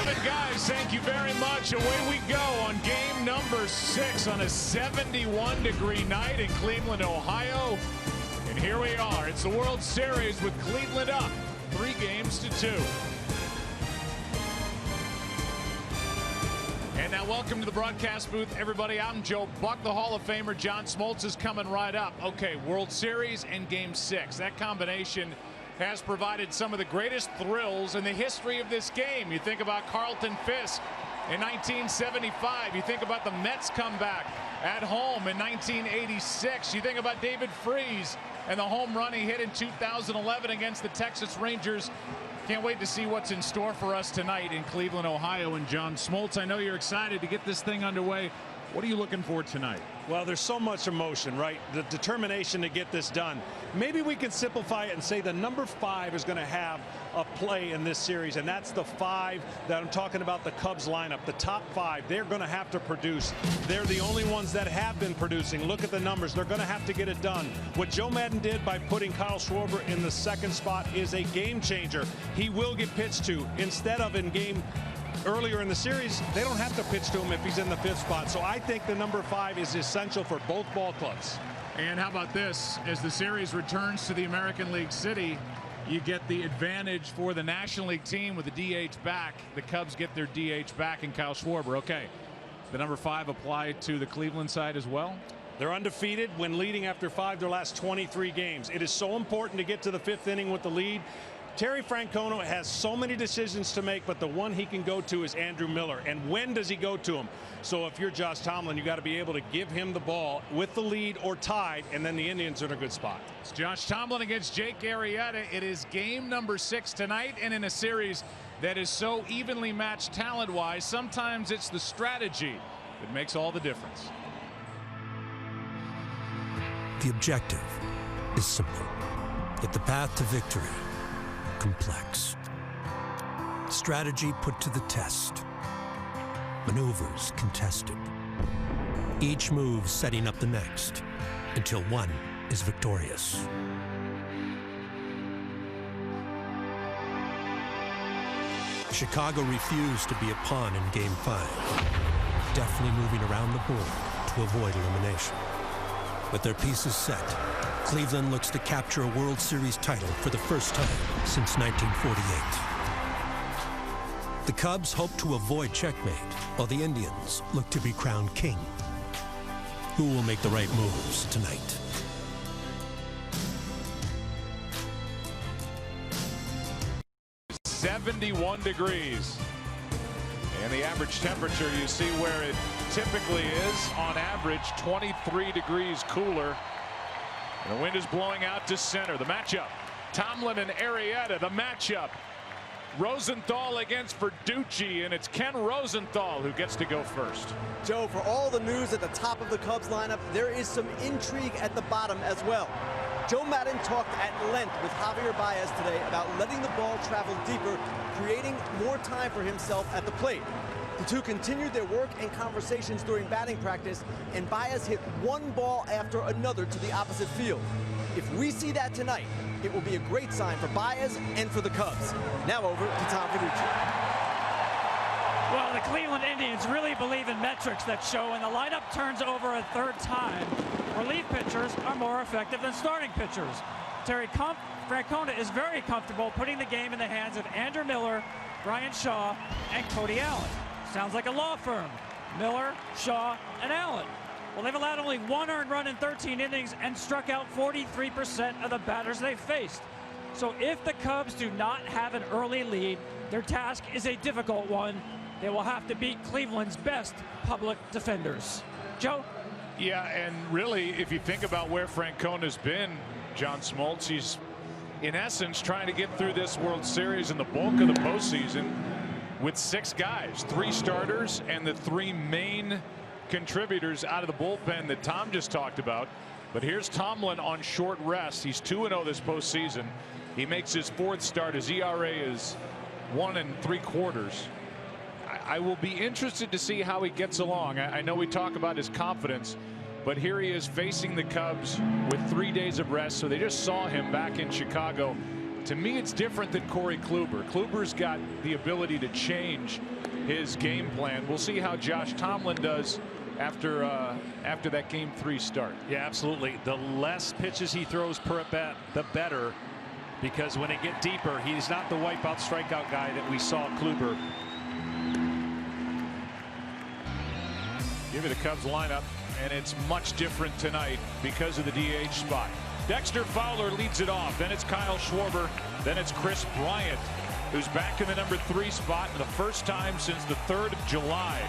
Gentlemen, guys, thank you very much. Away we go on game number 6 on a 71-degree night in Cleveland, Ohio. And here we are. It's the World Series with Cleveland up 3-2. And now welcome to the broadcast booth, everybody. I'm Joe Buck. The Hall of Famer John Smoltz is coming right up. Okay, World Series and game 6. That combination has provided some of the greatest thrills in the history of this game. You think about Carlton Fisk in 1975. You think about the Mets comeback at home in 1986. You think about David Freese and the home run he hit in 2011 against the Texas Rangers. Can't wait to see what's in store for us tonight in Cleveland, Ohio. And John Smoltz, I know you're excited to get this thing underway. What are you looking for tonight? Well, there's so much emotion, right? The determination to get this done. Maybe we can simplify it and say the number 5 is going to have a play in this series, and that's the 5 that I'm talking about, the Cubs lineup. The top 5, they're going to have to produce. They're the only ones that have been producing. Look at the numbers. They're going to have to get it done. What Joe Maddon did by putting Kyle Schwarber in the 2nd spot is a game changer. He will get pitched to instead of in game earlier in the series. They don't have to pitch to him if he's in the 5th spot. So I think the number 5 is essential for both ball clubs. And how about this? As the series returns to the American League City, you get the advantage for the National League team with the DH back. The Cubs get their DH back in Kyle Schwarber. Okay, the number 5 applied to the Cleveland side as well. They're undefeated when leading after 5 their last 23 games. It is so important to get to the 5th inning with the lead. Terry Francona has so many decisions to make, but the one he can go to is Andrew Miller. And when does he go to him? So if you're Josh Tomlin, you got to be able to give him the ball with the lead or tied, and then the Indians are in a good spot. It's Josh Tomlin against Jake Arrieta. It is game number 6 tonight, and in a series that is so evenly matched talent-wise, sometimes it's the strategy that makes all the difference. The objective is simple, yet the path to victory complex. Strategy put to the test. Maneuvers contested. Each move setting up the next until one is victorious. Chicago refused to be a pawn in Game 5, deftly moving around the board to avoid elimination. With their pieces set, Cleveland looks to capture a World Series title for the first time since 1948. The Cubs hope to avoid checkmate, while the Indians look to be crowned king. Who will make the right moves tonight? It's 71 degrees. And the average temperature, you see where it typically is, on average 23 degrees cooler. And the wind is blowing out to center. The matchup, Tomlin and Arrieta. The matchup, Rosenthal against Verducci, and it's Ken Rosenthal who gets to go first. Joe, for all the news at the top of the Cubs lineup, there is some intrigue at the bottom as well. Joe Maddon talked at length with Javier Baez today about letting the ball travel deeper, creating more time for himself at the plate. The two continued their work and conversations during batting practice, and Baez hit one ball after another to the opposite field. If we see that tonight, it will be a great sign for Baez and for the Cubs. Now over to Tom Verducci. Well, the Cleveland Indians really believe in metrics that show when the lineup turns over a 3rd time, relief pitchers are more effective than starting pitchers. Terry Francona is very comfortable putting the game in the hands of Andrew Miller, Brian Shaw, and Cody Allen. Sounds like a law firm. Miller, Shaw, and Allen. Well, they've allowed only 1 earned run in 13 innings and struck out 43% of the batters they faced. So if the Cubs do not have an early lead, their task is a difficult one. They will have to beat Cleveland's best public defenders. Joe? Yeah, and really, if you think about where Francona's been, John Smoltz, he's in essence trying to get through this World Series and the bulk of the postseason with 6 guys, 3 starters, and the 3 main contributors out of the bullpen that Tom just talked about. But here's Tomlin on short rest. He's 2-0 this postseason. He makes his 4th start. His ERA is 1 3/4. I will be interested to see how he gets along. I know we talk about his confidence, but here he is facing the Cubs with 3 days of rest. So they just saw him back in Chicago To me, it's different than Corey Kluber. Kluber's got the ability to change his game plan. We'll see how Josh Tomlin does after that Game 3 start. Yeah, absolutely. The less pitches he throws per at bat, the better, because when it get deeper, he's not the wipeout strikeout guy that we saw Kluber. Give me the Cubs lineup, and it's much different tonight because of the DH spot. Dexter Fowler leads it off. Then it's Kyle Schwarber. Then it's Chris Bryant, who's back in the number 3 spot for the first time since the 3rd of July.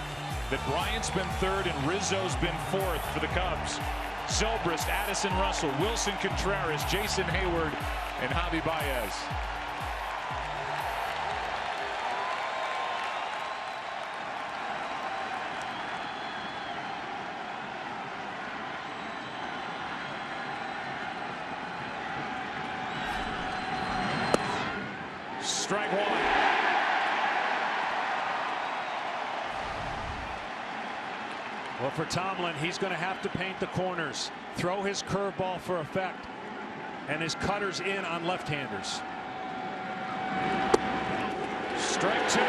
That Bryant's been 3rd and Rizzo's been 4th for the Cubs. Zobrist, Addison Russell, Wilson Contreras, Jason Hayward, and Javi Baez. Strike 1. Well, for Tomlin, he's going to have to paint the corners, throw his curveball for effect, and his cutters in on left-handers. Strike 2.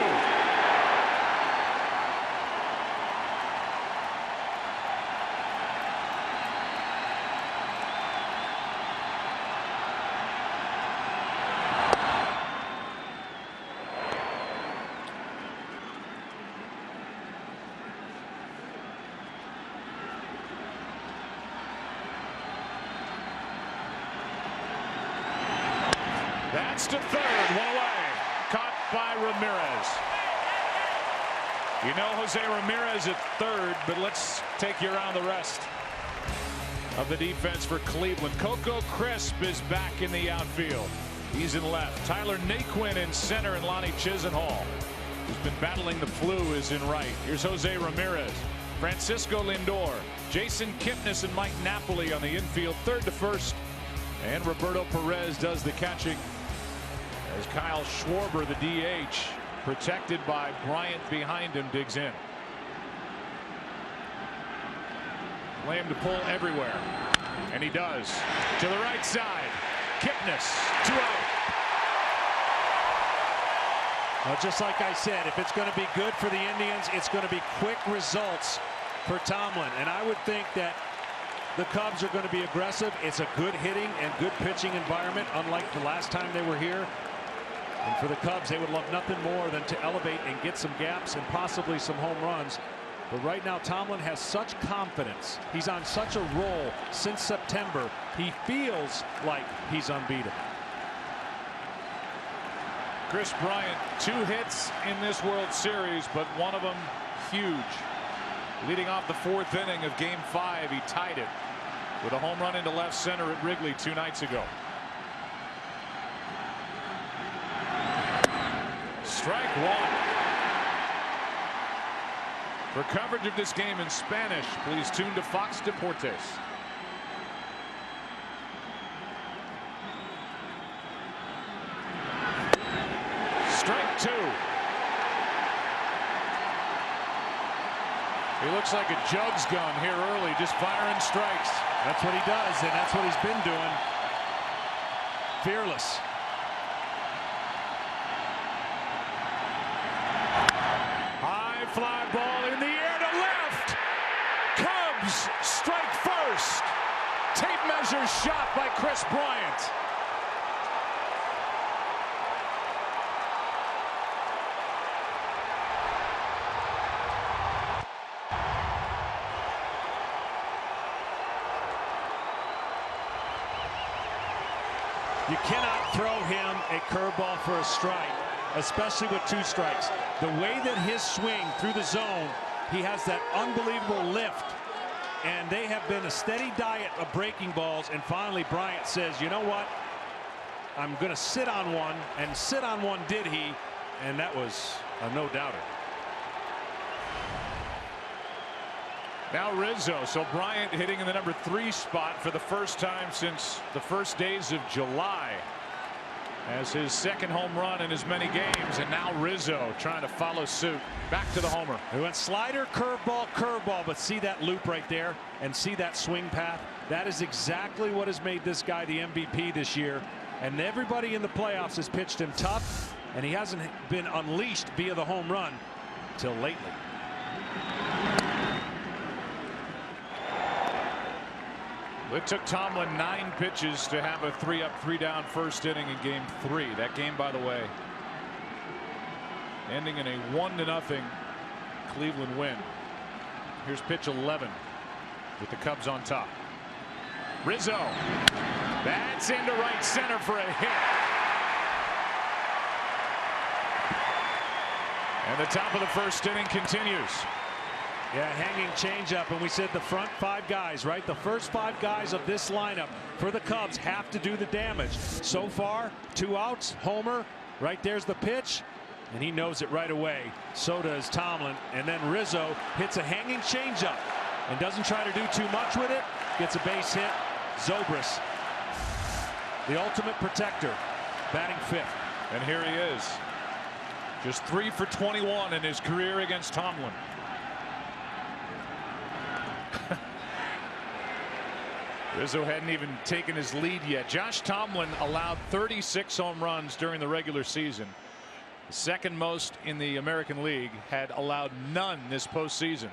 That's to 3rd, 1 away. Caught by Ramirez. You know Jose Ramirez at 3rd, but let's take you around the rest of the defense for Cleveland. Coco Crisp is back in the outfield. He's in left. Tyler Naquin in center, and Lonnie Chisenhall, who's been battling the flu, is in right. Here's Jose Ramirez. Francisco Lindor, Jason Kipnis, and Mike Napoli on the infield, 3rd to 1st. And Roberto Perez does the catching as Kyle Schwarber, the DH, protected by Bryant behind him, digs in. Lamb to pull everywhere, and he does. To the right side, Kipnis, 2 out. Well, just like I said, if it's going to be good for the Indians, it's going to be quick results for Tomlin. And I would think that the Cubs are going to be aggressive. It's a good hitting and good pitching environment, unlike the last time they were here. And for the Cubs, they would love nothing more than to elevate and get some gaps and possibly some home runs. But right now, Tomlin has such confidence. He's on such a roll since September. He feels like he's unbeatable. Chris Bryant, 2 hits in this World Series, but one of them huge. Leading off the 4th inning of Game 5, he tied it with a home run into left center at Wrigley 2 nights ago. Strike 1. For coverage of this game in Spanish, please tune to Fox Deportes. Strike 2. He looks like a Jugs gun here early, just firing strikes. That's what he does, and that's what he's been doing. Fearless. High fly ball in the air to left. Cubs strike first. Tape measure shot by Chris Bryant. You cannot throw him a curveball for a strike, especially with 2 strikes. The way that his swing through the zone, he has that unbelievable lift, and they have been a steady diet of breaking balls. And finally, Bryant says, you know what? I'm going to sit on one, and sit on one did he, and that was a no-doubter. Now Rizzo, so Bryant hitting in the number 3 spot for the first time since the first days of July, as his 2nd home run in as many games. And now Rizzo trying to follow suit. Back to the homer. He went slider, curveball, curveball, but see that loop right there and see that swing path. That is exactly what has made this guy the MVP this year. And everybody in the playoffs has pitched him tough, and he hasn't been unleashed via the home run till lately. It took Tomlin 9 pitches to have a 3-up, 3-down first inning in Game 3. That game, by the way, ending in a 1-0 Cleveland win. Here's pitch 11 with the Cubs on top. Rizzo. That's into right center for a hit. And the top of the first inning continues. Yeah, hanging changeup, and we said the front 5 guys, right? The first 5 guys of this lineup for the Cubs have to do the damage. So far, 2 outs, homer, right there's the pitch, and he knows it right away. So does Tomlin, and then Rizzo hits a hanging changeup and doesn't try to do too much with it. Gets a base hit. Zobrist, the ultimate protector, batting 5th. And here he is. Just 3 for 21 in his career against Tomlin. Rizzo hadn't even taken his lead yet. Josh Tomlin allowed 36 home runs during the regular season. The second most in the American League. Had allowed none this postseason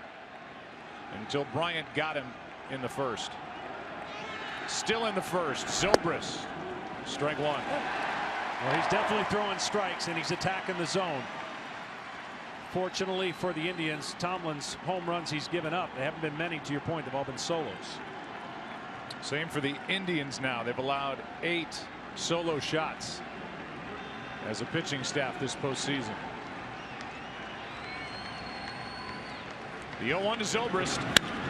until Bryant got him in the first. Still in the first. Zobrist, strike 1. Well, he's definitely throwing strikes, and he's attacking the zone. Fortunately for the Indians, Tomlin's home runs he's given up, they haven't been many, to your point. They've all been solos. Same for the Indians now. They've allowed 8 solo shots as a pitching staff this postseason. The 0-1 to Zobrist.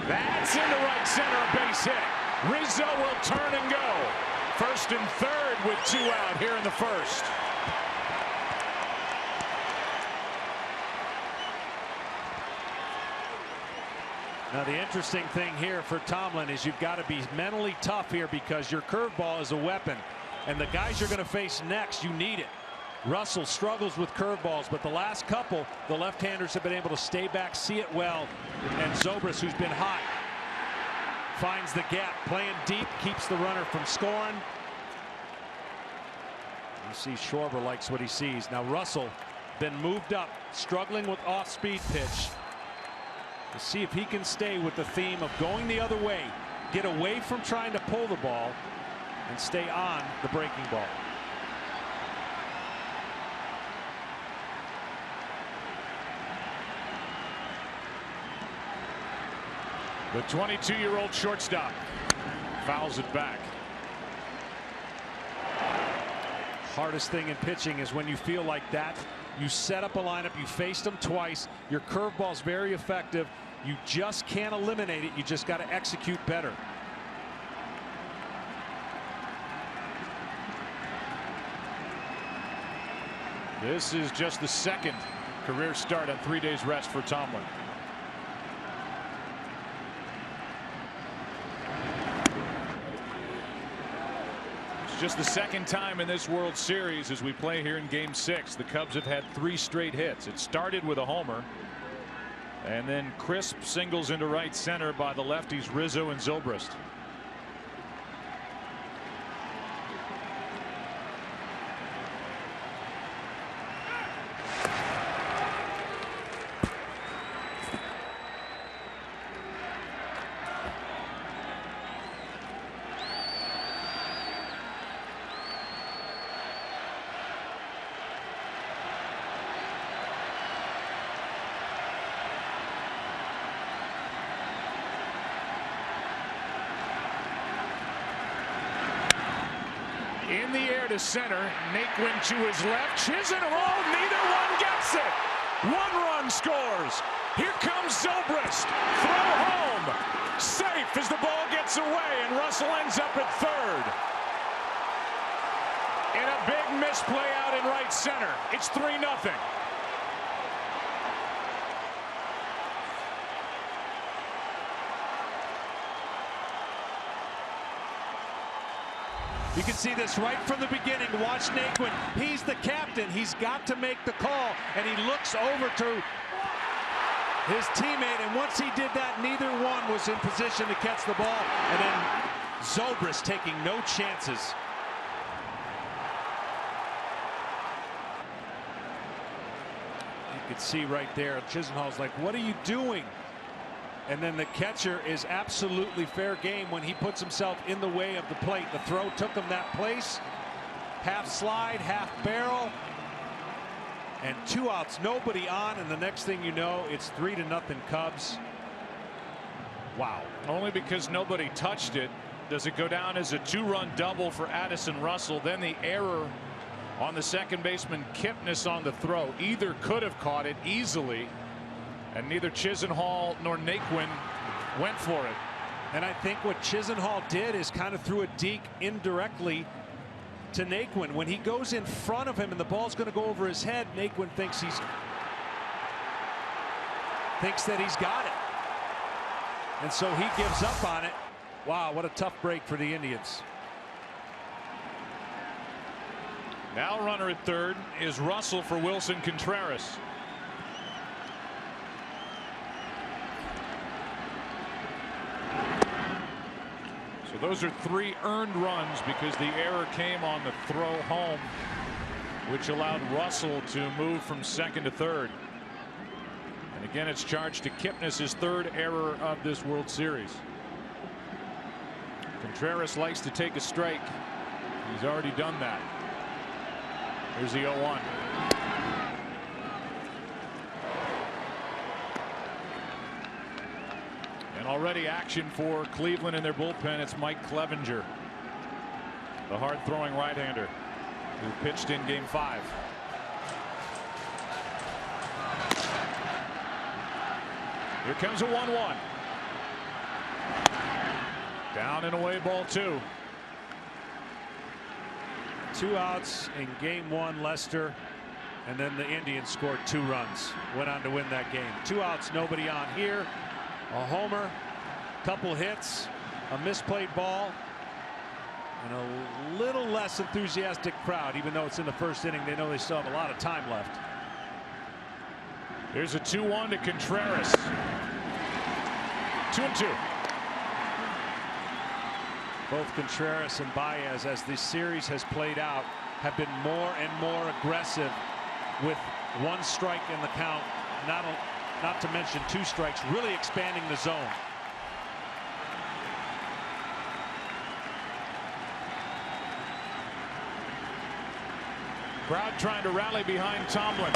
That's into right center, a base hit. Rizzo will turn and go. First and third with 2 out here in the first. Now the interesting thing here for Tomlin is you've got to be mentally tough here, because your curveball is a weapon, and the guys you're going to face next, you need it. Russell struggles with curveballs, but the last couple, the left-handers have been able to stay back, see it well, and Zobrist, who's been hot, finds the gap, playing deep, keeps the runner from scoring. You see Schwarber likes what he sees. Now Russell been moved up, struggling with off-speed pitch. To see if he can stay with the theme of going the other way, get away from trying to pull the ball, and stay on the breaking ball. The 22-year-old shortstop fouls it back. Hardest thing in pitching is when you feel like that. You set up a lineup, you faced them twice, your curveball's very effective, you just can't eliminate it, you just got to execute better. This is just the second career start on 3 days rest for Tomlin. Just the second time in this World Series as we play here in Game 6. The Cubs have had 3 straight hits. It started with a homer, and then crisp singles into right center by the lefties Rizzo and Zobrist. In the air to center. Naquin to his left. Chisholm. Oh, neither one gets it. 1 run scores. Here comes Zobrist. Throw home. Safe as the ball gets away, and Russell ends up at third. And a big misplay out in right center. It's 3-0. You can see this right from the beginning. Watch Naquin. He's the captain. He's got to make the call, and he looks over to his teammate, and once he did that, neither one was in position to catch the ball, and then Zobrist taking no chances. could see right there, Chisenhall's like, what are you doing? And then the catcher is absolutely fair game when he puts himself in the way of the plate. The throw took him that place. Half slide, half barrel. And 2 outs, nobody on, and the next thing you know, it's 3-0 Cubs. Wow. Only because nobody touched it does it go down as a 2-run double for Addison Russell. Then the error on the second baseman Kipnis on the throw. Either could have caught it easily, and neither Chisenhall nor Naquin went for it. And I think what Chisenhall did is kind of threw a deke indirectly to Naquin. When he goes in front of him and the ball's going to go over his head, Naquin thinks that he's got it. And so he gives up on it. Wow, what a tough break for the Indians. Now runner at third is Russell for Wilson Contreras. So those are 3 earned runs because the error came on the throw home, which allowed Russell to move from second to third. And again, it's charged to Kipnis, his 3rd error of this World Series. Contreras likes to take a strike. He's already done that. Here's the 0-1. And already action for Cleveland in their bullpen. It's Mike Clevinger, the hard-throwing right-hander who pitched in Game 5. Here comes a 1-1. Down and away, ball 2. 2 outs in Game 1, Lester, and then the Indians scored 2 runs. Went on to win that game. 2 outs, nobody on here. A homer, couple hits, a misplayed ball, and a little less enthusiastic crowd. Even though it's in the first inning, they know they still have a lot of time left. Here's a 2-1 to Contreras. 2-2. Both Contreras and Baez, as this series has played out, have been more and more aggressive with 1 strike in the count, not to mention 2 strikes, really expanding the zone. Crowd trying to rally behind Tomlin.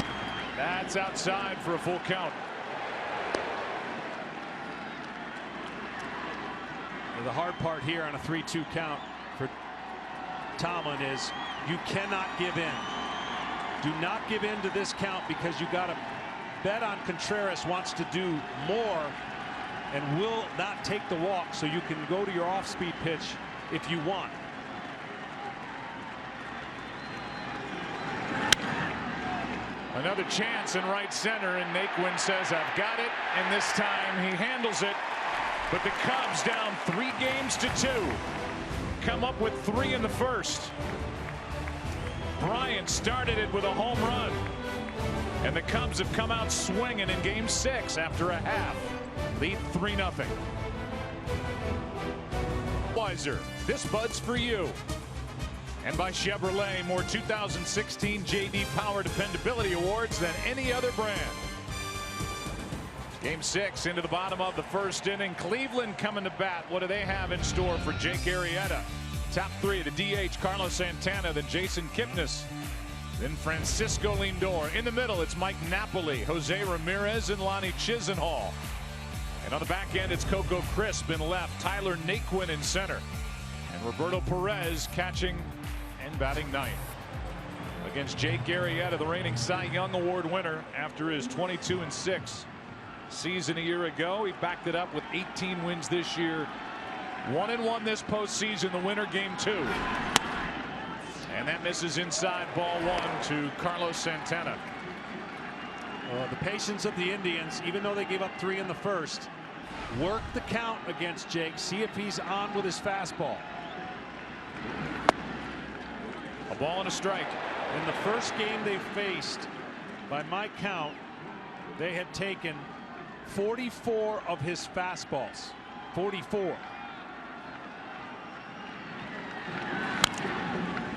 That's outside for a full count. The hard part here on a 3-2 count for Tomlin is you cannot give in. Do not give in to this count, because you got to bet on Contreras wants to do more and will not take the walk, so you can go to your off-speed pitch if you want. Another chance in right center, and Naquin says, I've got it, and this time he handles it. But the Cubs down 3 games to 2. Come up with 3 in the first. Bryant started it with a home run. And the Cubs have come out swinging in Game 6 after a half. Lead 3-0. Weiser, this bud's for you. And by Chevrolet, more 2016 J.D. Power Dependability Awards than any other brand. Game 6 into the bottom of the first inning. Cleveland coming to bat. What do they have in store for Jake Arrieta? Top 3, the DH Carlos Santana, then Jason Kipnis, then Francisco Lindor. In the middle, it's Mike Napoli, Jose Ramirez, and Lonnie Chisenhall. And on the back end, it's Coco Crisp in left, Tyler Naquin in center, and Roberto Perez catching and batting 9th. Against Jake Arrieta, the reigning Cy Young Award winner after his 22-6 season a year ago. He backed it up with 18 wins this year. 1-1 this postseason, the winner Game 2. And that misses inside, ball 1 to Carlos Santana. The patience of the Indians, even though they gave up 3 in the first, work the count against Jake, see if he's on with his fastball. A ball and a strike. In the first game they faced, by my count, they had taken 44 of his fastballs. 44.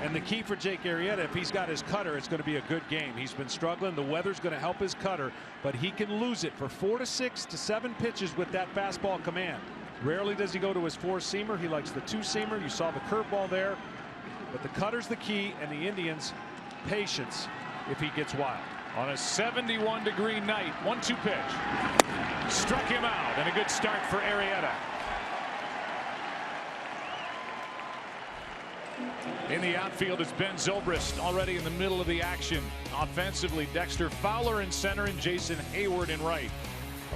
And the key for Jake Arrieta, if he's got his cutter, it's going to be a good game. He's been struggling. The weather's going to help his cutter, but he can lose it for 4 to 6 to 7 pitches with that fastball command. Rarely does he go to his 4-seamer. He likes the 2-seamer. You saw the curveball there. But the cutter's the key, and the Indians, patience if he gets wild. On a 71-degree night, 1-2 pitch. Struck him out, and a good start for Arrieta. In the outfield is Ben Zobrist, already in the middle of the action. Offensively, Dexter Fowler in center and Jason Hayward in right.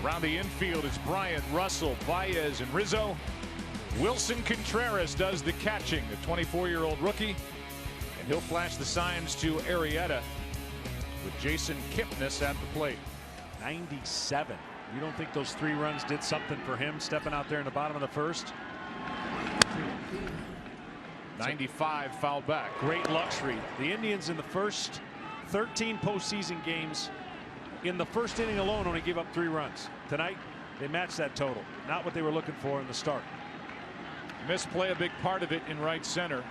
Around the infield is Bryant, Russell, Baez, and Rizzo. Wilson Contreras does the catching, the 24-year-old rookie. And he'll flash the signs to Arrieta with Jason Kipnis at the plate. 97. You don't think those 3 runs did something for him stepping out there in the bottom of the first? 95 fouled back. Great luxury. The Indians in the first 13 postseason games, in the first inning alone, only gave up 3 runs. Tonight, they matched that total. Not what they were looking for in the start. Misplay a big part of it in right center.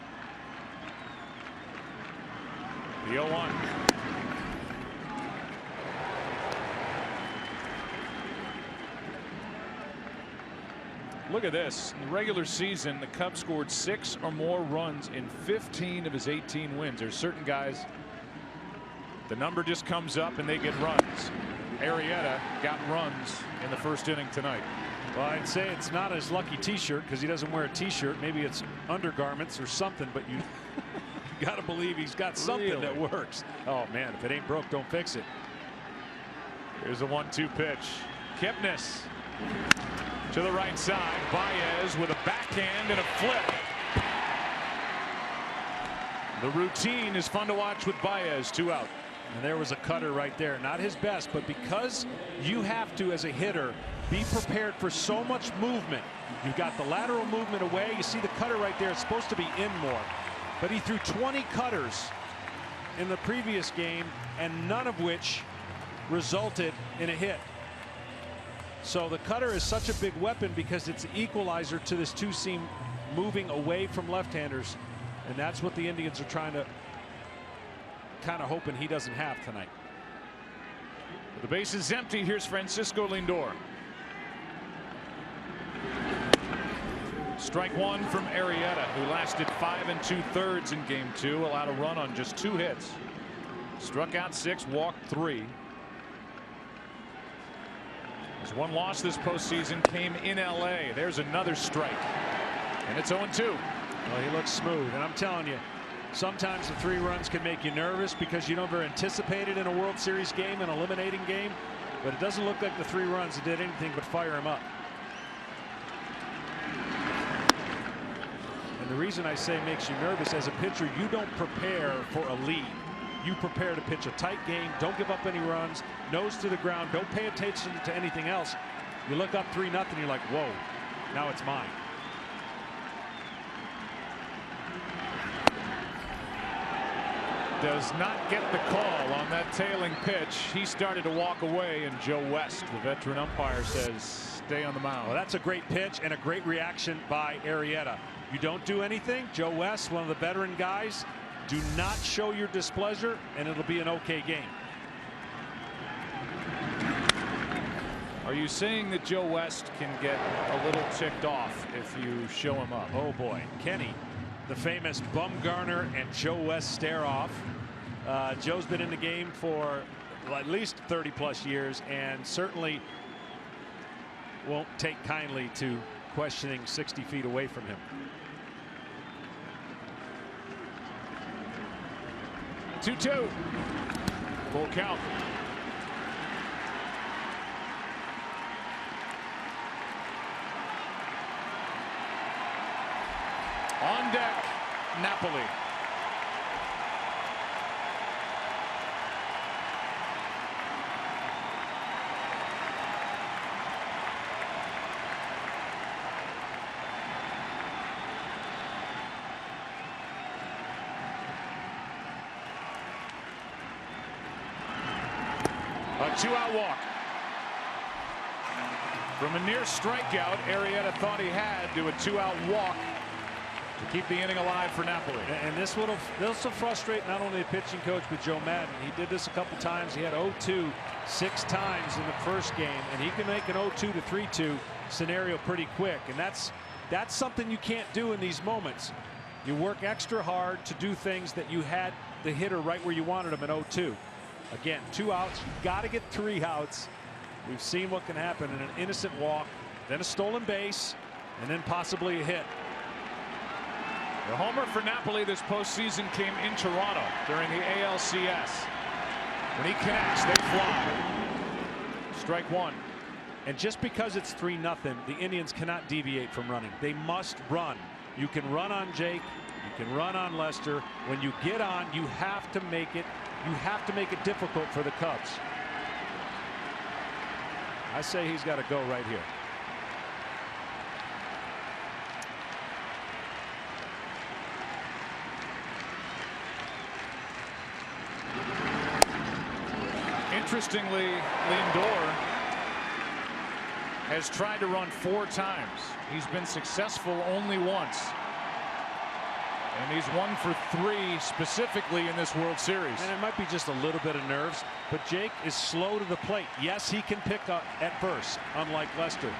The 0-1. Look at this. In the regular season, the Cubs scored 6 or more runs in 15 of his 18 wins. There's certain guys, the number just comes up and they get runs. Arrieta got runs in the first inning tonight. Well, I'd say it's not his lucky t-shirt because he doesn't wear a t-shirt. Maybe it's undergarments or something, but you got to believe he's got something that works. Oh man, if it ain't broke, don't fix it. Here's a 1-2 pitch. Kipnis to the right side. Baez with a backhand and a flip. The routine is fun to watch with Baez. 2 out. And there was a cutter right there. Not his best, but because you have to, as a hitter, be prepared for so much movement. You've got the lateral movement away. You see the cutter right there. It's supposed to be in more. But he threw 20 cutters in the previous game, and none of which resulted in a hit. So the cutter is such a big weapon because it's the equalizer to this 2-seam moving away from left-handers. And that's what the Indians are trying to kind of hoping he doesn't have tonight. The base is empty. Here's Francisco Lindor. Strike 1 from Arrieta, who lasted 5 2/3 in game 2, allowed a run on just 2 hits. Struck out 6, walked 3. His 1 loss this postseason came in LA. There's another strike, and it's 0-2. Well, he looks smooth, and I'm telling you, sometimes the 3 runs can make you nervous because you never anticipate it in a World Series game, an eliminating game. But it doesn't look like the 3 runs did anything but fire him up. And the reason I say makes you nervous, as a pitcher, you don't prepare for a lead. You prepare to pitch a tight game, don't give up any runs, nose to the ground, don't pay attention to anything else. You look up 3-0, you're like, whoa, now it's mine. Does not get the call on that tailing pitch. He started to walk away, and Joe West, the veteran umpire, says stay on the mound. Well, that's a great pitch and a great reaction by Arrieta. You don't do anything. Joe West, one of the veteran guys, do not show your displeasure, and it'll be an okay game. Are you saying that Joe West can get a little ticked off if you show him up? Oh boy, Kenny, the famous Bumgarner and Joe West stare-off. Joe's been in the game for at least 30+ years, and certainly won't take kindly to questioning 60 feet away from him. 2-2. Full count. On deck, Napoli. A 2-out walk. From a near strikeout, Arrieta thought he had to a 2-out walk to keep the inning alive for Napoli. And this will frustrate not only the pitching coach but Joe Maddon. He did this a couple times. He had 0-2 6 times in the first game, and he can make an 0-2 to 3-2 scenario pretty quick. And that's something you can't do in these moments. You work extra hard to do things that you had the hitter right where you wanted him in 0-2. Again, 2 outs. You've got to get 3 outs. We've seen what can happen in an innocent walk, then a stolen base, and then possibly a hit. The homer for Napoli this postseason came in Toronto during the ALCS. When he connects, they fly. Strike 1. And just because it's 3-0, the Indians cannot deviate from running. They must run. You can run on Jake. You can run on Lester. When you get on, you have to make it. You have to make it difficult for the Cubs. I say he's got to go right here. Interestingly, Lindor has tried to run 4 times. He's been successful only once. And he's 1 for 3 specifically in this World Series. And it might be just a little bit of nerves, but Jake is slow to the plate. Yes, he can pick up at first, unlike Lester.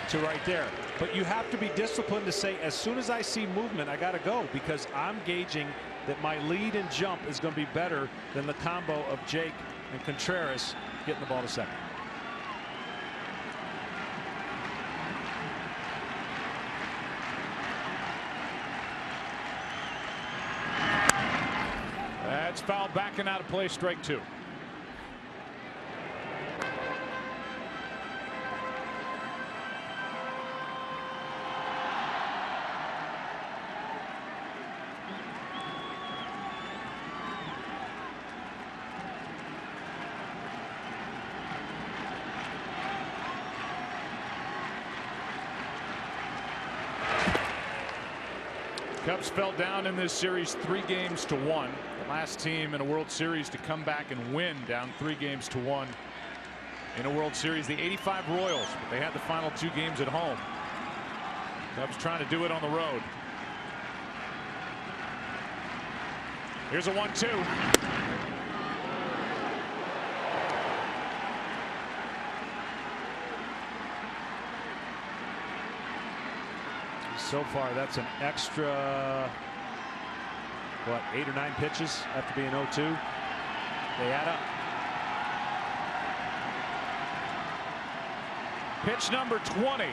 To right there. But you have to be disciplined to say, as soon as I see movement, I got to go, because I'm gauging that my lead and jump is going to be better than the combo of Jake and Contreras getting the ball to second. That's foul, backing out of play, strike 2. Cubs fell down in this series 3-1. The last team in a World Series to come back and win down 3-1 in a World Series, the '85 Royals. But they had the final 2 games at home. Cubs trying to do it on the road. Here's a 1-2. So far, that's an extra, what, 8 or 9 pitches after being 0-2. They add up. Pitch number 20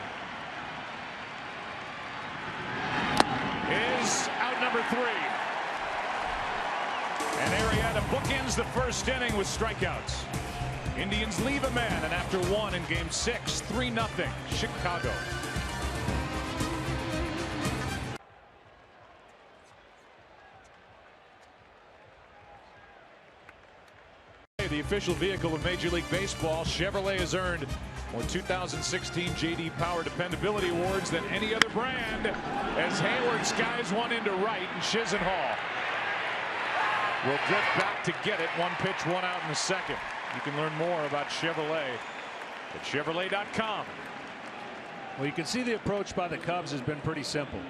is out, number 3. And Arrieta bookends the first inning with strikeouts. Indians leave a man, and after 1 in Game 6, 3-0 Chicago. The official vehicle of Major League Baseball, Chevrolet has earned more 2016 J.D. Power Dependability Awards than any other brand, as Hayward skies one into right, and Chisenhall will drift back to get it. 1 pitch, 1 out in the second. You can learn more about Chevrolet at Chevrolet.com. Well, you can see the approach by the Cubs has been pretty simple.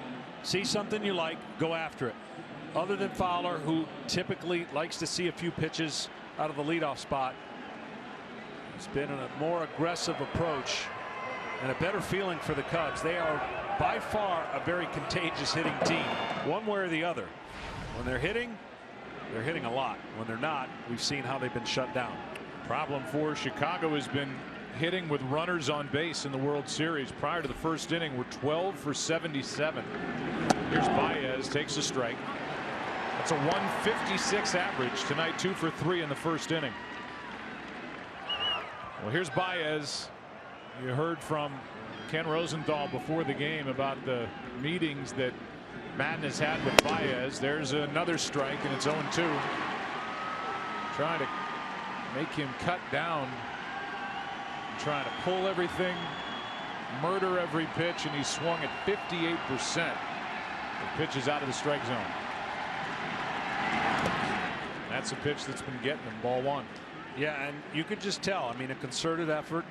See something you like, go after it. Other than Fowler, who typically likes to see a few pitches out of the leadoff spot, it's been a more aggressive approach and a better feeling for the Cubs. They are by far a very contagious hitting team, one way or the other. When they're hitting a lot. When they're not, we've seen how they've been shut down. Problem for Chicago has been hitting with runners on base in the World Series. Prior to the first inning, we're 12 for 77. Here's Baez, takes a strike. That's a 156 average tonight, 2 for 3 in the first inning. Well, here's Baez. You heard from Ken Rosenthal before the game about the meetings that Maddon has had with Baez. There's another strike, and it's 0-2. Trying to make him cut down, trying to pull everything, murder every pitch, and he swung at 58%. The pitch is out of the strike zone. That's a pitch that's been getting him. Ball 1. Yeah, and you could just tell. I mean, a concerted effort.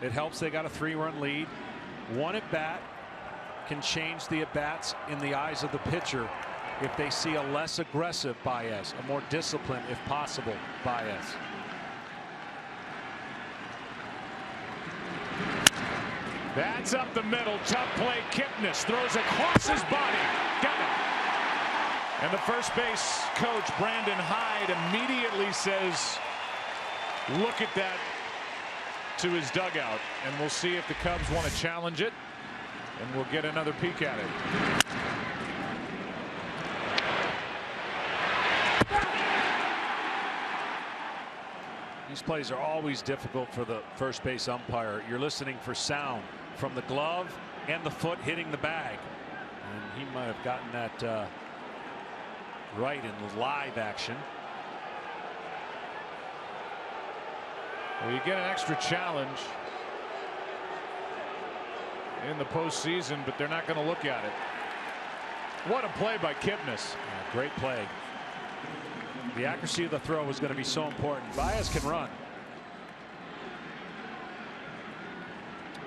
It helps they got a 3-run lead. 1 at bat. can change the at-bats in the eyes of the pitcher if they see a less aggressive Baez, a more disciplined, if possible, Baez. That's up the middle. Tough play. Kipnis throws across his body. Got it. And the first base coach, Brandon Hyde, immediately says, look at that, to his dugout. And we'll see if the Cubs want to challenge it. And we'll get another peek at it. These plays are always difficult for the first base umpire. You're listening for sound from the glove and the foot hitting the bag. And he might have gotten that right in the live action. Well, you get an extra challenge in the postseason, but they're not going to look at it. What a play by Kipnis. Yeah, great play. The accuracy of the throw is going to be so important. Baez can run.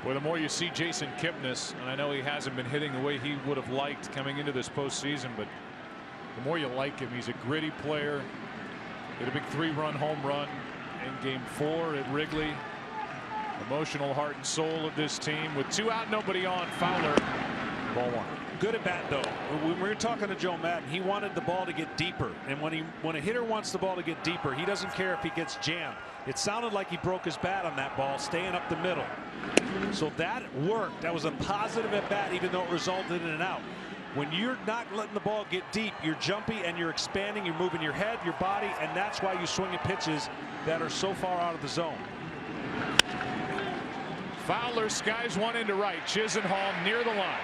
Well, the more you see Jason Kipnis, and I know he hasn't been hitting the way he would have liked coming into this postseason, but the more you like him, he's a gritty player. Hit a big 3-run home run in Game 4 at Wrigley. Emotional heart and soul of this team. With 2 out, nobody on. Fowler, ball 1. Good at bat, though. When we were talking to Joe Maddon, he wanted the ball to get deeper. And when a hitter wants the ball to get deeper, he doesn't care if he gets jammed. It sounded like he broke his bat on that ball, staying up the middle. So that worked. That was a positive at bat, even though it resulted in an out. When you're not letting the ball get deep, you're jumpy and you're expanding. You're moving your head, your body, and that's why you swing at pitches that are so far out of the zone. Fowler skies one into right. Chisenhall near the line.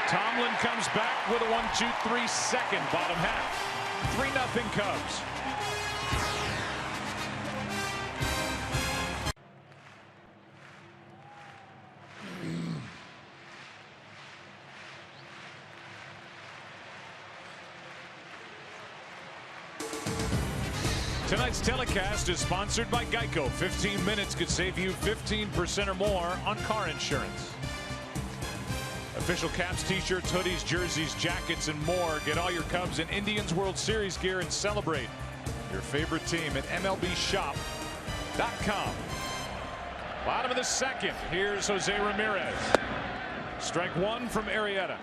Tomlin comes back with a 1-2-3 second, bottom half. 3-0 Cubs. Tonight's telecast is sponsored by Geico. 15 minutes could save you 15% or more on car insurance. Official Caps t-shirts, hoodies, jerseys, jackets, and more. Get all your Cubs and Indians World Series gear and celebrate your favorite team at MLBshop.com. Bottom of the second. Here's Jose Ramirez. Strike 1 from Arrieta.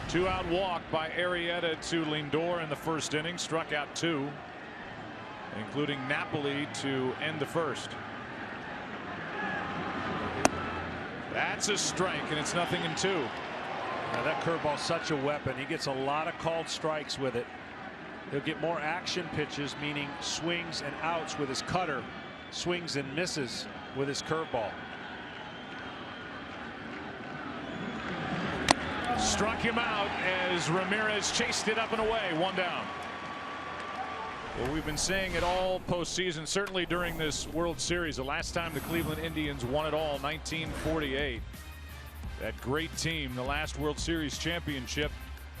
2-out walk by Arrieta to Lindor in the first inning. Struck out 2, including Napoli to end the first. That's a strike, and it's 0-2. Now that curveball's such a weapon. He gets a lot of called strikes with it. He'll get more action pitches, meaning swings and outs with his cutter, swings and misses with his curveball. Struck him out as Ramirez chased it up and away. 1 down. Well, we've been saying it all postseason, certainly during this World Series. The last time the Cleveland Indians won it all, 1948. That great team, the last World Series championship,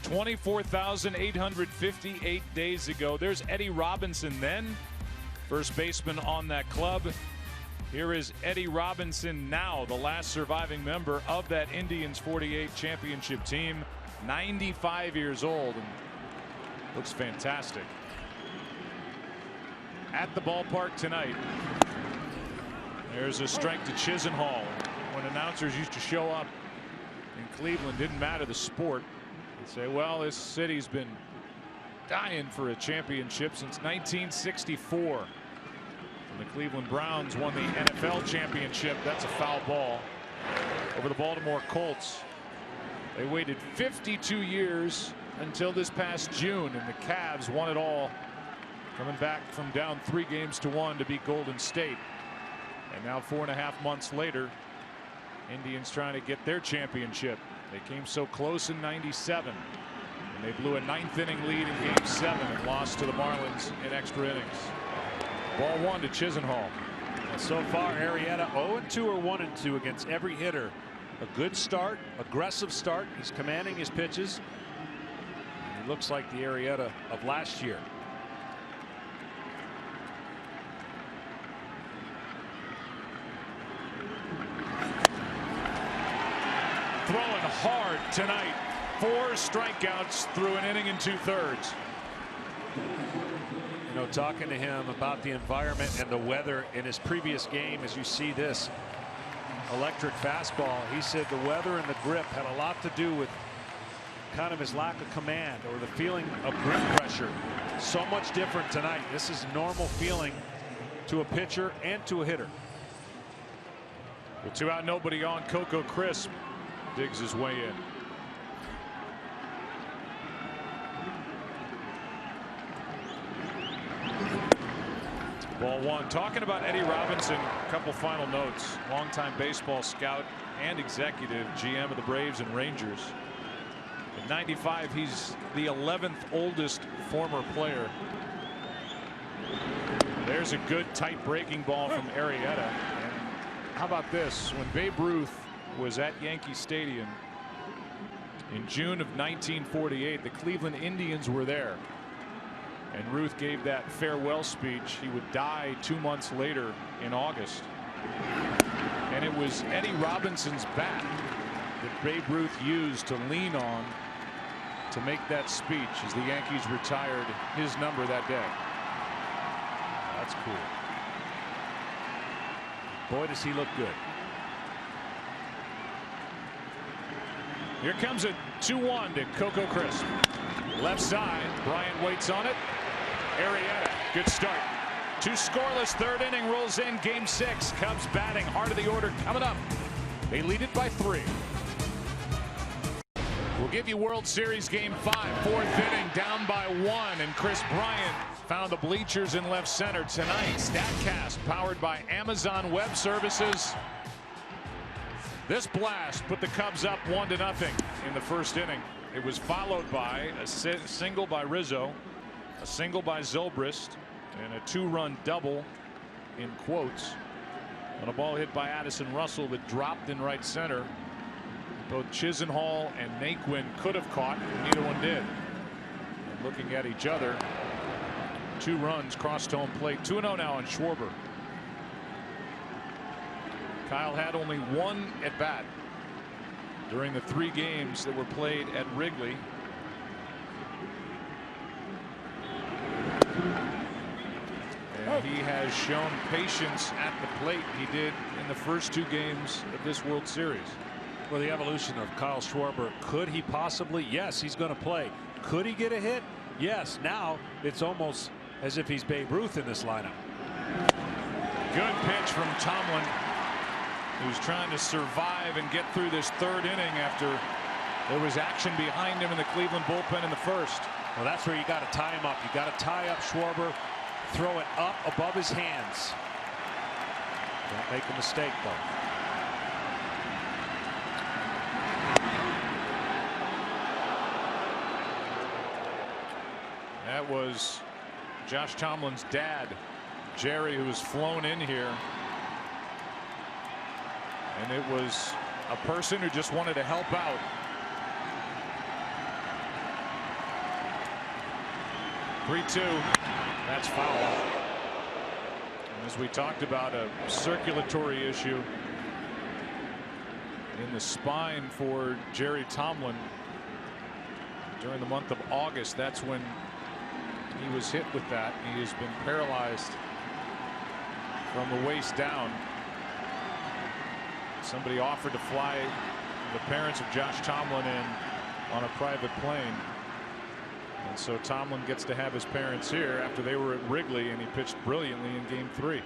24,858 days ago. There's Eddie Robinson then, first baseman on that club. Here is Eddie Robinson now, the last surviving member of that Indians 48 championship team, 95 years old, and looks fantastic. At the ballpark tonight. There's a strike to Chisenhall. When announcers used to show up in Cleveland, didn't matter the sport, they'd say, well, this city's been dying for a championship since 1964. When the Cleveland Browns won the NFL championship. That's a foul ball over the Baltimore Colts. They waited 52 years until this past June, and the Cavs won it all, coming back from down 3-1 to beat Golden State. And now 4.5 months later, Indians trying to get their championship. They came so close in '97, and they blew a 9th inning lead in Game 7 and lost to the Marlins in extra innings. Ball 1 to Chisenhall. And so far, Arrieta 0-2 or 1-2 against every hitter. A good start, aggressive start. He's commanding his pitches. He looks like the Arrieta of last year. hard tonight. 4 strikeouts through an inning and 2/3. You know, talking to him about the environment and the weather in his previous game, as you see this electric fastball, he said the weather and the grip had a lot to do with kind of his lack of command or the feeling of grip pressure. So much different tonight. This is normal feeling to a pitcher and to a hitter. With 2 out, nobody on, Coco Crisp digs his way in. Ball 1. Talking about Eddie Robinson, a couple final notes. Longtime baseball scout and executive GM of the Braves and Rangers. In '95, he's the 11th oldest former player. There's a good tight breaking ball from Arrieta. And how about this? When Babe Ruth was at Yankee Stadium in June of 1948, the Cleveland Indians were there. And Ruth gave that farewell speech. He would die 2 months later in August. And it was Eddie Robinson's bat that Babe Ruth used to lean on to make that speech as the Yankees retired his number that day. That's cool. Boy, does he look good. Here comes a 2-1 to Coco Crisp. Left side. Bryant waits on it. Arrieta, good start. 2 scoreless, 3rd inning rolls in. Game 6. Cubs batting. Heart of the order coming up. They lead it by 3. We'll give you World Series Game 5. 4th inning, down by 1. And Chris Bryant found the bleachers in left center tonight. StatCast powered by Amazon Web Services. This blast put the Cubs up 1-0 in the 1st inning. It was followed by a single by Rizzo, a single by Zobrist, and a 2-run double in quotes on a ball hit by Addison Russell that dropped in right center. Both Chisenhall and Naquin could have caught, neither one did. And looking at each other, 2 runs crossed home plate. 2-0 now on Schwarber. Kyle had only 1 at bat during the 3 games that were played at Wrigley. And he has shown patience at the plate. He did in the first 2 games of this World Series. Well, the evolution of Kyle Schwarber. Could he possibly? Yes, he's going to play. Could he get a hit? Yes. Now it's almost as if he's Babe Ruth in this lineup. Good pitch from Tomlin, who's trying to survive and get through this 3rd inning after there was action behind him in the Cleveland bullpen in the 1st. Well, that's where you got to tie him up. You got to tie up Schwarber, throw it up above his hands. Don't make a mistake, though. That was Josh Tomlin's dad, Jerry, who was flown in here. And it was a person who just wanted to help out. "3-2. That's foul. And as we talked about, a circulatory issue in the spine for Jerry Tomlin during the month of August. That's when he was hit with that. He has been paralyzed from the waist down. Somebody offered to fly the parents of Josh Tomlin in on a private plane. And so Tomlin gets to have his parents here after they were at Wrigley, and he pitched brilliantly in Game 3.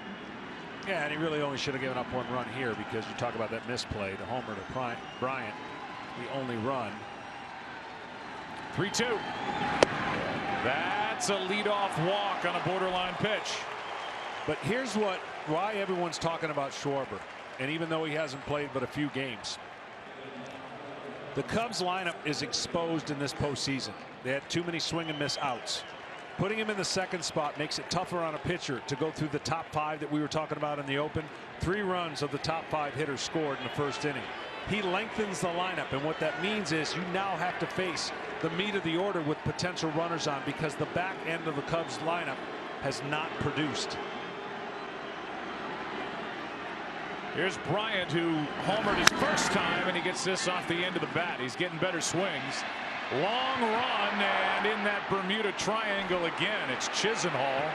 Yeah, and he really only should have given up 1 run here, because you talk about that misplay, the homer to Bryant, the only run. 3-2. That's a leadoff walk on a borderline pitch. But here's why everyone's talking about Schwarber. And even though he hasn't played but a few games, the Cubs lineup is exposed in this postseason. They had too many swing and miss outs. Putting him in the 2nd spot makes it tougher on a pitcher to go through the top 5 that we were talking about in the open. 3 runs of the top 5 hitters scored in the 1st inning. He lengthens the lineup, and what that means is you now have to face the meat of the order with potential runners on, because the back end of the Cubs lineup has not produced. Here's Bryant, who homered his first time, and he gets this off the end of the bat. He's getting better swings. Long run, and in that Bermuda Triangle again, it's Chisenhall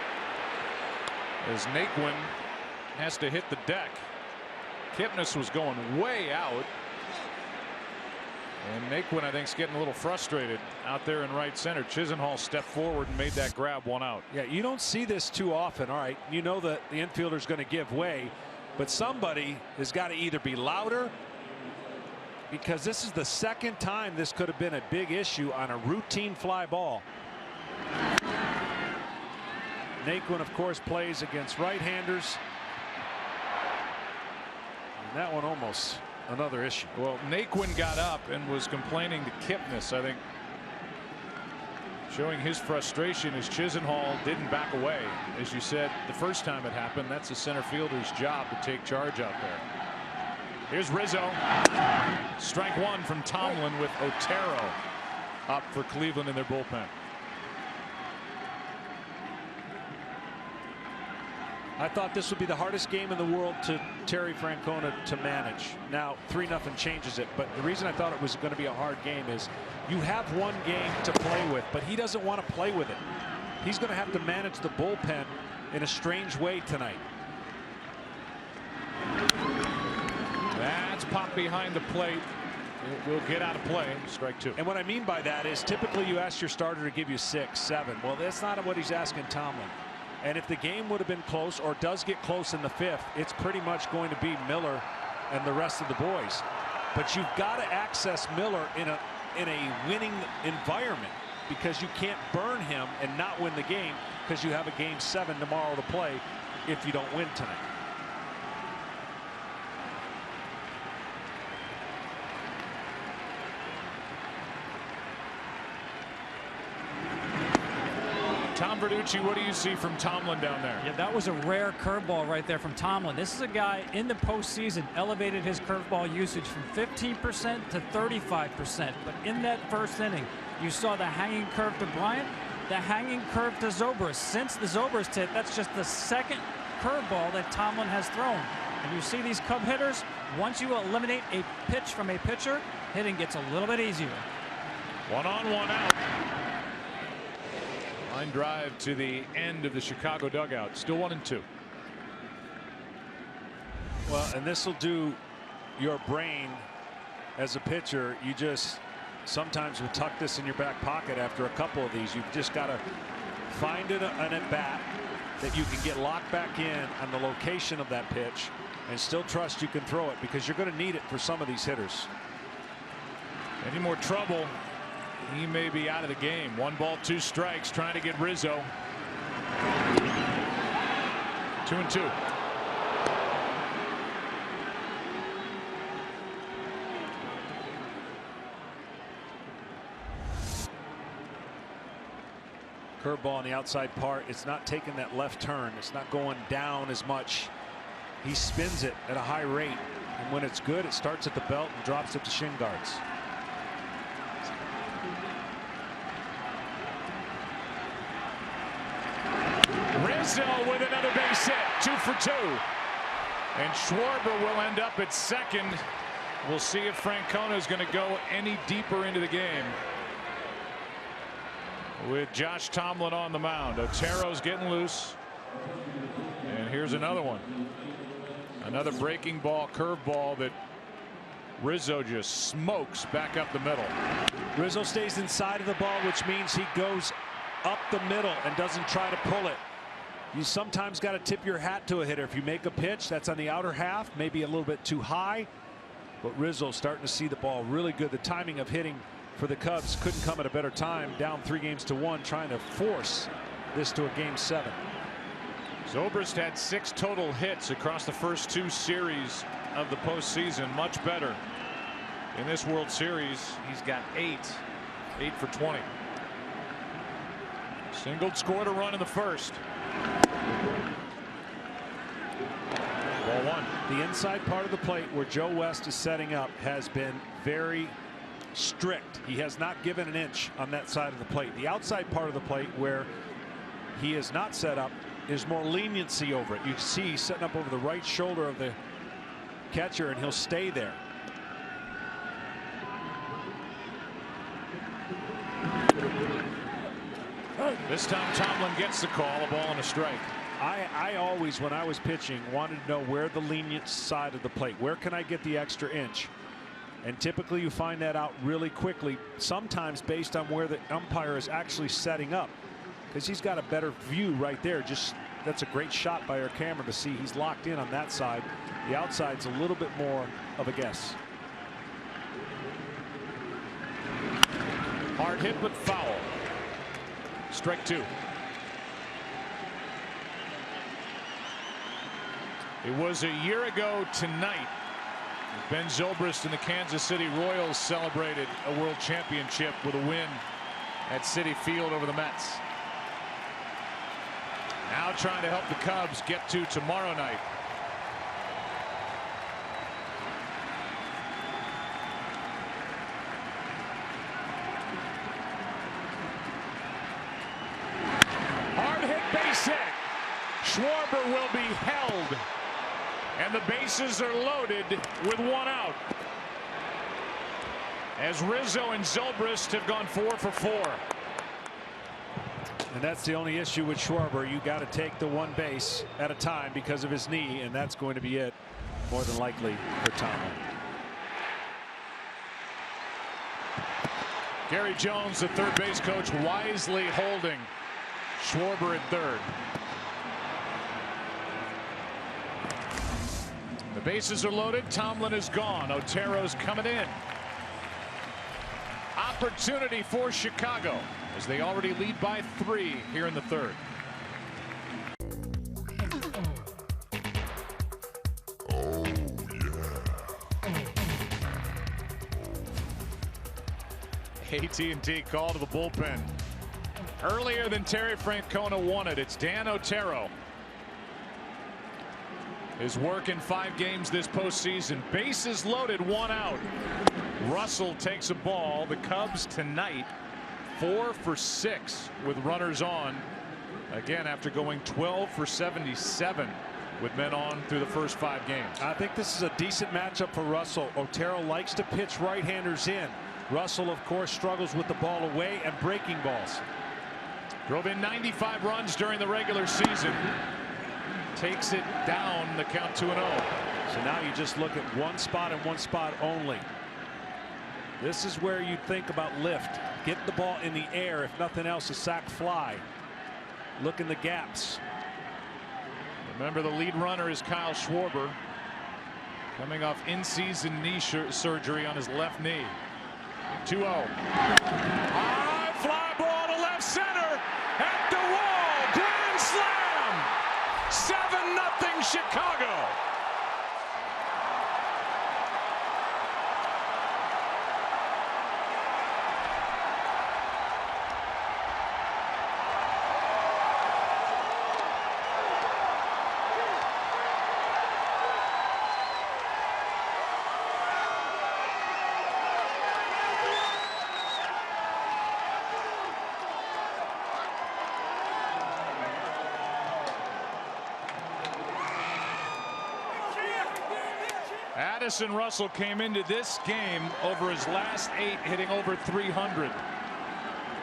as Naquin has to hit the deck. Kipnis was going way out, and Naquin, I think, is getting a little frustrated out there in right center. Chisenhall stepped forward and made that grab one out. Yeah, you don't see this too often. All right, you know that the infielder's going to give way, but somebody has got to either be louder, because this is the second time this could have been a big issue on a routine fly ball. Naquin, of course, plays against right-handers. And that one almost another issue. Well, Naquin got up and was complaining to Kipnis, I think, showing his frustration as Chisenhall didn't back away. As you said, the first time it happened, that's a center fielder's job to take charge out there. Here's Rizzo. Strike one from Tomlin, with Otero up for Cleveland in their bullpen. I thought this would be the hardest game in the world to Terry Francona to manage. Now 3-0 changes it, but the reason I thought it was going to be a hard game is you have one game to play with, but he doesn't want to play with it. He's going to have to manage the bullpen in a strange way tonight. That's popped behind the plate. It will get out of play. Strike two. And what I mean by that is typically you ask your starter to give you 6, 7. Well, that's not what he's asking Tomlin. And if the game would have been close, or does get close in the 5th, it's pretty much going to be Miller and the rest of the boys. But you've got to access Miller in a winning environment, because you can't burn him and not win the game, because you have a game 7 tomorrow to play if you don't win tonight. Tom Verducci, what do you see from Tomlin down there? Yeah, that was a rare curveball right there from Tomlin. This is a guy in the postseason elevated his curveball usage from 15% to 35%. But in that first inning, you saw the hanging curve to Bryant, the hanging curve to Zobrist. Since the Zobrist hit, that's just the second curveball that Tomlin has thrown. And you see these Cub hitters, once you eliminate a pitch from a pitcher, hitting gets a little bit easier. 1 on, 1 out. Line drive to the end of the Chicago dugout. Still 1-2. Well, and this will do your brain as a pitcher. You just sometimes will tuck this in your back pocket after a couple of these. You've just got to find an at-bat that you can get locked back in on the location of that pitch and still trust you can throw it, because you're going to need it for some of these hitters. Any more trouble, he may be out of the game. 1 ball, 2 strikes, trying to get Rizzo. 2-2. Curveball on the outside part. It's not taking that left turn. It's not going down as much. He spins it at a high rate, and when it's good, it starts at the belt and drops at the shin guards. Rizzo with another base hit. 2 for 2. And Schwarber will end up at second. We'll see if Francona is going to go any deeper into the game with Josh Tomlin on the mound. Otero's getting loose. And here's another one. Another breaking ball, curveball that Rizzo just smokes back up the middle. Rizzo stays inside of the ball, which means he goes up the middle and doesn't try to pull it. You sometimes got to tip your hat to a hitter. If you make a pitch that's on the outer half, maybe a little bit too high, but Rizzo starting to see the ball really good. The timing of hitting for the Cubs couldn't come at a better time, down 3-1, trying to force this to a game 7. Zobrist had 6 total hits across the first 2 series of the postseason. Much better in this World Series. He's got 8 for 20. Singled, scored a run in the first. Ball 1. The inside part of the plate where Joe West is setting up has been very strict. He has not given an inch on that side of the plate. The outside part of the plate where he is not set up is more leniency over it. You see he's setting up over the right shoulder of the catcher, and he'll stay there. This time Tomlin gets the call, a ball and a strike. I always, when I was pitching, wanted to know where the lenient side of the plate. Where can I get the extra inch? And typically you find that out really quickly, sometimes based on where the umpire is actually setting up, because he's got a better view right there. Just that's a great shot by our camera to see he's locked in on that side. The outside's a little bit more of a guess. Hard hit but foul. Strike two. It was a year ago tonight. Ben Zobrist and the Kansas City Royals celebrated a world championship with a win at Citi Field over the Mets. Now trying to help the Cubs get to tomorrow night. Hard hit base hit. Schwarber will be held. And the bases are loaded with one out. As Rizzo and Zobrist have gone 4 for 4. And that's the only issue with Schwarber. You got to take the one base at a time because of his knee, and that's going to be it more than likely for Tomlin. Gary Jones, the third base coach, wisely holding Schwarber at third. The bases are loaded. Tomlin is gone. Otero's coming in. Opportunity for Chicago as they already lead by 3 here in the third. AT&T call to the bullpen. Earlier than Terry Francona wanted. It's Dan Otero. His work in 5 games this postseason. Bases loaded, 1 out. Russell takes a ball. The Cubs tonight 4 for 6 with runners on. Again, after going 12 for 77 with men on through the first 5 games. I think this is a decent matchup for Russell. Otero likes to pitch right-handers in. Russell, of course, struggles with the ball away and breaking balls. Drove in 95 runs during the regular season. Takes it down, the count 2-0. So now you just look at one spot and one spot only. This is where you think about lift. Get the ball in the air, if nothing else, a sac fly. Look in the gaps. Remember, the lead runner is Kyle Schwarber, coming off in-season knee surgery on his left knee. 2-0. High fly ball to left center at the wall. Grand slam. 7-0 Chicago. Addison Russell came into this game over his last 8 hitting over 300.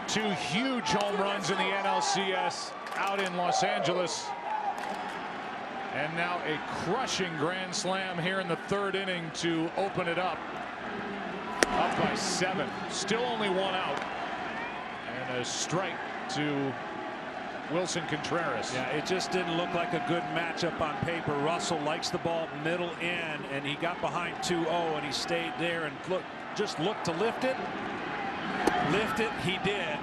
2 huge home runs in the NLCS out in Los Angeles. And now a crushing grand slam here in the 3rd inning to open it up. Up by 7. Still only 1 out. And a strike to Wilson Contreras. Yeah, it just didn't look like a good matchup on paper. Russell likes the ball middle in, and he got behind 2-0, and he stayed there and just looked to lift it. Lift it, he did.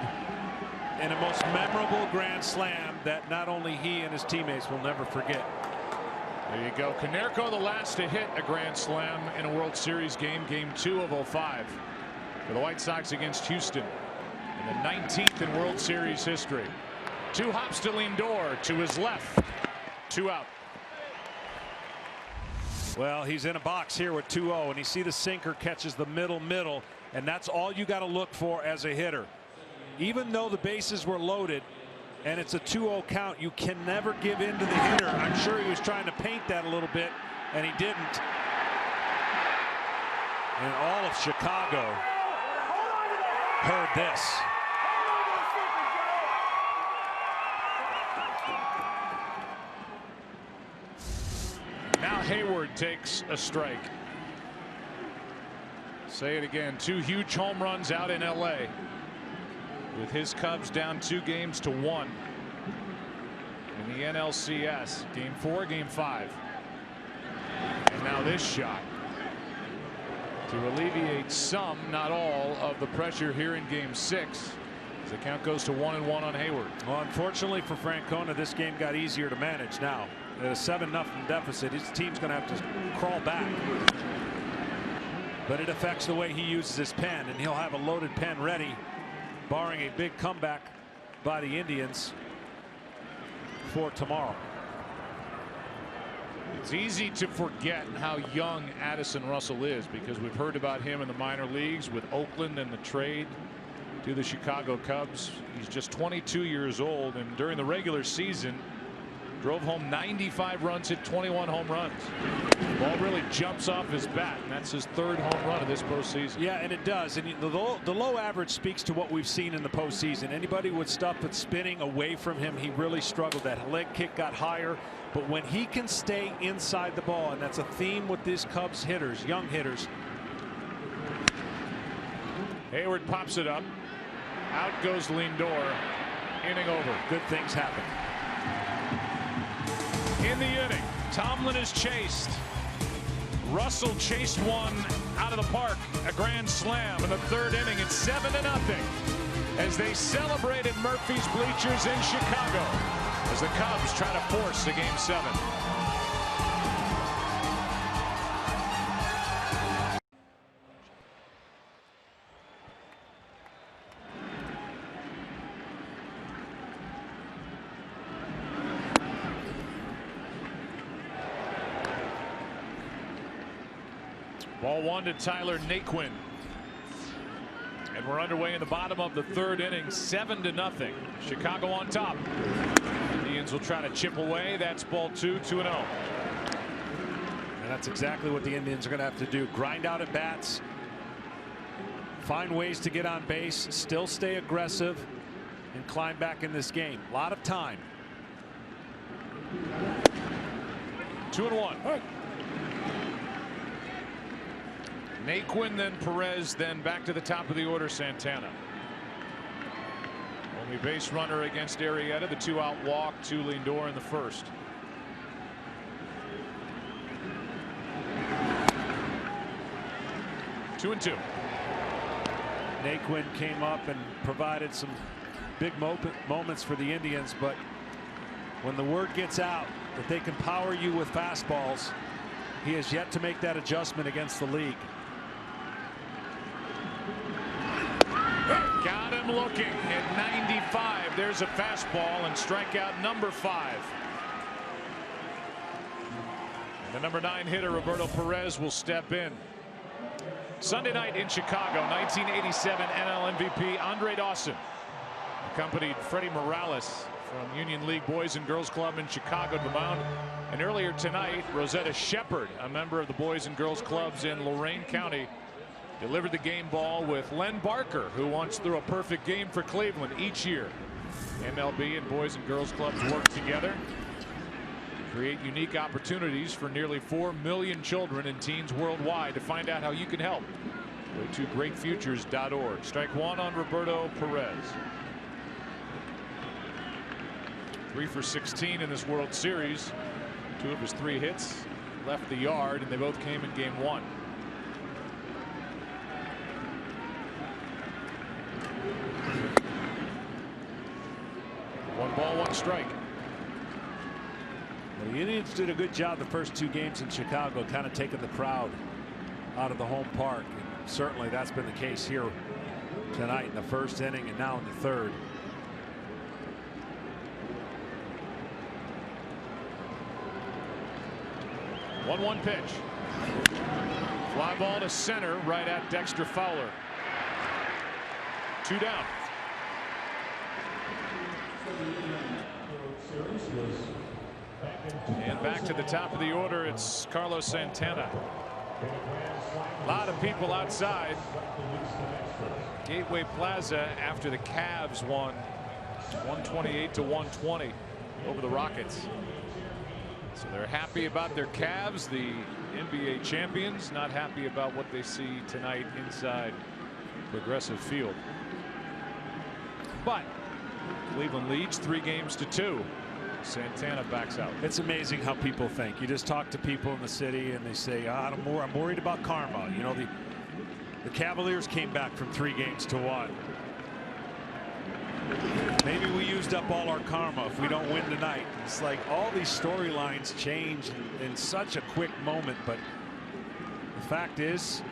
And a most memorable grand slam that not only he and his teammates will never forget. There you go. Konerko, the last to hit a grand slam in a World Series game, game 2 of 05 for the White Sox against Houston in the 19th in World Series history. 2 hops to Lindor to his left. 2 out. Well, he's in a box here with 2-0, and you see the sinker catches the middle, and that's all you got to look for as a hitter. Even though the bases were loaded and it's a 2-0 count, you can never give in to the hitter. I'm sure he was trying to paint that a little bit, and he didn't. And all of Chicago heard this. Now Hayward takes a strike. Say it again, 2 huge home runs out in LA, with his Cubs down 2 games to 1 in the NLCS. Game 4, game 5. And now this shot to alleviate some, not all, of the pressure here in game 6. As the count goes to 1-1 on Hayward. Well, unfortunately for Francona, this game got easier to manage now. At a 7-0 deficit, his team's going to have to crawl back. But it affects the way he uses his pen, and he'll have a loaded pen ready, barring a big comeback by the Indians for tomorrow. It's easy to forget how young Addison Russell is, because we've heard about him in the minor leagues with Oakland and the trade to the Chicago Cubs. He's just 22 years old, and during the regular season drove home 95 runs, hit 21 home runs. The ball really jumps off his bat, and that's his 3rd home run of this postseason. Yeah, and it does. And the low average speaks to what we've seen in the postseason. Anybody with stuff that's spinning away from him, he really struggled. That leg kick got higher. But when he can stay inside the ball, and that's a theme with these Cubs hitters, young hitters. Hayward pops it up. Out goes Lindor. Inning over. Good things happen. In the inning, Tomlin is chased. Russell chased one out of the park. A grand slam in the 3rd inning. It's 7-0 as they celebrate at Murphy's Bleachers in Chicago, as the Cubs try to force a game 7. Ball 1 to Tyler Naquin. And we're underway in the bottom of the 3rd inning, 7-0. Chicago on top. Indians will try to chip away. That's ball 2, 2-0. And that's exactly what the Indians are going to have to do. Grind out at bats. Find ways to get on base. Still stay aggressive. And climb back in this game. A lot of time. 2-1. Naquin, then Perez, then back to the top of the order, Santana. Only base runner against Arrieta. The 2-out walk to Lindor in the 1st. Two and 2. Naquin came up and provided some big moments for the Indians, but when the word gets out that they can power you with fastballs, he has yet to make that adjustment against the league. Got him looking at 95. There's a fastball, and strikeout number 5. And the number 9 hitter, Roberto Perez, will step in. Sunday night in Chicago, 1987 NL MVP Andre Dawson accompanied Freddie Morales from Union League Boys and Girls Club in Chicago to the mound. And earlier tonight, Rosetta Shepard, a member of the Boys and Girls Clubs in Lorain County, delivered the game ball with Len Barker, who once threw a perfect game for Cleveland each year. MLB and Boys and Girls Clubs work together to create unique opportunities for nearly 4 million children and teens worldwide. To find out how you can help, go to greatfutures.org. Strike 1 on Roberto Perez. 3 for 16 in this World Series. 2 of his 3 hits left the yard, and they both came in game 1. One ball, 1 strike. The Indians did a good job the first 2 games in Chicago, kind of taking the crowd out of the home park. And certainly that's been the case here tonight in the 1st inning and now in the 3rd. One pitch. Fly ball to center, right at Dexter Fowler. 2 down. And back to the top of the order, it's Carlos Santana. A lot of people outside Gateway Plaza after the Cavs won 128-120 over the Rockets. So they're happy about their Cavs, the NBA champions, not happy about what they see tonight inside Progressive Field. But Cleveland leads 3-2. Santana backs out. It's amazing how people think. You just talk to people in the city and they say, I'm worried about karma. You know, the Cavaliers came back from 3-1. Maybe we used up all our karma if we don't win tonight. It's like all these storylines change in such a quick moment. But the fact is,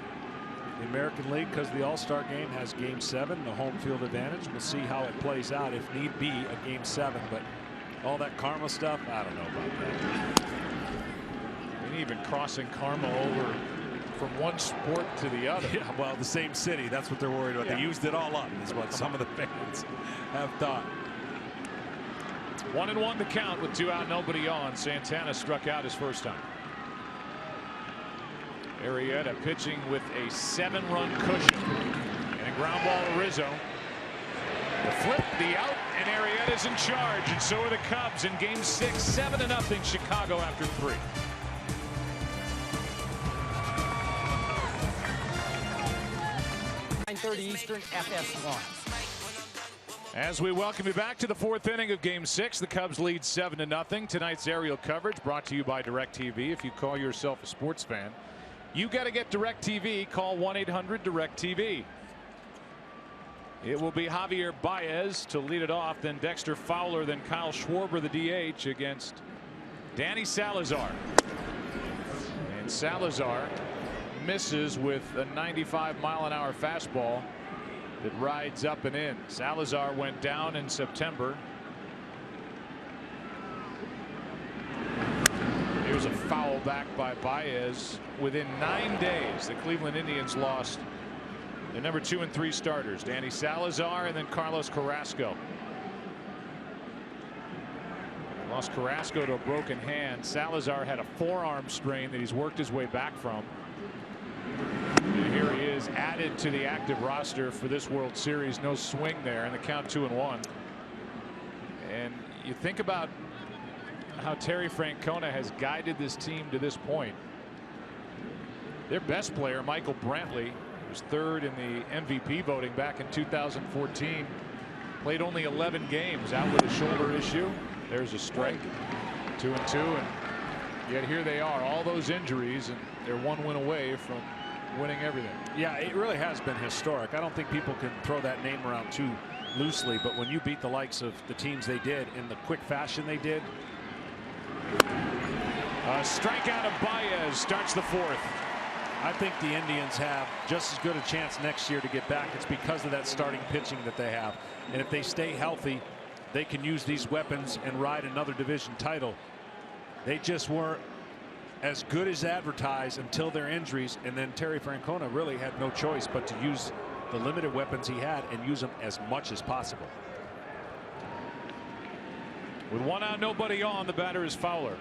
the American League, because the All-Star game has Game 7, the home field advantage. We'll see how it plays out, if need be, a Game 7. But all that karma stuff, I don't know about that. And even crossing karma over from one sport to the other. Yeah, well, the same city, that's what they're worried about. Yeah. They used it all up, is what some of the fans have thought. 1-1 the count with 2 out, nobody on. Santana struck out his first time. Arrieta pitching with a 7-run cushion and a ground ball to Rizzo. The flip, the out, and Arrieta's in charge, and so are the Cubs in Game 6, 7-0 Chicago after 3. Eastern, FS1. As we welcome you back to the 4th inning of Game 6, the Cubs lead 7-0. Tonight's aerial coverage brought to you by DirecTV. If you call yourself a sports fan, you got to get DirecTV. Call 1-800-DirecTV. It will be Javier Baez to lead it off, then Dexter Fowler, then Kyle Schwarber, the DH, against Danny Salazar. And Salazar misses with a 95-mile-an-hour fastball that rides up and in. Salazar went down in September. Here's a foul back by Baez. Within 9 days, the Cleveland Indians lost their number 2 and 3 starters, Danny Salazar and then Carlos Carrasco. Lost Carrasco to a broken hand. Salazar had a forearm strain that he's worked his way back from. And here he is, added to the active roster for this World Series. No swing there, and the count 2-1. And you think about how Terry Francona has guided this team to this point. Their best player, Michael Brantley, was 3rd in the MVP voting back in 2014. Played only 11 games, out with a shoulder issue. There's a strike. 2-2, and yet here they are, all those injuries, and they're 1 win away from winning everything. Yeah, it really has been historic. I don't think people can throw that name around too loosely, but when you beat the likes of the teams they did in the quick fashion they did. A strikeout of Baez starts the 4th. I think the Indians have just as good a chance next year to get back. It's because of that starting pitching that they have. And if they stay healthy, they can use these weapons and ride another division title. They just weren't as good as advertised until their injuries. And then Terry Francona really had no choice but to use the limited weapons he had and use them as much as possible. With 1 out, nobody on, the batter is Fowler.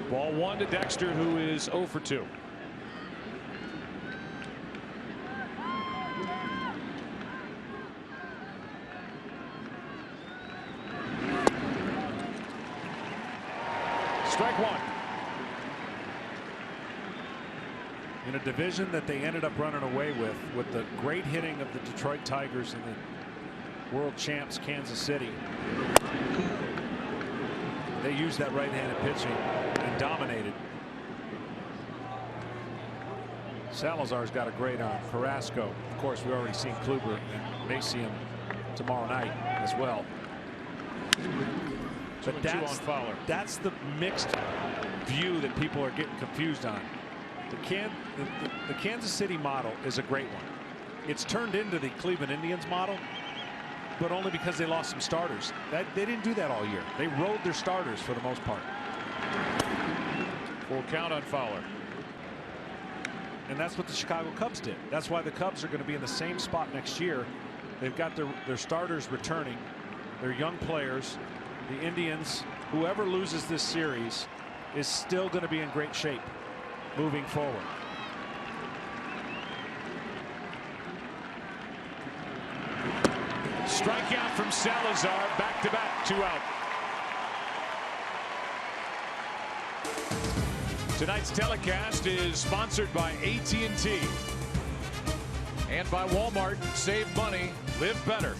Ball 1 to Dexter, who is 0 for 2. Strike 1. In a division that they ended up running away with the great hitting of the Detroit Tigers and the world champs Kansas City. They used that right-handed pitching and dominated. Salazar's got a great arm. Carrasco, of course, we've already seen Kluber and may see him tomorrow night as well. But that's the mixed view that people are getting confused on. The Kansas City model is a great one. It's turned into the Cleveland Indians model, but only because they lost some starters. They didn't do that all year. They rode their starters for the most part. Full count on Fowler. And that's what the Chicago Cubs did. That's why the Cubs are going to be in the same spot next year. They've got their starters returning, their young players. The Indians whoever loses this series is still going to be in great shape moving forward. Strikeout from Salazar, back-to-back, 2 out. Tonight's telecast is sponsored by AT&T and by Walmart. Save money, live better.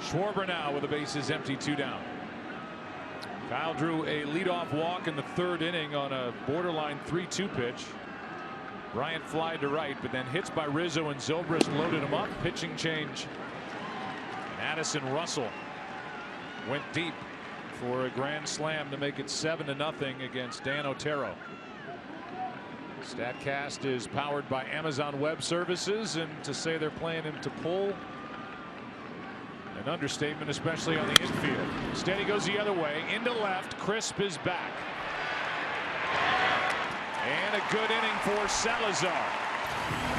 Schwarber now with the bases empty, 2 down. Kyle drew a leadoff walk in the 3rd inning on a borderline 3-2 pitch. Bryant fly to right, but then hits by Rizzo and Zobrist loaded him up. Pitching change. And Addison Russell went deep for a grand slam to make it 7-0 against Dan Otero. StatCast is powered by Amazon Web Services, and to say they're playing him to pull, an understatement, especially on the infield. Instead, he goes the other way into left. Crisp is back. And a good inning for Salazar.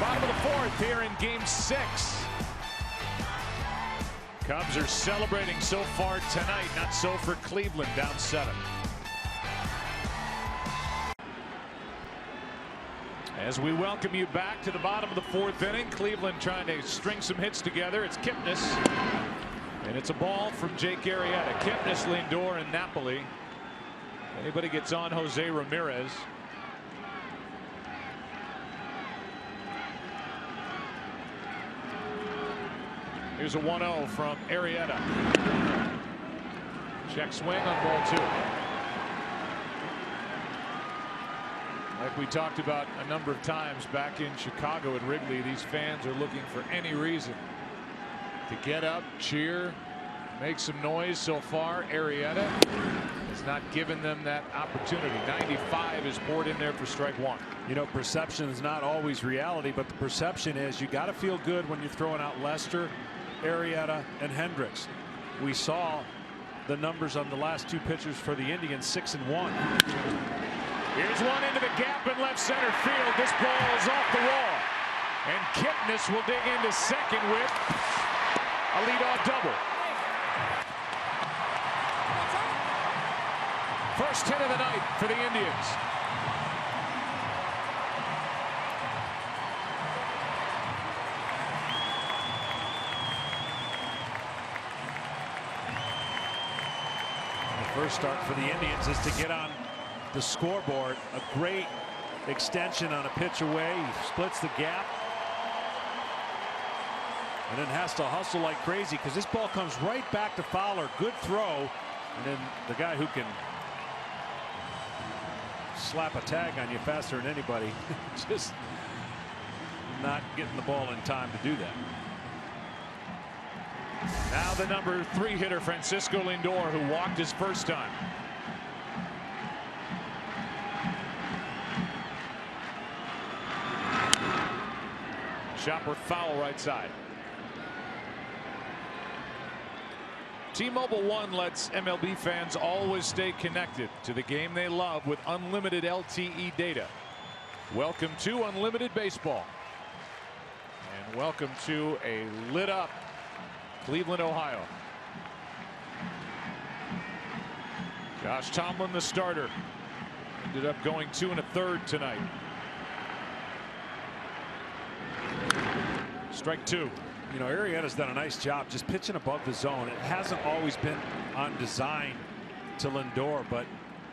Bottom of the 4th here in Game 6. Cubs are celebrating so far tonight, not so for Cleveland, down 7. As we welcome you back to the bottom of the 4th inning, Cleveland trying to string some hits together. It's Kipnis. And it's a ball from Jake Arrieta. Kipnis, Lindor, and Napoli. Anybody gets on Jose Ramirez. Here's a 1-0 from Arrieta. Check swing on ball 2. Like we talked about a number of times back in Chicago at Wrigley, these fans are looking for any reason to get up, cheer, make some noise. So far, Arrieta has not given them that opportunity. 95 is poured in there for strike 1. You know, perception is not always reality, but the perception is you got to feel good when you're throwing out Lester, Arrieta, and Hendricks. We saw the numbers on the last 2 pitchers for the Indians, 6 and 1. Here's one into the gap in left center field. This ball is off the wall. And Kipnis will dig into second with a leadoff double. First hit of the night for the Indians. The first start for the Indians is to get on the scoreboard. A great extension on a pitch away. He splits the gap. And then has to hustle like crazy because this ball comes right back to Fowler. Good throw. And then the guy who can slap a tag on you faster than anybody just not getting the ball in time to do that. Now the number 3 hitter, Francisco Lindor, who walked his first time. Chopper foul right side. T-Mobile One lets MLB fans always stay connected to the game they love with unlimited LTE data. Welcome to unlimited baseball. And welcome to a lit up Cleveland, Ohio. Josh Tomlin, the starter, ended up going 2 1/3 tonight. Strike 2. You know, Arrieta's done a nice job just pitching above the zone. It hasn't always been on design to Lindor, but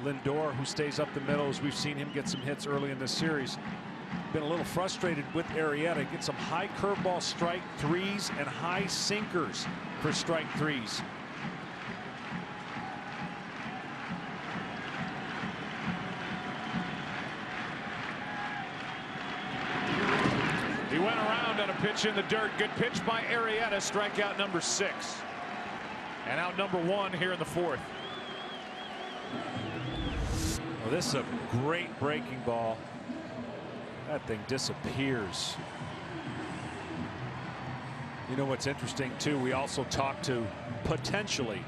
Lindor, who stays up the middle, as we've seen him get some hits early in this series, been a little frustrated with Arrieta. Get some high curveball strike 3s and high sinkers for strike 3s. He went around on a pitch in the dirt. Good pitch by Arrieta. Strikeout number 6. And out number 1 here in the 4th. Well, this is a great breaking ball. That thing disappears. You know what's interesting too, we also talked to potentially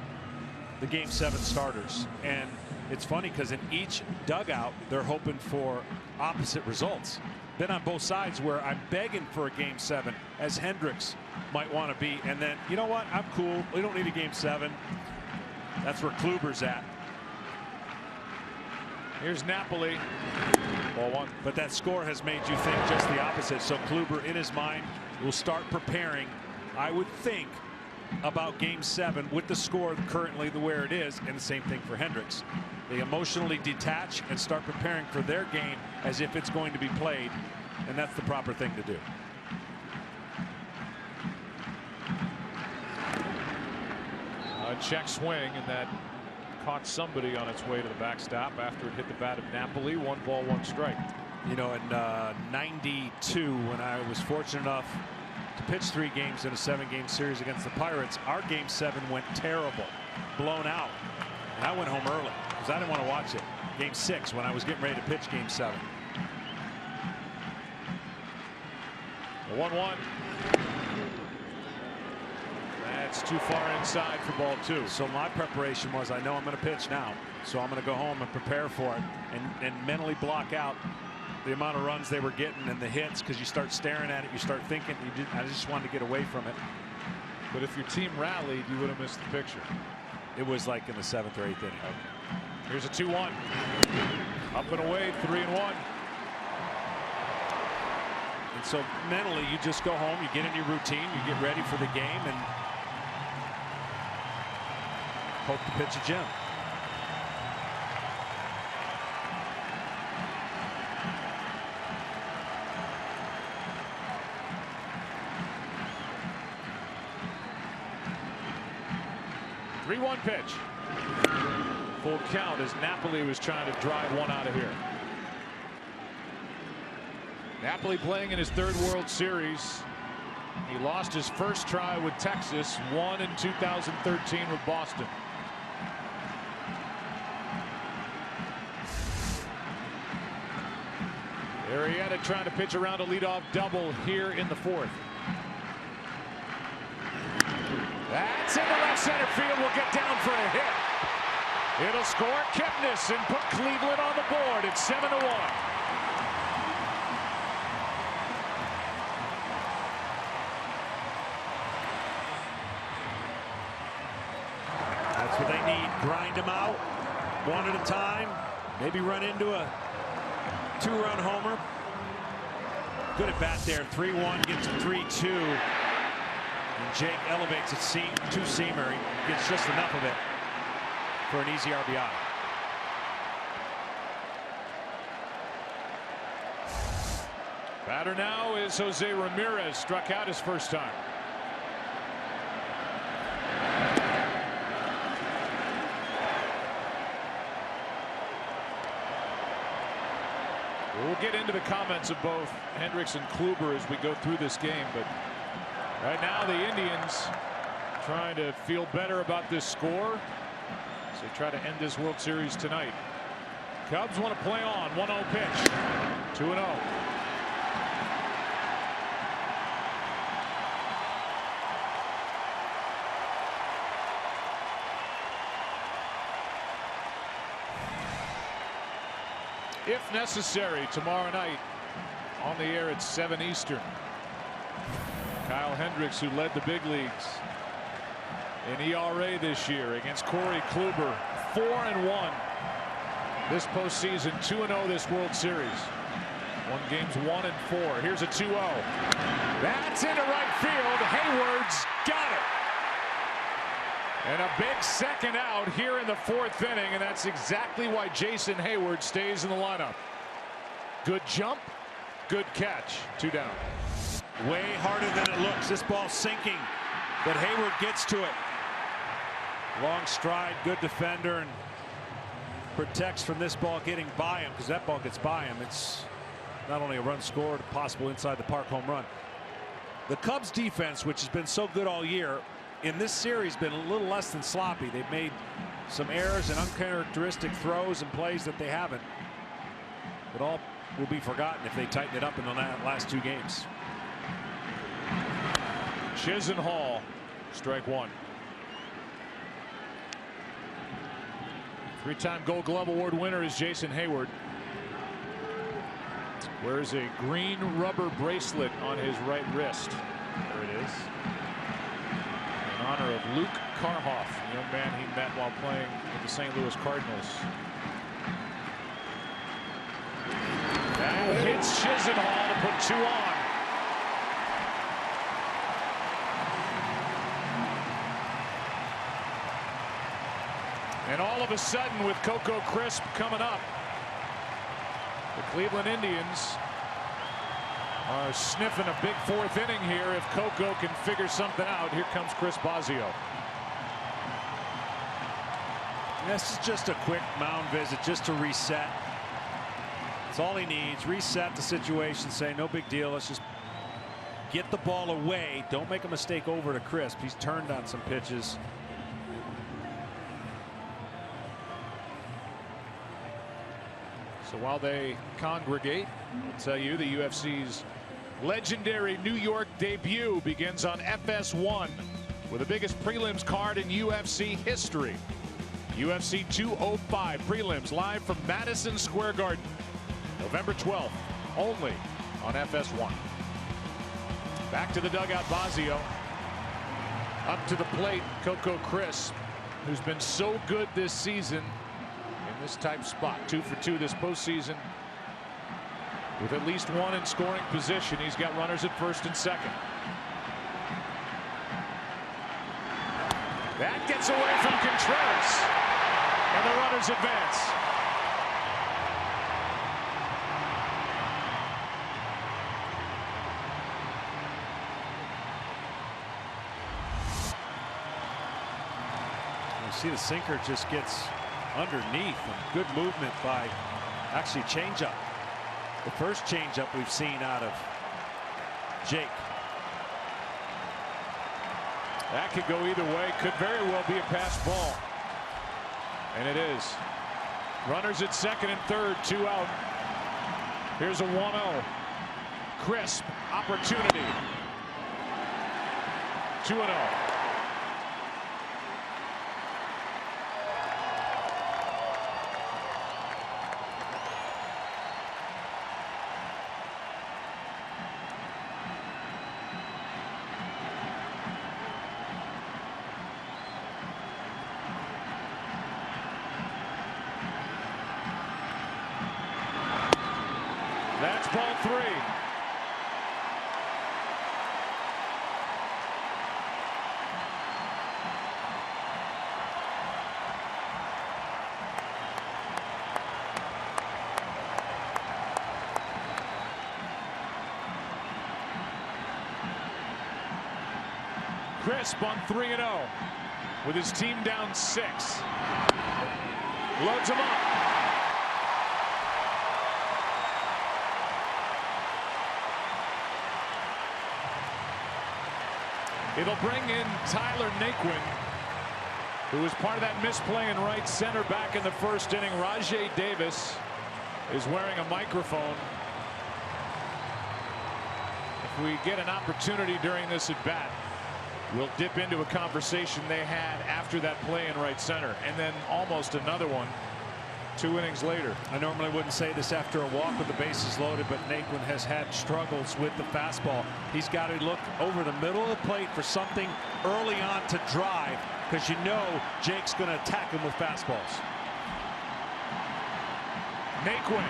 the Game 7 starters, and it's funny because in each dugout they're hoping for opposite results. Been on both sides where I'm begging for a game 7 as Hendricks might want to be, and then you know what, I'm cool, we don't need a game 7. That's where Kluber's at. Here's Napoli. Ball 1. But that score has made you think just the opposite. So Kluber in his mind will start preparing, I would think, about game 7 with the score currently the where it is, and the same thing for Hendricks. They emotionally detach and start preparing for their game as if it's going to be played, and that's the proper thing to do. A check swing, and that caught somebody on its way to the backstop after it hit the bat of Napoli. 1 ball, 1 strike. You know, in '92, when I was fortunate enough to pitch 3 games in a 7-game series against the Pirates, our game 7 went terrible, blown out, and I went home early because I didn't want to watch it. Game 6, when I was getting ready to pitch game 7. 1-1. That's too far inside for ball 2. So my preparation was, I know I'm going to pitch now, so I'm going to go home and prepare for it and mentally block out the amount of runs they were getting and the hits, because you start staring at it, you start thinking. I just wanted to get away from it. But if your team rallied, you would have missed the picture. It was like in the 7th or 8th inning. Okay. Here's a 2-1. Up and away, 3-1. And so mentally, you just go home, you get in your routine, you get ready for the game, and hope to pitch a gem. Pitch. Full count as Napoli was trying to drive one out of here. Napoli playing in his 3rd World Series. He lost his first try with Texas, won in 2013 with Boston. Arrieta trying to pitch around a leadoff double here in the 4th. That's in the left center field. Will get down for a hit. It'll score Kipnis and put Cleveland on the board. It's 7-1. That's what they need. Grind them out one at a time. Maybe run into a 2-run homer. Good at bat there. 3-1 gets a 3-2. And Jake elevates it to seamer. He gets just enough of it for an easy RBI. Batter now is Jose Ramirez. Struck out his first time. We'll get into the comments of both Hendricks and Kluber as we go through this game, but right now the Indians trying to feel better about this score as they try to end this World Series tonight. Cubs want to play on. 1-0 pitch. 2-0. If necessary, tomorrow night on the air at 7 Eastern. Kyle Hendricks, who led the big leagues in ERA this year against Corey Kluber, 4-1 this postseason, 2-0 this World Series. Won games 1 and 4. Here's a 2-0. That's into right field. Hayward's got it. And a big second out here in the 4th inning, and that's exactly why Jason Heyward stays in the lineup. Good jump, good catch. 2 down. Way harder than it looks. This ball's sinking, but Heyward gets to it. Long stride, good defender, and protects from this ball getting by him, because that ball gets by him. It's not only a run scored, possible inside the park home run. The Cubs defense, which has been so good all year, in this series been a little less than sloppy. They've made some errors and uncharacteristic throws and plays that they haven't. But all will be forgotten if they tighten it up in the last 2 games. Chisenhall, strike 1. Three-time Gold Glove Award winner is Jason Hayward. Wears a green rubber bracelet on his right wrist. There it is. In honor of Luke Karhoff, the young man he met while playing with the St. Louis Cardinals. That hits Chisenhall to put 2 on. And all of a sudden, with Coco Crisp coming up, the Cleveland Indians are sniffing a big 4th inning here. If Coco can figure something out, here comes Chris Bosio. This is just a quick mound visit, just to reset. That's all he needs. Reset the situation, say no big deal. Let's just get the ball away. Don't make a mistake over to Crisp. He's turned on some pitches. So while they congregate, I'll tell you the UFC's legendary New York debut begins on FS1 with the biggest prelims card in UFC history. UFC 205 prelims live from Madison Square Garden, November 12th, only on FS1. Back to the dugout, Bosio. Up to the plate, Coco Crisp, who's been so good this season in this type spot. 2 for 2 this postseason. With at least 1 in scoring position. He's got runners at first and second. That gets away from Contreras. And the runners advance. You see the sinker just gets underneath, and good movement by actually changeup. The first changeup we've seen out of Jake. That could go either way. Could very well be a pass ball. And it is. Runners at second and third, 2 out. Here's a 1-0. Crisp opportunity. 2-0. That's ball 3. Crisp on 3-0 with his team down 6. Loads him up. It'll bring in Tyler Naquin, who was part of that misplay in right center back in the first inning. Rajay Davis is wearing a microphone. If we get an opportunity during this at bat, we'll dip into a conversation they had after that play in right center, and then almost another one 2 innings later. I normally wouldn't say this after a walk with the bases loaded, but Naquin has had struggles with the fastball. He's got to look over the middle of the plate for something early on to drive, because you know Jake's going to attack him with fastballs. Naquin,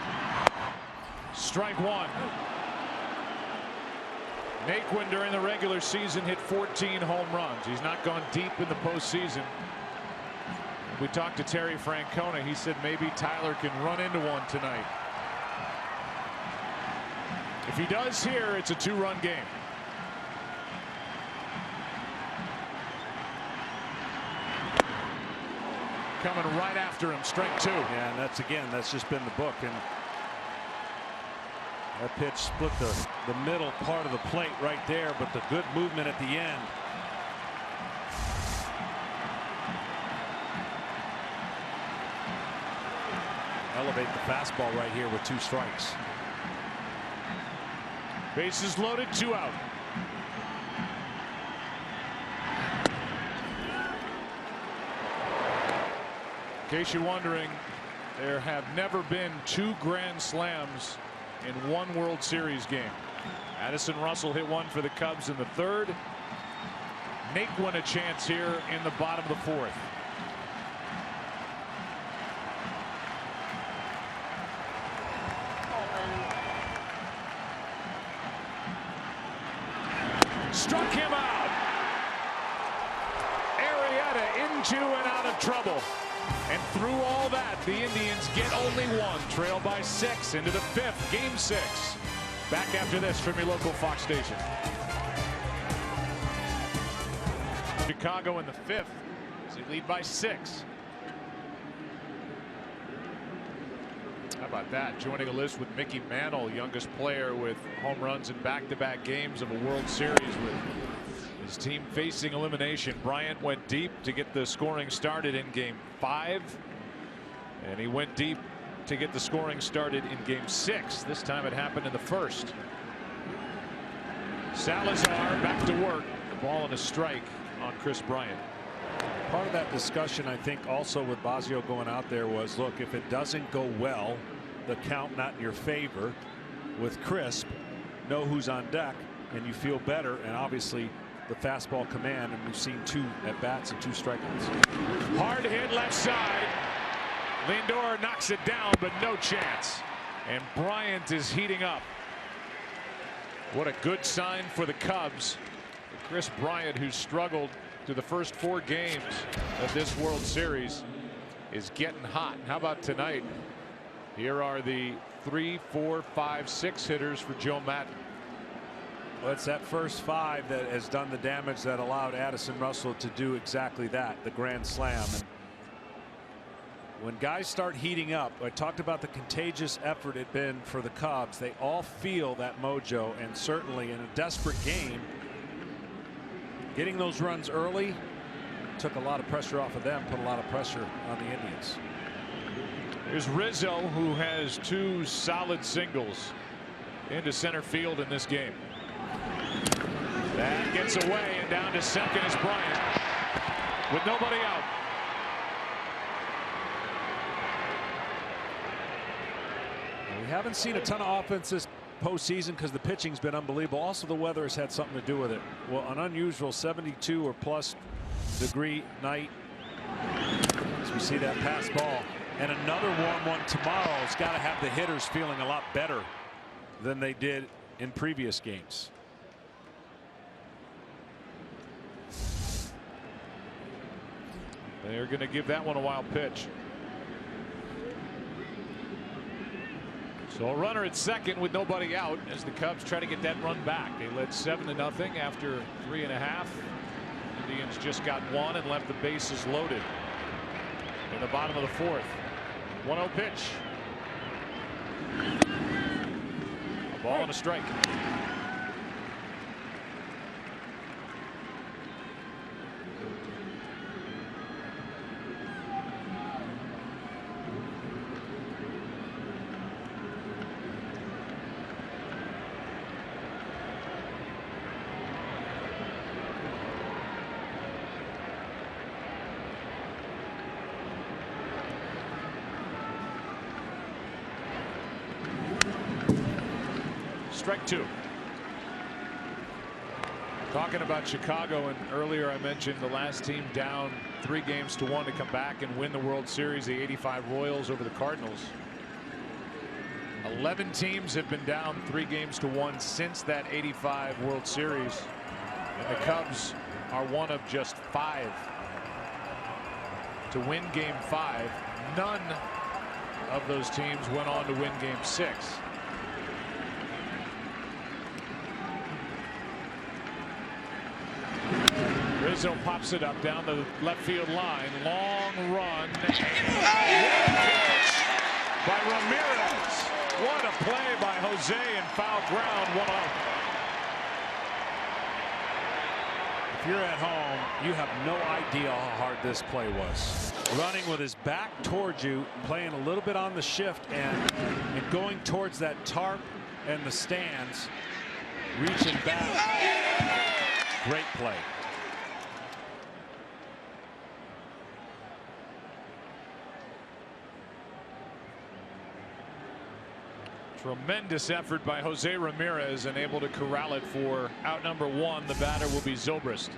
strike 1. Naquin during the regular season hit 14 home runs. He's not gone deep in the postseason. We talked to Terry Francona. He said maybe Tyler can run into one tonight. If he does here, it's a 2-run game. Coming right after him, strike 2. Yeah, and that's just been the book. And that pitch split the middle part of the plate right there, but the good movement at the end. Elevate the fastball right here with 2 strikes. Bases loaded, 2 out. In case you're wondering, there have never been 2 grand slams in 1 World Series game. Addison Russell hit one for the Cubs in the 3rd. Naquin a chance here in the bottom of the 4th. Struck him out. Arrieta into and out of trouble. And through all that, the Indians get only 1. Trail by 6 into the 5th. Game 6. Back after this from your local Fox station. Chicago in the 5th as they lead by 6. How about that? Joining a list with Mickey Mantle, youngest player with home runs in back-to-back games of a World Series with his team facing elimination. Bryant went deep to get the scoring started in Game 5. And he went deep to get the scoring started in Game 6. This time it happened in the 1st. Salazar back to work. The ball and a strike on Chris Bryant. Part of that discussion, I think, also with Bosio going out there was, look, if it doesn't go well, the count not in your favor. With Crisp, know who's on deck, and you feel better. And obviously, the fastball command, and we've seen 2 at bats and 2 strikeouts. Hard hit left side. Lindor knocks it down, but no chance. And Bryant is heating up. What a good sign for the Cubs. Chris Bryant, who struggled through the first 4 games of this World Series, is getting hot. And how about tonight? Here are the 3, 4, 5, 6 hitters for Joe Maddon. Well, it's that first 5 that has done the damage that allowed Addison Russell to do exactly that, the grand slam. And when guys start heating up, I talked about the contagious effort it been for the Cubs. They all feel that mojo, and certainly in a desperate game, getting those runs early took a lot of pressure off of them, put a lot of pressure on the Indians. Here's Rizzo, who has 2 solid singles into center field in this game. That gets away, and down to second is Bryant with nobody out. We haven't seen a ton of offense this postseason because the pitching's been unbelievable. Also, the weather has had something to do with it. Well, an unusual 72 or plus degree night as we see that pass ball, and another warm one tomorrow. It's got to have the hitters feeling a lot better than they did in previous games. They're going to give that one a wild pitch. So a runner at second with nobody out as the Cubs try to get that run back. They led 7-0 after 3.5. Indians just got 1 and left the bases loaded in the bottom of the 4th. 1-0 pitch. A ball and a strike. Strike 2. Talking about Chicago, and earlier I mentioned the last team down 3-1 to come back and win the World Series, the '85 Royals over the Cardinals. 11 teams have been down 3-1 since that '85 World Series, and the Cubs are one of just 5 to win Game 5. None of those teams went on to win Game 6. Rizzo pops it up down the left field line. Long run. Pitch by Ramirez. What a play by Jose in foul ground. 1 out. If you're at home, you have no idea how hard this play was. Running with his back towards you, playing a little bit on the shift and going towards that tarp and the stands, reaching back. Great play. Tremendous effort by Jose Ramirez and able to corral it for out number 1. The batter will be Zobrist.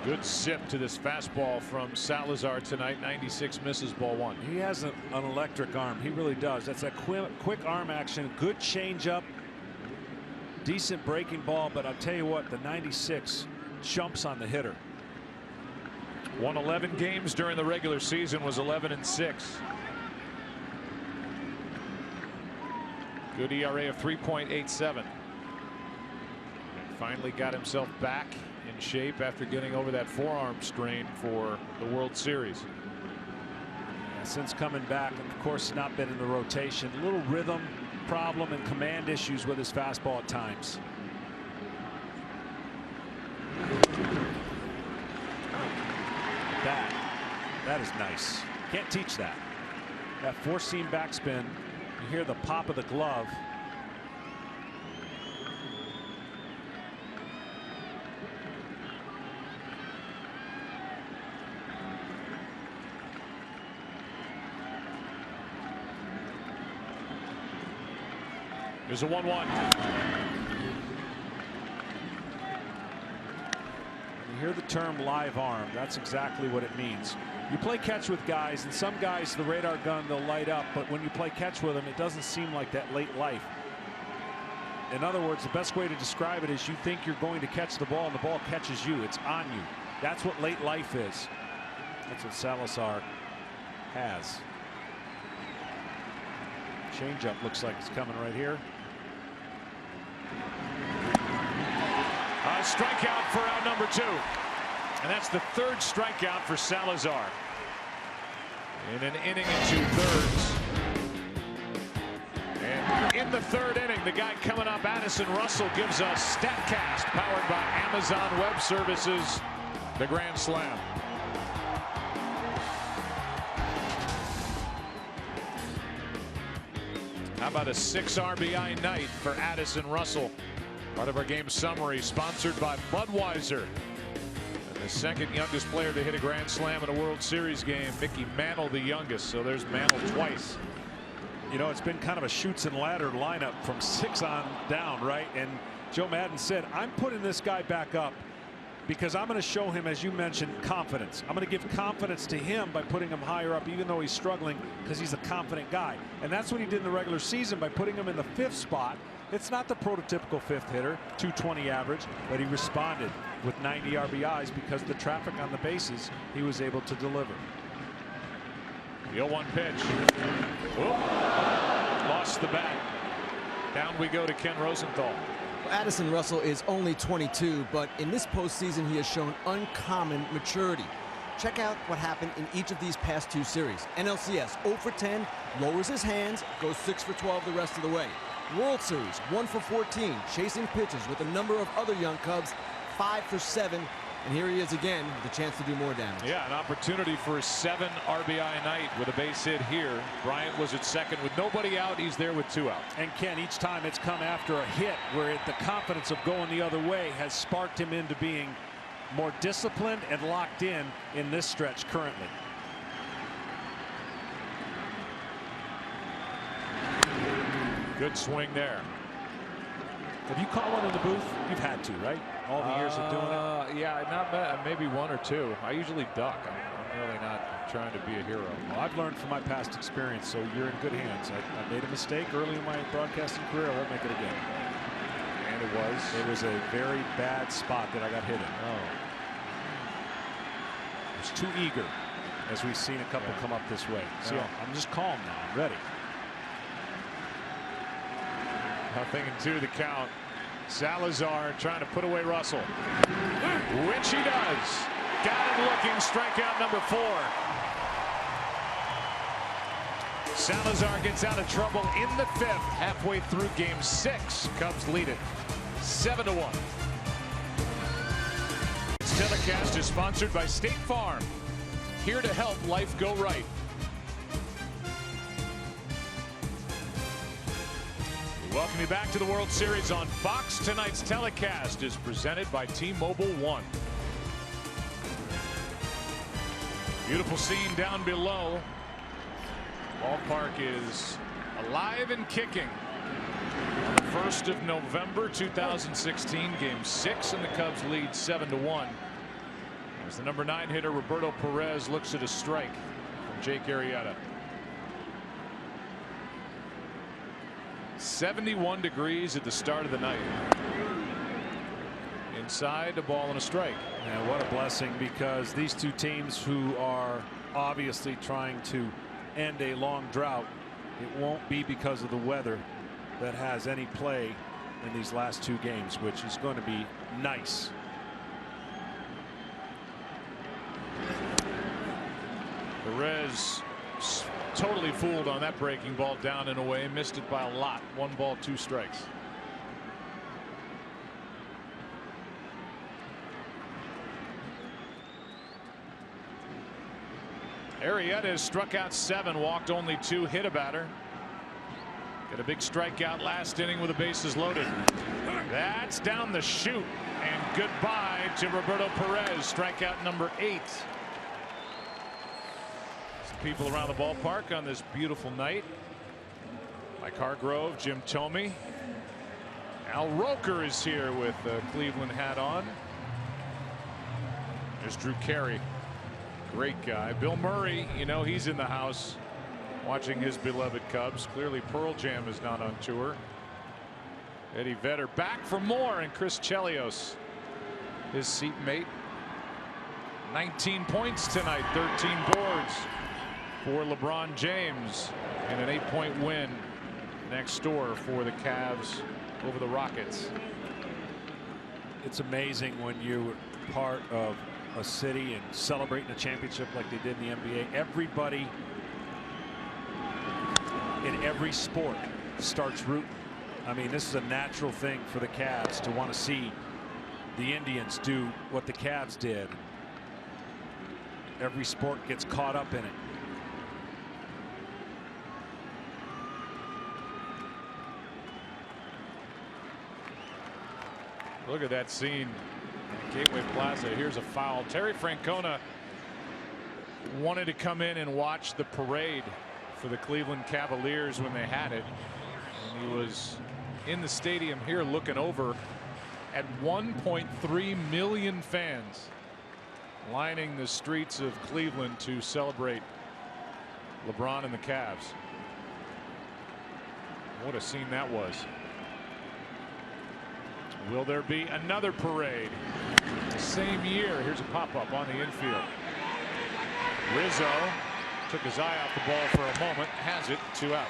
Good sip to this fastball from Salazar tonight. 96 misses, ball 1. He has an electric arm. He really does. That's that quick arm action. Good changeup. Decent breaking ball. But I'll tell you what, the 96 jumps on the hitter. Won 11 games during the regular season. Was 11-6. Good ERA of 3.87. And finally got himself back in shape after getting over that forearm strain for the World Series. Yeah, since coming back, and of course not been in the rotation. A little rhythm problem and command issues with his fastball at times. That is nice. Can't teach that. That four-seam backspin. You hear the pop of the glove. There's a 1-1. You hear the term live arm. That's exactly what it means. You play catch with guys, and some guys, the radar gun, they'll light up, but when you play catch with them, it doesn't seem like that late life. In other words, the best way to describe it is you think you're going to catch the ball, and the ball catches you. It's on you. That's what late life is. That's what Salazar has. Changeup looks like it's coming right here. A strikeout for out number 2. And that's the 3rd strikeout for Salazar. In an inning and 2/3. And in the 3rd inning, the guy coming up, Addison Russell, gives us StatCast, powered by Amazon Web Services, the Grand Slam. How about a 6 RBI night for Addison Russell? Part of our game summary, sponsored by Budweiser. And the 2nd youngest player to hit a Grand Slam in a World Series game, Mickey Mantle, the youngest. So there's Mantle twice. You know, it's been kind of a chutes and ladder lineup from 6 on down, right? And Joe Maddon said, I'm putting this guy back up because I'm going to show him, as you mentioned, confidence. I'm going to give confidence to him by putting him higher up, even though he's struggling, because he's a confident guy. And that's what he did in the regular season by putting him in the 5th spot. It's not the prototypical 5th hitter, 220 average, but he responded with 90 RBIs because of the traffic on the bases he was able to deliver. The 0-1 pitch. Whoop. Lost the bat. Down we go to Ken Rosenthal. Addison Russell is only 22, but in this postseason he has shown uncommon maturity. Check out what happened in each of these past 2 series. NLCS 0 for 10, lowers his hands, goes 6 for 12 the rest of the way. World Series 1 for 14, chasing pitches with a number of other young Cubs, 5 for 7. And here he is again with a chance to do more damage. Yeah, an opportunity for a 7 RBI night with a base hit here. Bryant was at 2nd with nobody out. He's there with 2 out. And Ken, each time it's come after a hit where the confidence of going the other way has sparked him into being more disciplined and locked in this stretch currently. Good swing there. Have you caught one in the booth? You've had to, right? All the years of doing it? Yeah, not bad. Maybe 1 or 2. I usually duck. I'm really not trying to be a hero. Well, I've learned from my past experience, so you're in good hands. I made a mistake early in my broadcasting career. I won't make it again. And it was a very bad spot that I got hit in. Oh. I was too eager, as we've seen a couple come up this way. See, I'm just calm now. I'm ready. 0-2 the count. Salazar trying to put away Russell, which he does. Got him looking. Strikeout number 4. Salazar gets out of trouble in the 5th, halfway through game 6. Cubs lead it 7-1. This telecast is sponsored by State Farm, here to help life go right. Welcome you back to the World Series on Fox. Tonight's telecast is presented by T-Mobile One. Beautiful scene down below. Ballpark is alive and kicking. On the 1st of November 2016, Game 6, and the Cubs lead 7-1. As the number 9 hitter Roberto Perez looks at a strike from Jake Arrieta. 71 degrees at the start of the night. Inside, a ball and a strike. And what a blessing, because these two teams who are obviously trying to end a long drought, it won't be because of the weather that has any play in these last 2 games, which is going to be nice. Perez totally fooled on that breaking ball, down and away, missed it by a lot. 1 ball, 2 strikes. Arrieta has struck out 7, walked only 2, hit a batter. Got a big strikeout last inning with the bases loaded. That's down the chute, and goodbye to Roberto Perez. Strikeout number 8. Some people around the ballpark on this beautiful night. Mike Hargrove, Jim Thome. Al Roker is here with the Cleveland hat on. There's Drew Carey. Great guy. Bill Murray, you know, he's in the house watching his beloved Cubs. Clearly Pearl Jam is not on tour. Eddie Vedder back for more, and Chris Chelios, his seatmate. 19 points tonight, 13 boards for LeBron James, and an 8-point win next door for the Cavs over the Rockets. It's amazing when you're part of a city and celebrating a championship like they did in the NBA. Everybody in every sport starts rooting. I mean, this is a natural thing for the Cavs to want to see the Indians do what the Cavs did. Every sport gets caught up in it. Look at that scene at Gateway Plaza. Here's a foul. Terry Francona wanted to come in and watch the parade for the Cleveland Cavaliers when they had it. And he was in the stadium here looking over at 1.3 million fans lining the streets of Cleveland to celebrate LeBron and the Cavs. What a scene that was. Will there be another parade the same year? Here's a pop-up on the infield. Rizzo took his eye off the ball for a moment, has it, 2 out.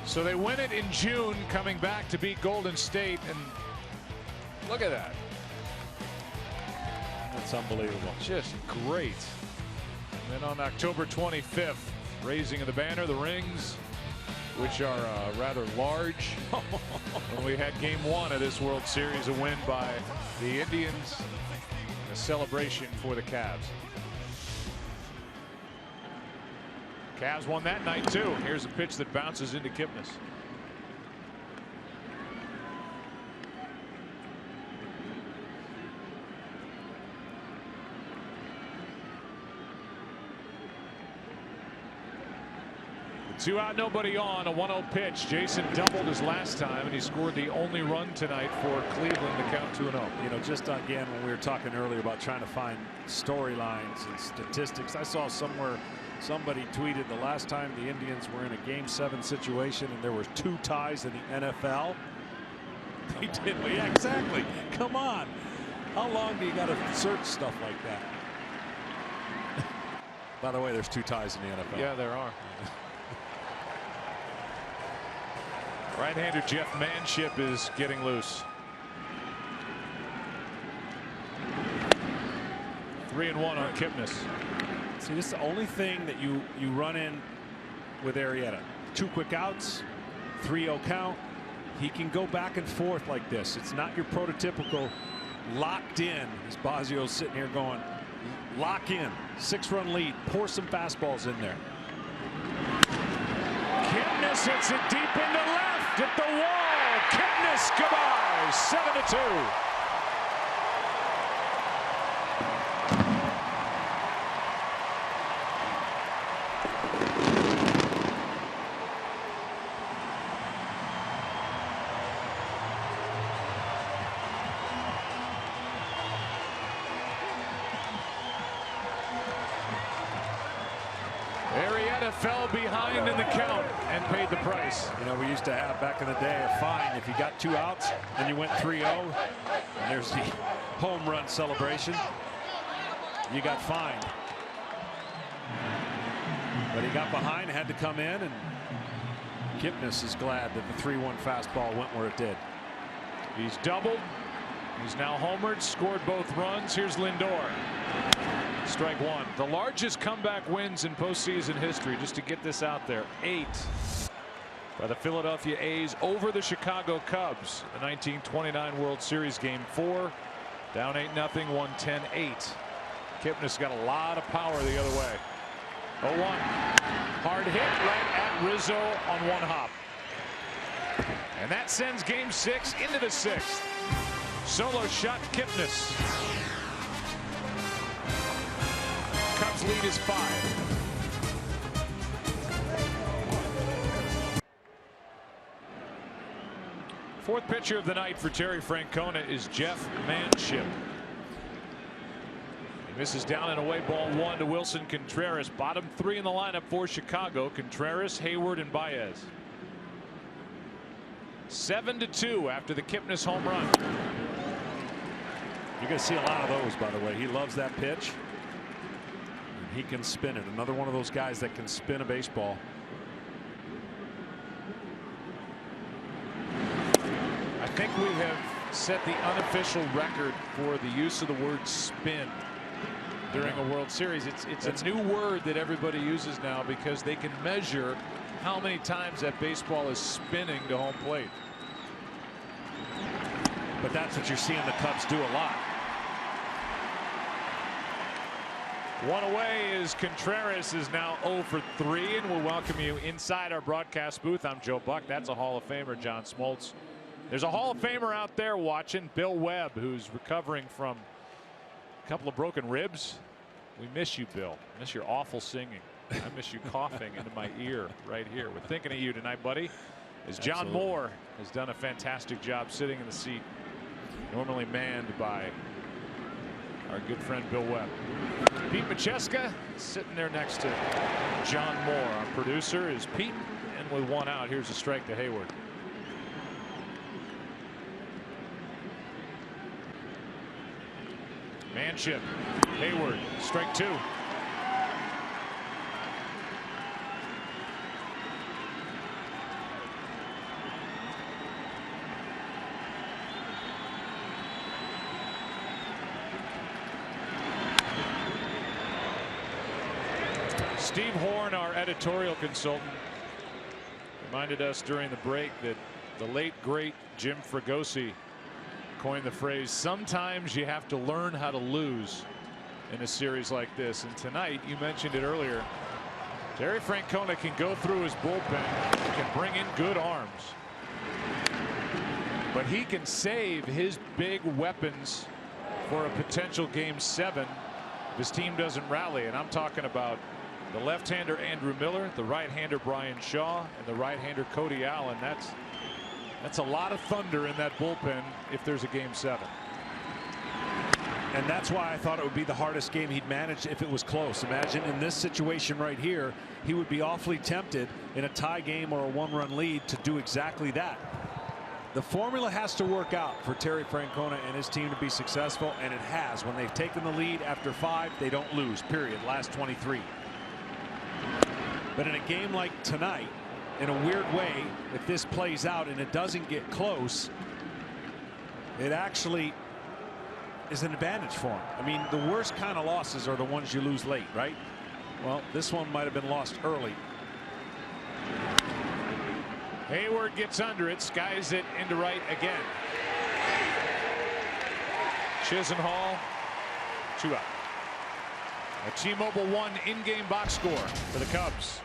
So they win it in June, coming back to beat Golden State, and look at that. That's unbelievable. Just great. And then on October 25th, raising of the banner, the rings, which are rather large. When we had Game 1 of this World Series, a win by the Indians, a celebration for the Cavs. Cavs won that night too. Here's a pitch that bounces into Kipnis. Two out, nobody on. A 1-0 pitch. Jason doubled his last time, and he scored the only run tonight for Cleveland to count 2-0. You know, just again, when we were talking earlier about trying to find storylines and statistics, I saw somewhere somebody tweeted the last time the Indians were in a Game 7 situation and there were 2 ties in the NFL. They did. Yeah, exactly. Come on. How long do you got to search stuff like that? By the way, there's 2 ties in the NFL. Yeah, there are. Right-hander Jeff Manship is getting loose. 3-1 on Kipnis. See, this is the only thing that you run in with Arrieta. 2 quick outs, 3-0 count. He can go back and forth like this. It's not your prototypical locked in. As Basio's sitting here going, lock in. 6-run lead. Pour some fastballs in there. Kipnis hits it deep into left at the wall. Kipnis, goodbye, 7-2. Arrieta fell behind in the count and paid the price. You know, we used to have back in the day a fine if you got 2 outs and you went 3-0. And there's the home run celebration. You got fined. But he got behind, had to come in, and Kipnis is glad that the 3-1 fastball went where it did. He's doubled. He's now homered, scored both runs. Here's Lindor. Strike one. The largest comeback wins in postseason history, just to get this out there. 8 by the Philadelphia A's over the Chicago Cubs. The 1929 World Series Game 4. Down 8-0, won 10-8. Kipnis got a lot of power the other way. 0-1. Hard hit right at Rizzo on one hop. And that sends Game 6 into the 6th. Solo shot Kipnis. Cubs lead is 5. Fourth pitcher of the night for Terry Francona is Jeff Manship. This is down and away, ball 1 to Wilson Contreras. Bottom 3 in the lineup for Chicago: Contreras, Hayward, and Baez. 7-2 after the Kipnis home run. You're going to see a lot of those, by the way. He loves that pitch. And he can spin it. Another one of those guys that can spin a baseball. I think we have set the unofficial record for the use of the word spin during a World Series. It's a new word that everybody uses now because they can measure how many times that baseball is spinning to home plate. But that's what you're seeing the Cubs do a lot. One away is Contreras, is now 0 for 3, and we'll welcome you inside our broadcast booth. I'm Joe Buck. That's a Hall of Famer, John Smoltz. There's a Hall of Famer out there watching, Bill Webb, who's recovering from a couple of broken ribs. We miss you, Bill. Miss your awful singing. I miss you coughing into my ear right here. We're thinking of you tonight, buddy. As John Absolutely. Moore has done a fantastic job sitting in the seat normally manned by our good friend Bill Webb. Pete Macheska sitting there next to John Moore. Our producer is Pete, and with one out, here's a strike to Hayward. Manship, Hayward, strike 2. Steve Horn, our editorial consultant, reminded us during the break that the late great Jim Fregosi coined the phrase, sometimes you have to learn how to lose in a series like this. And tonight, you mentioned it earlier, Terry Francona can go through his bullpen, can bring in good arms, but he can save his big weapons for a potential Game 7 if his team doesn't rally. And I'm talking about the left-hander Andrew Miller, the right-hander Brian Shaw, and the right-hander Cody Allen. That's a lot of thunder in that bullpen if there's a Game 7. And that's why I thought it would be the hardest game he'd manage if it was close. Imagine in this situation right here, he would be awfully tempted in a tie game or a one-run lead to do exactly that. The formula has to work out for Terry Francona and his team to be successful, and it has. When they've taken the lead after 5, they don't lose, period. Last 23. But in a game like tonight, in a weird way, if this plays out and it doesn't get close, it actually is an advantage for him. I mean, the worst kind of losses are the ones you lose late, right? Well, this one might have been lost early. Hayward gets under it, skies it into right again. Chisenhall, 2 out. A T-Mobile One in-game box score for the Cubs.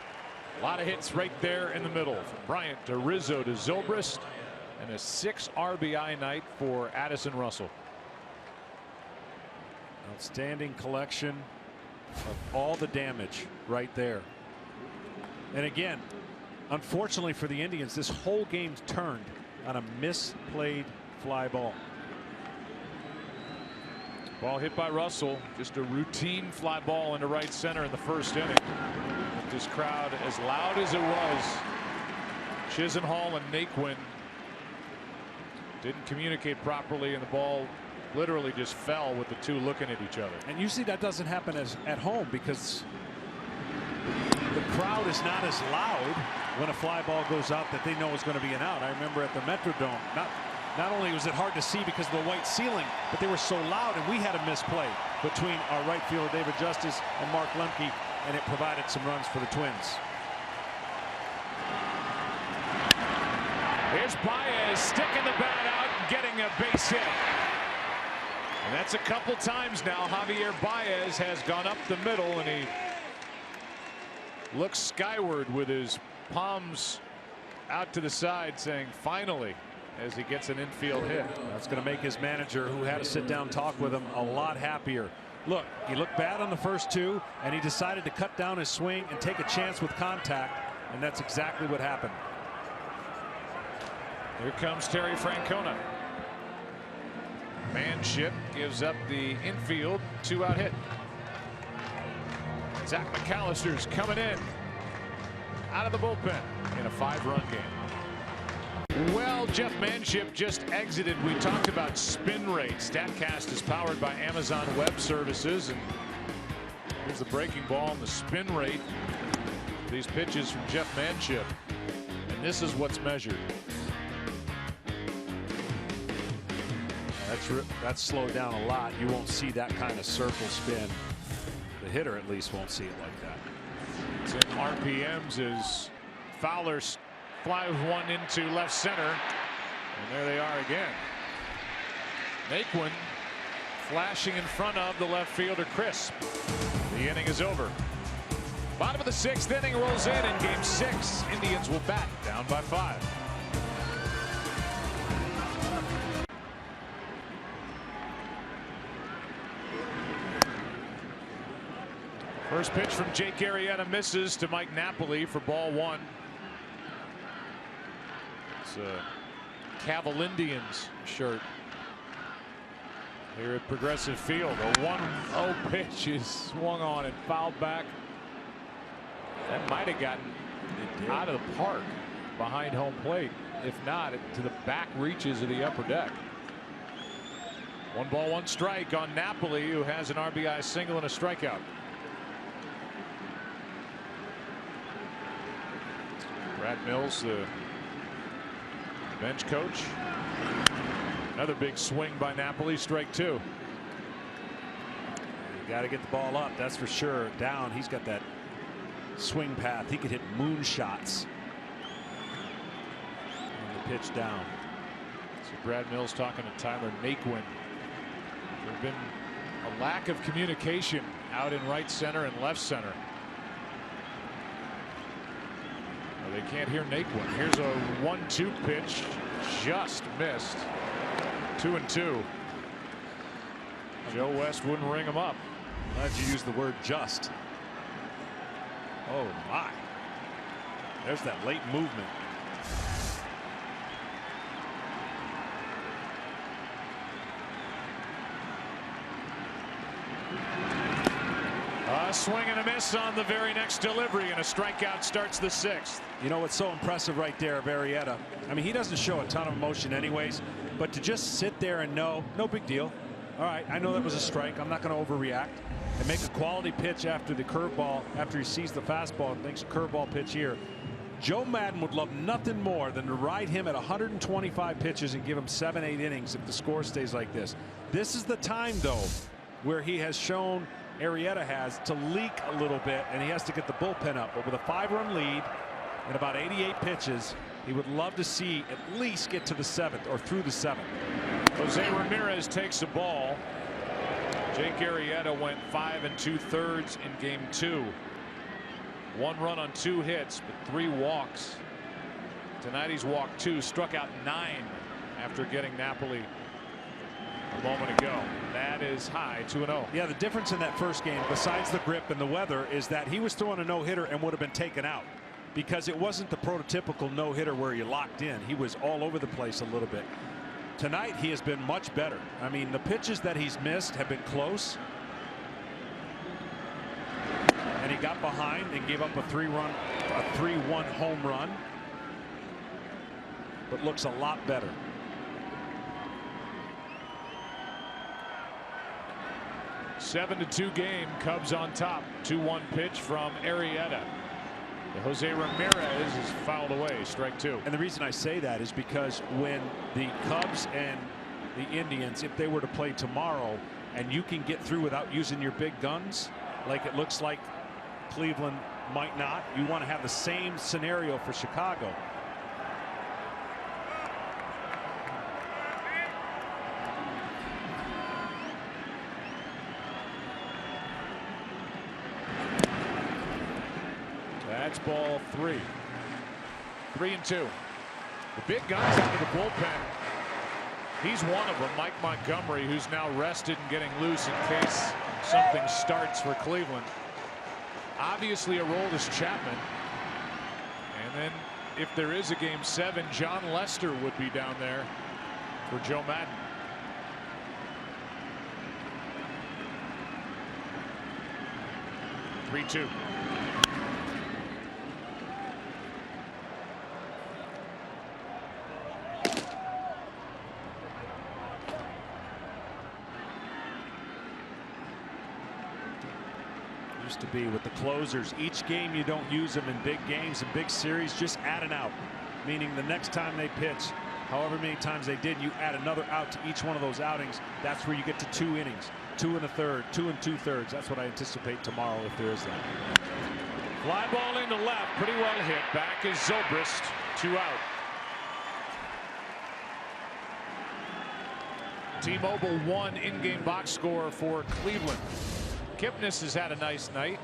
A lot of hits right there in the middle, from Bryant to Rizzo to Zobrist, and a 6 RBI night for Addison Russell. Outstanding collection of all the damage right there. And again, unfortunately for the Indians, this whole game's turned on a misplayed fly ball. Ball hit by Russell, just a routine fly ball into right center in the first inning. With this crowd as loud as it was, Chisenhall and Naquin didn't communicate properly, and the ball literally just fell with the two looking at each other. And usually that doesn't happen at home because the crowd is not as loud when a fly ball goes out that they know is going to be an out. I remember at the Metrodome, not only was it hard to see because of the white ceiling, but they were so loud, and we had a misplay between our right fielder David Justice and Mark Lemke, and it provided some runs for the Twins. Here's Baez sticking the bat out and getting a base hit. And that's a couple times now Javier Baez has gone up the middle, and he looks skyward with his palms out to the side, saying finally, as he gets an infield hit. That's going to make his manager, who had a sit-down talk with him, a lot happier. Look, he looked bad on the first two, and he decided to cut down his swing and take a chance with contact, and that's exactly what happened. Here comes Terry Francona. Manship gives up the infield 2-out hit. Zach McAllister's coming in out of the bullpen in a 5-run game. Well, Jeff Manship just exited. We talked about spin rate. StatCast is powered by Amazon Web Services, and here's the breaking ball and the spin rate. These pitches from Jeff Manship, and this is what's measured. That's slowed down a lot. You won't see that kind of circle spin. The hitter at least won't see it like that. It's in RPMs as Fowler flies one into left center, and there they are again. Naquin flashing in front of the left fielder Crisp. The inning is over. Bottom of the 6th inning rolls in Game 6. Indians will bat down by 5. First pitch from Jake Arrieta misses to Mike Napoli for ball 1. It's a Cavalindians shirt here at Progressive Field. A 1-0 pitch is swung on and fouled back. That might have gotten out of the park behind home plate. If not, to the back reaches of the upper deck. 1 ball, 1 strike on Napoli, who has an RBI single and a strikeout. Brad Mills, the bench coach. Another big swing by Napoli, strike 2. You got to get the ball up, that's for sure. Down, he's got that swing path. He could hit moonshots. And the pitch down. So Brad Mills talking to Tyler Naquin. There's been a lack of communication out in right center and left center. They can't hear Naquin. Here's a 1-2 pitch, just missed. 2-2. Joe West wouldn't ring him up. Glad you used the word just. Oh my. There's that late movement. A swing and a miss on the very next delivery, and a strikeout starts the 6th. You know what's so impressive right there of Arrieta? I mean, he doesn't show a ton of emotion anyways, but to just sit there and know, no big deal. All right, I know that was a strike. I'm not going to overreact. And make a quality pitch after the curveball, after he sees the fastball and thinks a curveball pitch here. Joe Maddon would love nothing more than to ride him at 125 pitches and give him 7-8 innings if the score stays like this. This is the time, though, where he has shown, Arrieta has, to leak a little bit, and he has to get the bullpen up. But with a 5-run lead and about 88 pitches, he would love to see at least get to the 7th or through the 7th. Jose Ramirez takes the ball. Jake Arrieta went 5 2/3 in Game 2. 1 run on 2 hits, but 3 walks. Tonight he's walked 2, struck out 9 after getting Napoli a moment ago. That is high, 2-0. Yeah, the difference in that first game, besides the grip and the weather, is that he was throwing a no-hitter and would have been taken out, because it wasn't the prototypical no-hitter where you locked in. He was all over the place a little bit. Tonight he has been much better. I mean, the pitches that he's missed have been close, and he got behind and gave up a 3-1 home run, but looks a lot better. 7-2 game. Cubs on top. 2-1 pitch from Arrieta. Jose Ramirez is fouled away. Strike 2. And the reason I say that is because when the Cubs and the Indians, if they were to play tomorrow and you can get through without using your big guns, like it looks like Cleveland might not, you want to have the same scenario for Chicago. That's ball 3. 3-2. The big guns out of the bullpen. He's one of them, Mike Montgomery, who's now rested and getting loose in case something starts for Cleveland. Obviously Aroldis Chapman. And then if there is a game 7, John Lester would be down there for Joe Maddon. Three-2. Used to be with the closers, each game you don't use them in big games and big series, just add an out, meaning the next time they pitch, however many times they did, you add another out to each one of those outings. That's where you get to 2 innings, 2 1/3, 2 2/3. That's what I anticipate tomorrow if there is that. Fly ball into left, pretty well hit. Back is Zobrist, 2 out. T-Mobile 1 in-game box score for Cleveland. Kipnis has had a nice night.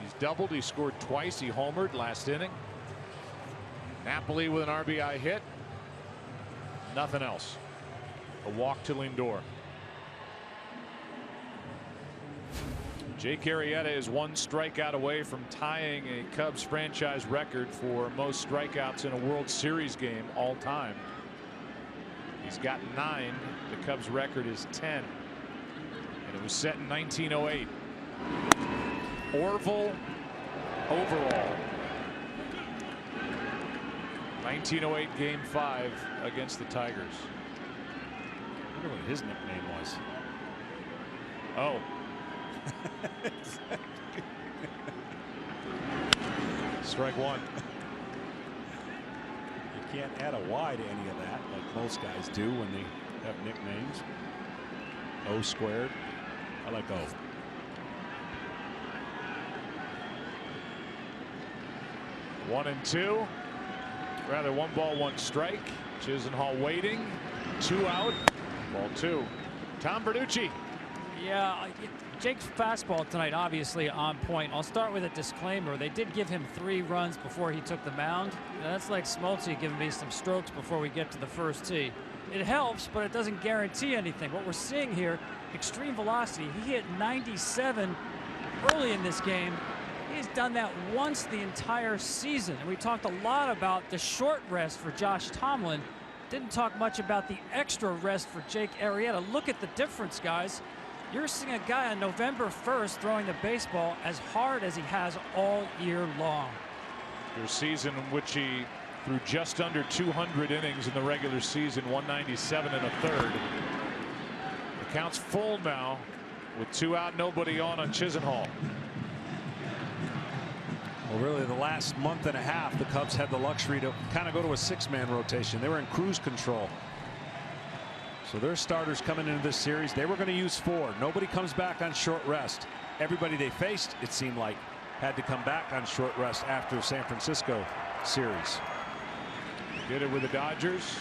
He's doubled. He scored twice. He homered last inning. Napoli with an RBI hit. Nothing else. A walk to Lindor. Jake Arrieta is 1 strikeout away from tying a Cubs franchise record for most strikeouts in a World Series game all time. He's got 9. The Cubs record is 10. And it was set in 1908. Orville overall. 1908 game 5 against the Tigers. I wonder what his nickname was. Oh. Strike 1. You can't add a Y to any of that like most guys do when they have nicknames. O squared. I like O. 1-2. Rather 1 ball 1 strike. Chisenhall waiting. 2 out. Ball 2. Tom Verducci. Yeah, Jake's fastball tonight obviously on point. I'll start with a disclaimer. They did give him 3 runs before he took the mound. That's like Smoltz giving me some strokes before we get to the first tee. It helps, but it doesn't guarantee anything. What we're seeing here, extreme velocity. He hit 97 early in this game. He's done that once the entire season. And we talked a lot about the short rest for Josh Tomlin. Didn't talk much about the extra rest for Jake Arrieta. Look at the difference, guys. You're seeing a guy on November 1st throwing the baseball as hard as he has all year long. Your season in which he threw just under 200 innings in the regular season, 197 1/3. The count's full now with 2 out, nobody on Chisenhall. Well, really, the last month and a half, the Cubs had the luxury to kind of go to a 6-man rotation. They were in cruise control. So their starters coming into this series, they were going to use 4. Nobody comes back on short rest. Everybody they faced, it seemed like, had to come back on short rest after the San Francisco series. Did it with the Dodgers.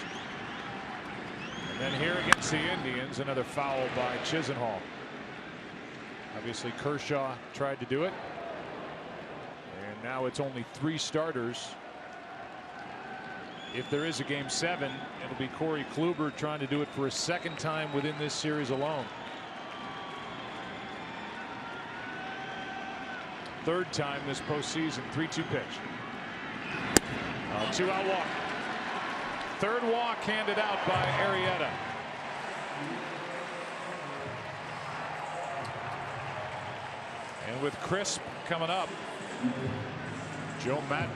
And then here against the Indians, another foul by Chisenhall. Obviously Kershaw tried to do it. And And now it's only 3 starters. If there is a game 7, it'll be Corey Kluber trying to do it for a second time within this series alone. 3rd time this postseason. 3-2 pitch. 2-out walk. 3rd walk handed out by Arrieta. And with Crisp coming up, Joe Maddon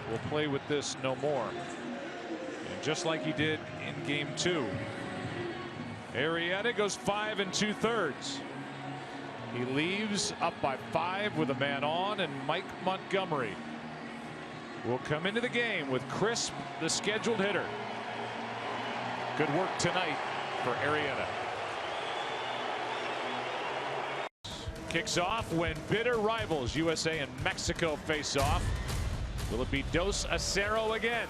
will play with this no more. And just like he did in game 2, Arrieta goes 5 2/3. He leaves up by 5 with a man on, and Mike Montgomery will come into the game with Crisp, the scheduled hitter. Good work tonight for Arrieta. Kicks off when bitter rivals USA and Mexico face off. Will it be Dos Acero again?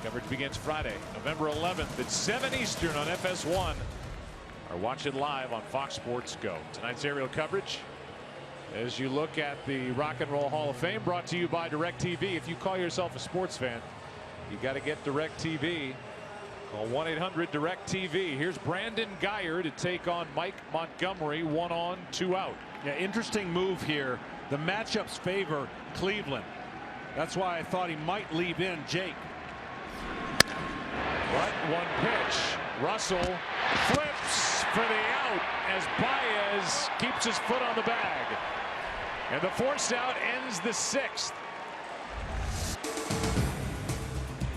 Coverage begins Friday, November 11th at 7 Eastern on FS1. Or watch it live on Fox Sports Go. Tonight's aerial coverage as you look at the Rock and Roll Hall of Fame, brought to you by DirecTV. If you call yourself a sports fan, you got to get DirecTV. Call 1-800-DirecTV. Here's Brandon Guyer to take on Mike Montgomery. 1 on, 2 out. Yeah, interesting move here. The matchups favor Cleveland. That's why I thought he might leave in Jake. But 1 pitch. Russell flips for the out as Baez keeps his foot on the bag. And the forced out ends the 6th.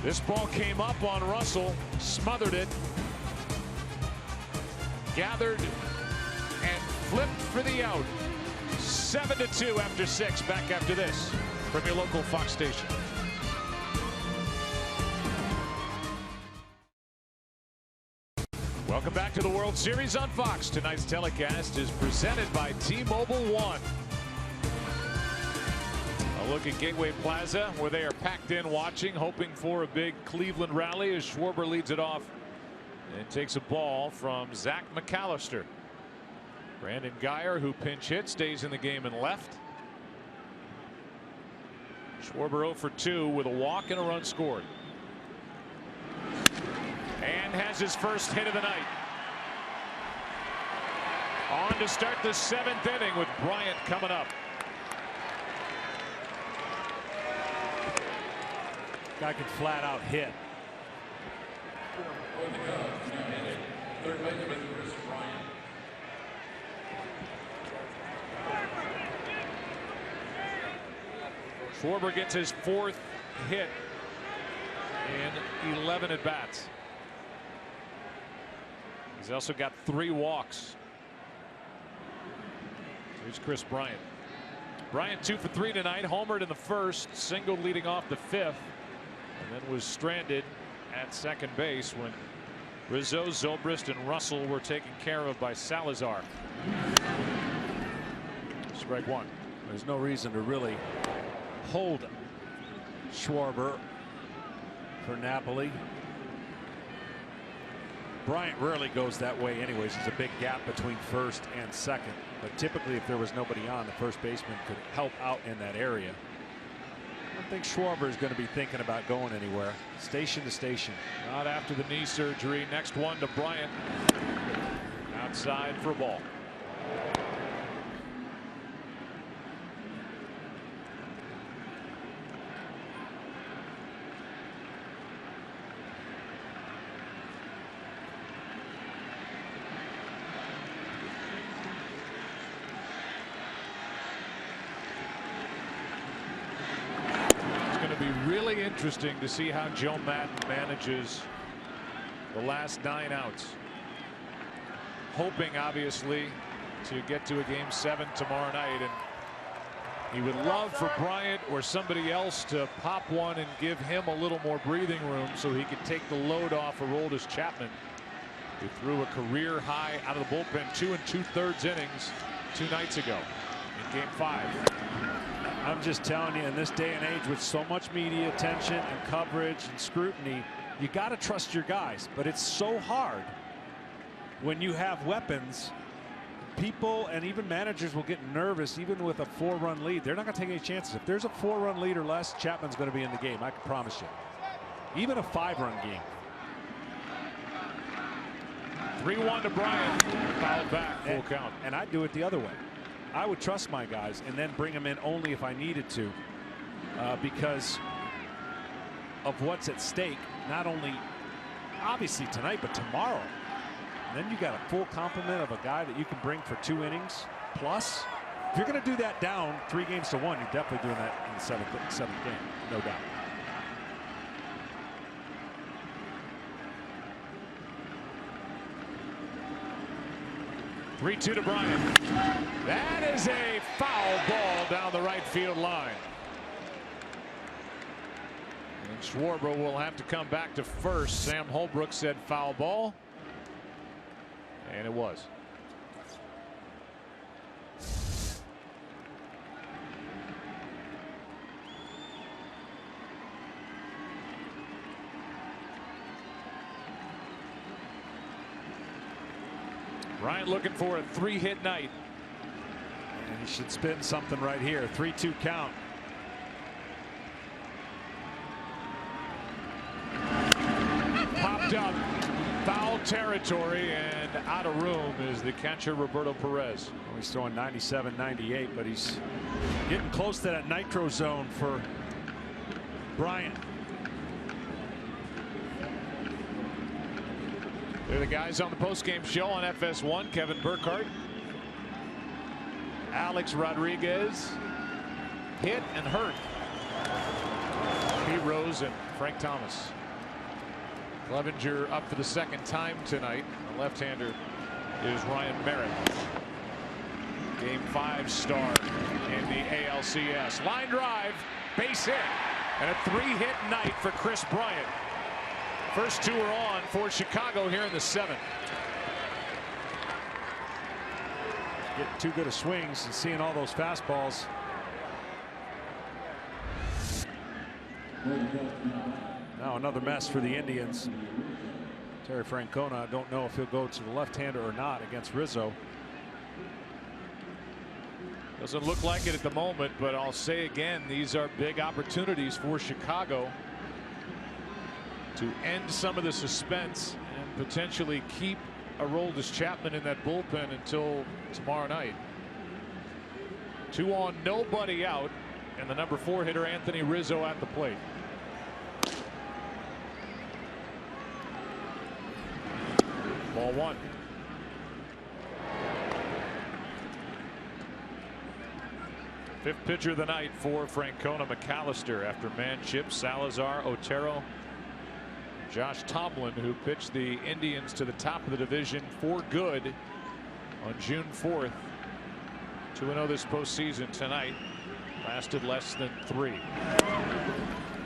This ball came up on Russell, smothered it, gathered, and flipped for the out. 7-2 after 6. Back after this from your local Fox station. Welcome back to the World Series on Fox. Tonight's telecast is presented by T-Mobile One. A look at Gateway Plaza, where they are packed in watching, hoping for a big Cleveland rally as Schwarber leads it off and takes a ball from Zach McAllister. Brandon Guyer, who pinch hit, stays in the game and left. Schwarber 0 for 2 with a walk and a run scored. And has his first hit of the night. On to start the 7th inning with Bryant coming up. Guy could flat out hit. Schwarber gets his 4th hit in 11 at bats. He's also got 3 walks. Here's Chris Bryant. Bryant 2 for 3 tonight. Homered in the 1st, singled leading off the 5th, and then was stranded at second base when Rizzo, Zobrist, and Russell were taken care of by Salazar. Strike 1. There's no reason to really hold Schwarber for Napoli. Bryant rarely goes that way anyways. There's a big gap between 1st and 2nd. But typically, if there was nobody on, the first baseman could help out in that area. I don't think Schwarber is going to be thinking about going anywhere. Station to station. Not after the knee surgery. Next one to Bryant. Outside for a ball. Really interesting to see how Joe Maddon manages the last 9 outs. Hoping, obviously, to get to a game 7 tomorrow night. And he would love for Bryant or somebody else to pop one and give him a little more breathing room so he could take the load off of Aroldis Chapman, who threw a career high out of the bullpen 2 2/3 innings 2 nights ago in game 5. I'm just telling you, in this day and age with so much media attention and coverage and scrutiny, you got to trust your guys. But it's so hard when you have weapons people and even managers will get nervous even with a 4-run lead. They're not going to take any chances. If there's a 4-run lead or less, Chapman's going to be in the game. I can promise you. Even a 5-run game. 3-1 to Bryant. Fouled back. Full count. And I'd do it the other way. I would trust my guys and then bring them in only if I needed to, because of what's at stake, not only obviously tonight, but tomorrow. And then you got a full complement of a guy that you can bring for 2 innings. Plus, if you're going to do that down 3 games to 1, you're definitely doing that in the seventh game, no doubt. Three-2 to Bryant. That is a foul ball down the right field line. And Schwarber will have to come back to first. Sam Holbrook said foul ball. And it was. Bryant looking for a 3-hit night. And he should spin something right here. 3-2 count. Popped up. Foul territory and out of room is the catcher Roberto Perez. Well, he's throwing 97, 98, but he's getting close to that nitro zone for Bryant. They're the guys on the postgame show on FS1. Kevin Burkhardt, Alex Rodriguez, hit and hurt. Pete Rose and Frank Thomas. Clevenger up for the 2nd time tonight. The left-hander is Ryan Merritt. Game 5 star in the ALCS. Line drive, base hit, and a 3-hit night for Kris Bryant. First 2 are on for Chicago here in the 7th. Getting too good of swings and seeing all those fastballs. Now another mess for the Indians. Terry Francona, I don't know if he'll go to the left-hander or not against Rizzo. Doesn't look like it at the moment, but I'll say again, these are big opportunities for Chicago to end some of the suspense and potentially keep Aroldis Chapman in that bullpen until tomorrow night. 2 on, nobody out, and the number 4 hitter Anthony Rizzo at the plate. Ball 1. Fifth pitcher of the night for Francona, McAllister, after Manship, Salazar, Otero, Josh Tomlin, who pitched the Indians to the top of the division for good on June 4th. 2-0 this postseason tonight. Lasted less than 3.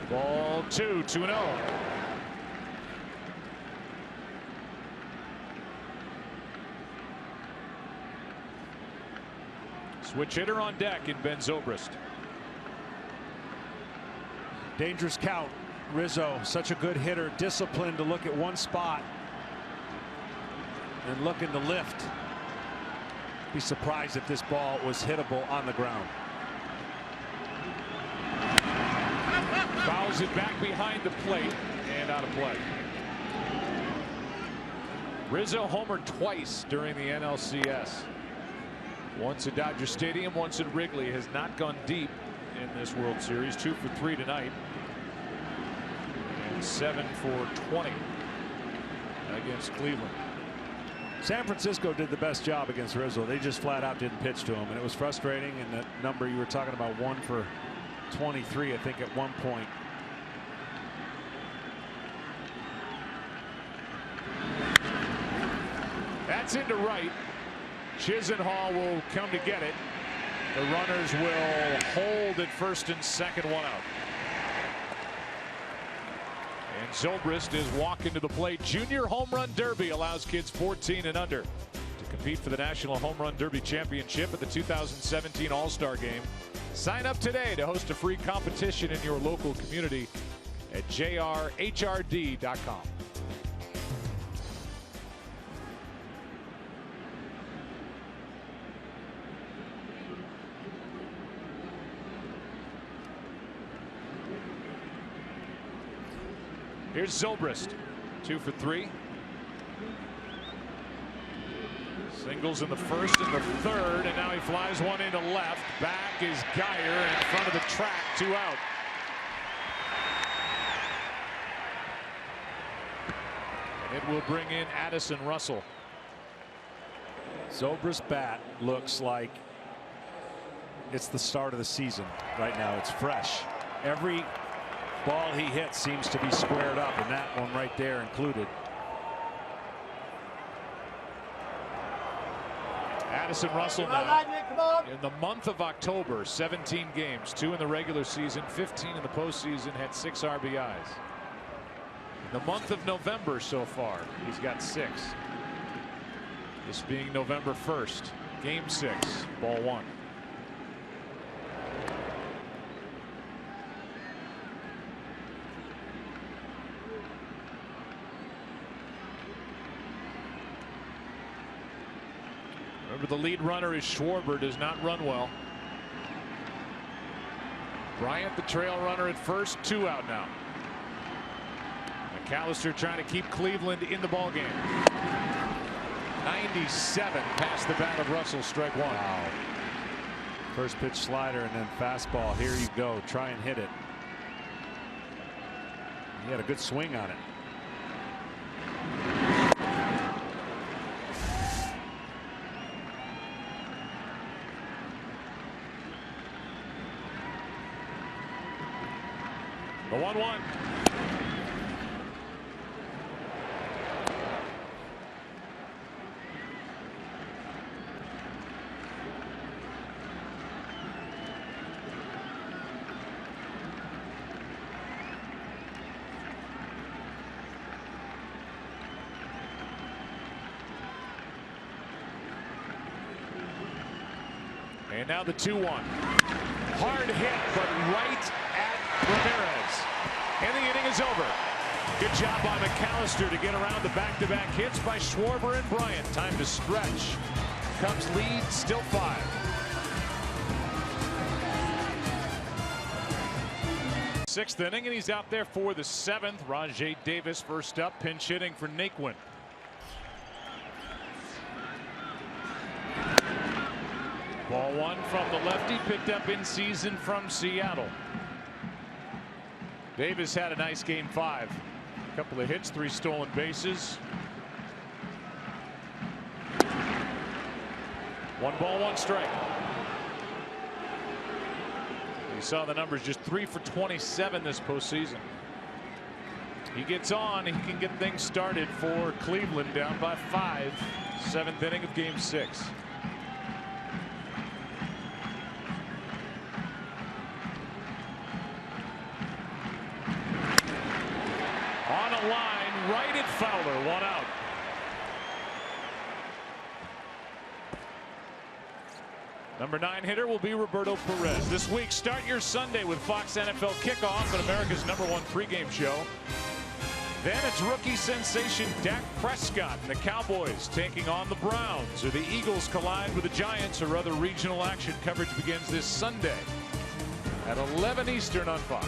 Ball 2, 2-0. Switch hitter on deck in Ben Zobrist. Dangerous count. Rizzo, such a good hitter, disciplined to look at one spot and looking to lift. Be surprised if this ball was hittable on the ground. Fouls it back behind the plate and out of play. Rizzo homered twice during the NLCS. Once at Dodger Stadium, once at Wrigley. Has not gone deep in this World Series. 2 for 3 tonight. And 7 for 20 against Cleveland. San Francisco did the best job against Rizzo. They just flat out didn't pitch to him, and it was frustrating. And that number you were talking about, 1 for 23, I think, at one point. That's into right. Chisenhall will come to get it. The runners will hold at first and second, 1 out. And Zobrist is walking to the plate. Junior Home Run Derby allows kids 14 and under to compete for the National Home Run Derby Championship at the 2017 All-Star Game. Sign up today to host a free competition in your local community at jrhrd.com. Here's Zobrist, 2 for 3. Singles in the first and the third, and now he flies one into left. Back is Geyer in front of the track, 2 out. And it will bring in Addison Russell. Zobrist's bat looks like it's the start of the season right now. It's fresh. Every ball he hits seems to be squared up, and that one right there included. Addison Russell now in the month of October, 17 games, 2 in the regular season, 15 in the postseason, had 6 RBIs. In the month of November so far, he's got 6. This being November 1st, game 6, ball 1. Remember, the lead runner is Schwarber, does not run well. Bryant, the trail runner at first, 2 out now. McAllister trying to keep Cleveland in the ballgame. 97 past the bat of Russell, strike 1. Wow. First pitch slider and then fastball. Here you go. Try and hit it. He had a good swing on it. The 1-1. And now the 2-1. Hard hit, but right at Ramirez. And the inning is over. Good job by McAllister to get around the back-to-back hits by Schwarber and Bryant. Time to stretch. Cubs lead, still 5. Sixth inning, and he's out there for the 7th. Rajay Davis first up, pinch hitting for Naquin. Ball 1 from the lefty, picked up in season from Seattle. Davis had a nice game 5. A couple of hits, 3 stolen bases. 1 ball, 1 strike. You saw the numbers, just 3 for 27 this postseason. He gets on, he can get things started for Cleveland, down by 5. 7th inning of game 6. Line right at Fowler, 1 out. Number 9 hitter will be Roberto Perez. This week, start your Sunday with Fox NFL Kickoff, and America's #1 pregame show. Then it's rookie sensation Dak Prescott and the Cowboys taking on the Browns, or the Eagles collide with the Giants, or other regional action. Coverage begins this Sunday at 11 Eastern on Fox.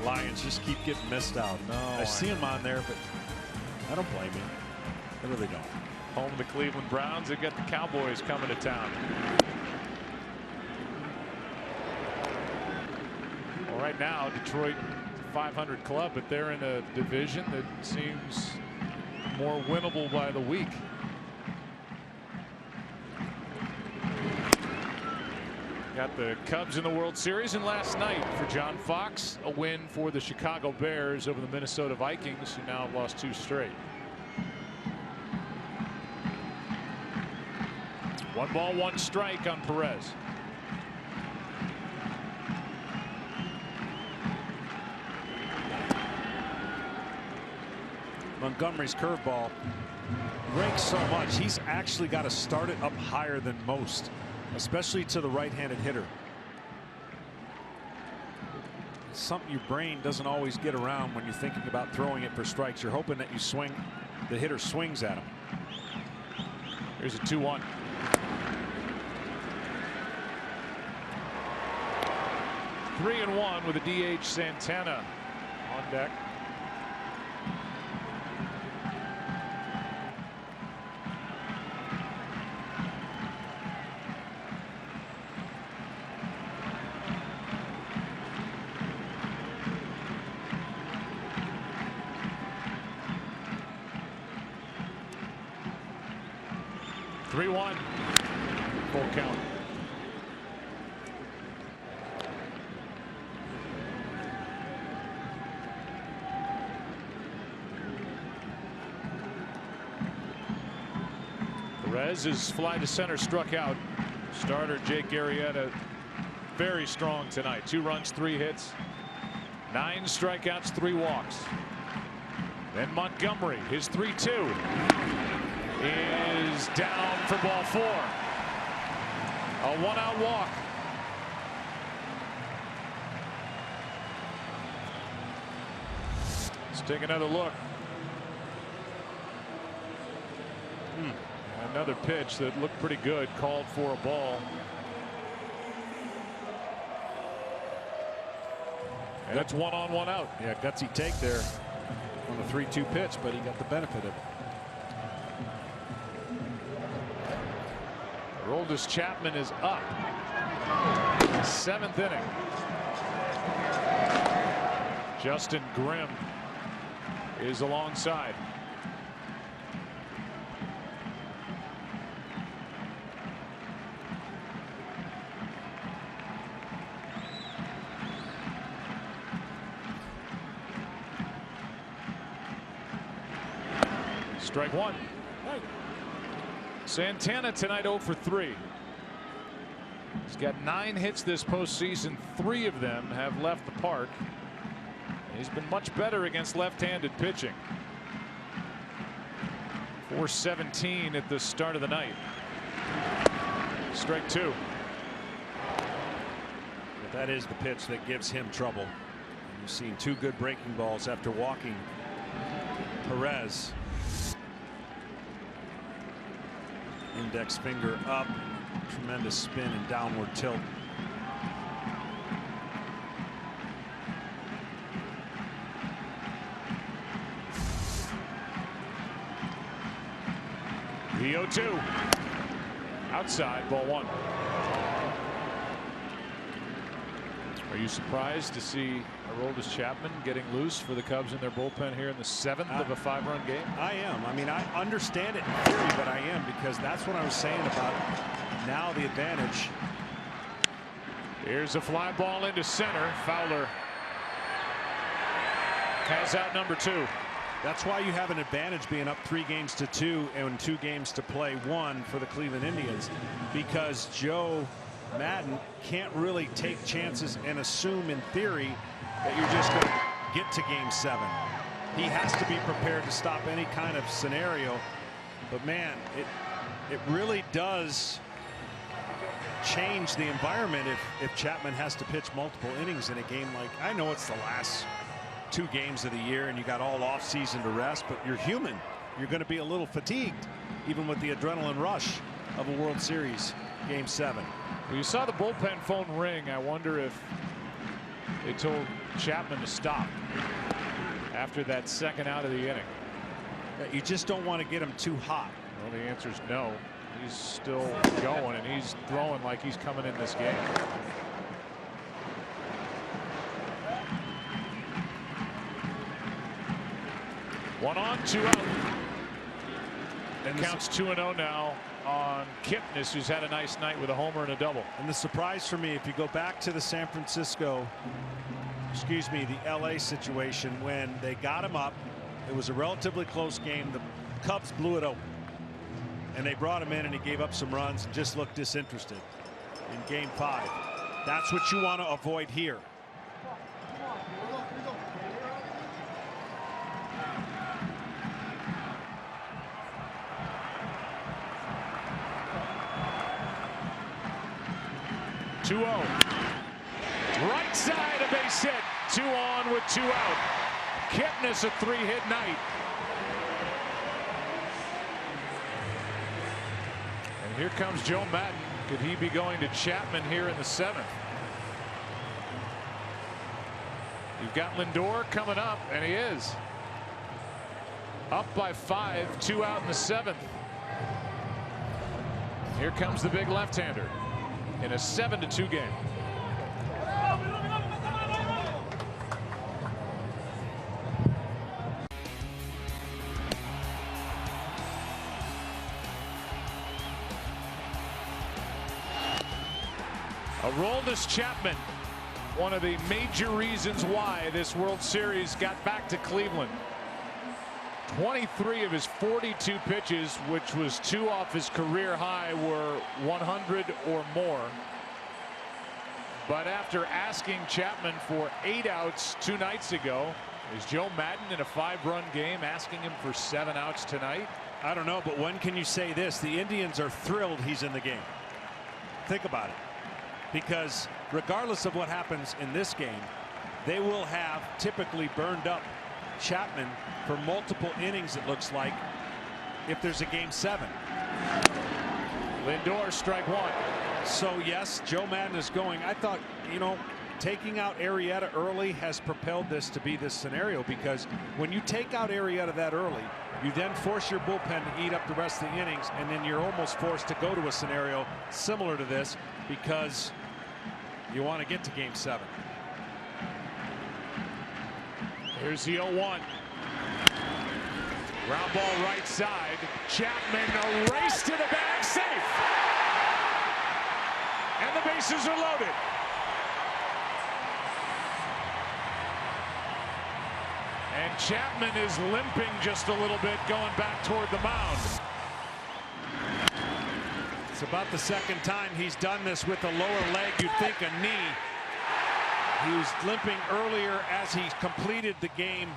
Lions just keep getting missed out. No, I see them on there, but I don't blame you. I really don't. Home of the Cleveland Browns. They've got the Cowboys coming to town. Well, right now, Detroit 500 club, but they're in a division that seems more winnable by the week. Got the Cubs in the World Series, and last night for John Fox, a win for the Chicago Bears over the Minnesota Vikings, who now have lost 2 straight. 1 ball, 1 strike on Perez. Montgomery's curveball breaks so much. He's actually got to start it up higher than most, especially to the right-handed hitter. It's something your brain doesn't always get around when you're thinking about throwing it for strikes. You're hoping that you swing, the hitter swings at him. Here's a 2-1. 3-1 with a DH Santana on deck. Full count. Perez's fly to center struck out. Starter Jake Arrieta very strong tonight. 2 runs, 3 hits, 9 strikeouts, 3 walks. Then Montgomery, his 3-2 is down for ball 4. A 1-out walk. Let's take another look. Another pitch that looked pretty good, called for a ball. And that's 1 on, 1 out. Yeah, gutsy take there on the 3-2 pitch, but he got the benefit of it. Aroldis Chapman is up. 7th inning. Justin Grimm is alongside. Strike 1. Santana tonight 0 for 3. He's got 9 hits this postseason. 3 of them have left the park. He's been much better against left-handed pitching. 417 at the start of the night. Strike 2. But that is the pitch that gives him trouble. You've seen 2 good breaking balls after walking Perez. Index finger up, tremendous spin and downward tilt. The 0-2 outside, ball 1. Are you surprised to see Aroldis Chapman getting loose for the Cubs in their bullpen here in the 7th of a 5-run game? I am. I mean, I understand it in theory, but I am, because that's what I was saying about now the advantage. Here's a fly ball into center. Fowler has out number 2. That's why you have an advantage being up 3-2 and 2 games to play 1 for the Cleveland Indians, because Joe Maddon can't really take chances and assume in theory that you're just going to get to game 7. He has to be prepared to stop any kind of scenario. But man, it really does change the environment if Chapman has to pitch multiple innings in a game. Like, I know it's the last 2 games of the year and you got all off season to rest, but you're human. You're going to be a little fatigued even with the adrenaline rush of a World Series game 7. Well, you saw the bullpen phone ring. I wonder if they told Chapman to stop after that 2nd out of the inning. You just don't want to get him too hot. Well, the answer is no. He's still going, and he's throwing like he's coming in this game. One on, 2 out. And counts 2-0 now on Kipnis, who's had a nice night with a homer and a double. And the surprise for me, if you go back to the the LA situation, when they got him up, it was a relatively close game. The Cubs blew it open, and they brought him in, and he gave up some runs and just looked disinterested in game 5. That's what you want to avoid here. Right side, a base hit. 2 on with 2 out. Kipnis, a 3-hit night. And here comes Joe Maddon. Could he be going to Chapman here in the 7th? You've got Lindor coming up, and he is up by 5, 2 out in the 7th. Here comes the big left-hander in a 7-2 game. Aroldis Chapman, one of the major reasons why this World Series got back to Cleveland. 23 of his 42 pitches, which was 2 off his career high, were 100 or more. But after asking Chapman for 8 outs 2 nights ago, is Joe Maddon in a 5-run game asking him for 7 outs tonight? I don't know, but when can you say this? The Indians are thrilled he's in the game. Think about it. Because regardless of what happens in this game, they will have typically burned up Chapman for multiple innings, it looks like, if there's a game 7. Lindor, strike 1. So yes, Joe Maddon is going. I thought, you know, taking out Arrieta early has propelled this to be this scenario, because when you take out Arrieta that early, you then force your bullpen to eat up the rest of the innings, and then you're almost forced to go to a scenario similar to this because you want to get to game 7. Here's the 0-1. Ground ball right side. Chapman, a race to the bag, safe. And the bases are loaded. And Chapman is limping just a little bit going back toward the mound. It's about the 2nd time he's done this with a lower leg. You'd think a knee. He was limping earlier as he completed the game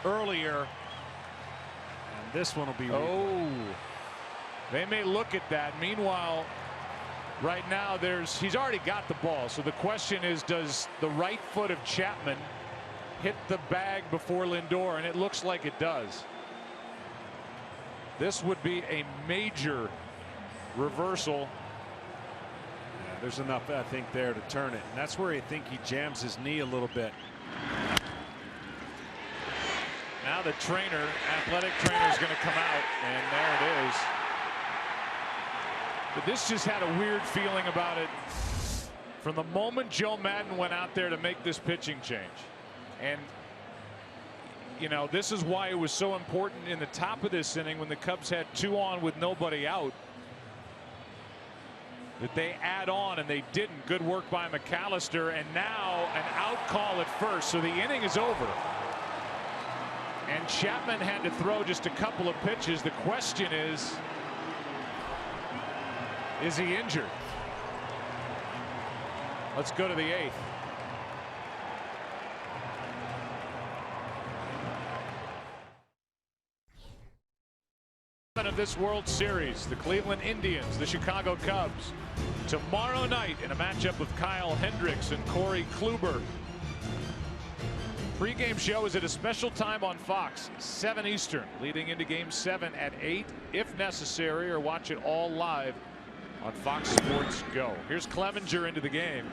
earlier. And this one will be. Oh, they may look at that. Meanwhile, right now he's already got the ball. So the question is, does the right foot of Chapman hit the bag before Lindor? And it looks like it does. This would be a major reversal. Yeah, there's enough, I think, there to turn it. And that's where I think he jams his knee a little bit. Now the trainer, athletic trainer, is going to come out, and there it is. But this just had a weird feeling about it from the moment Joe Maddon went out there to make this pitching change. And you know, this is why it was so important in the top of this inning when the Cubs had 2 on with nobody out, that they add on, and they didn't. Good work by McAllister, and now an out call at first, so the inning is over. And Chapman had to throw just a couple of pitches. The question is he injured? Let's go to the 8th. Of this World Series, the Cleveland Indians, the Chicago Cubs, tomorrow night in a matchup with Kyle Hendricks and Corey Kluber. Pre-game show is at a special time on Fox, 7 Eastern, leading into Game 7 at 8, if necessary, or watch it all live on Fox Sports Go. Here's Clevenger into the game.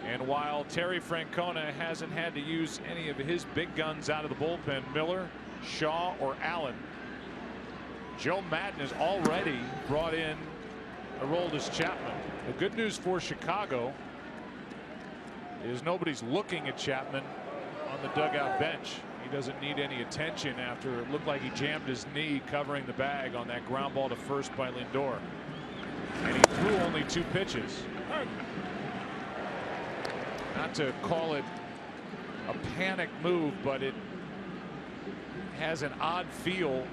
And while Terry Francona hasn't had to use any of his big guns out of the bullpen, Miller, Shaw, or Allen, Joe Maddon has already brought in Aroldis Chapman. The good news for Chicago is nobody's looking at Chapman on the dugout bench. He doesn't need any attention after it looked like he jammed his knee covering the bag on that ground ball to first by Lindor. And he threw only 2 pitches. Not to call it a panic move, but it has an odd feel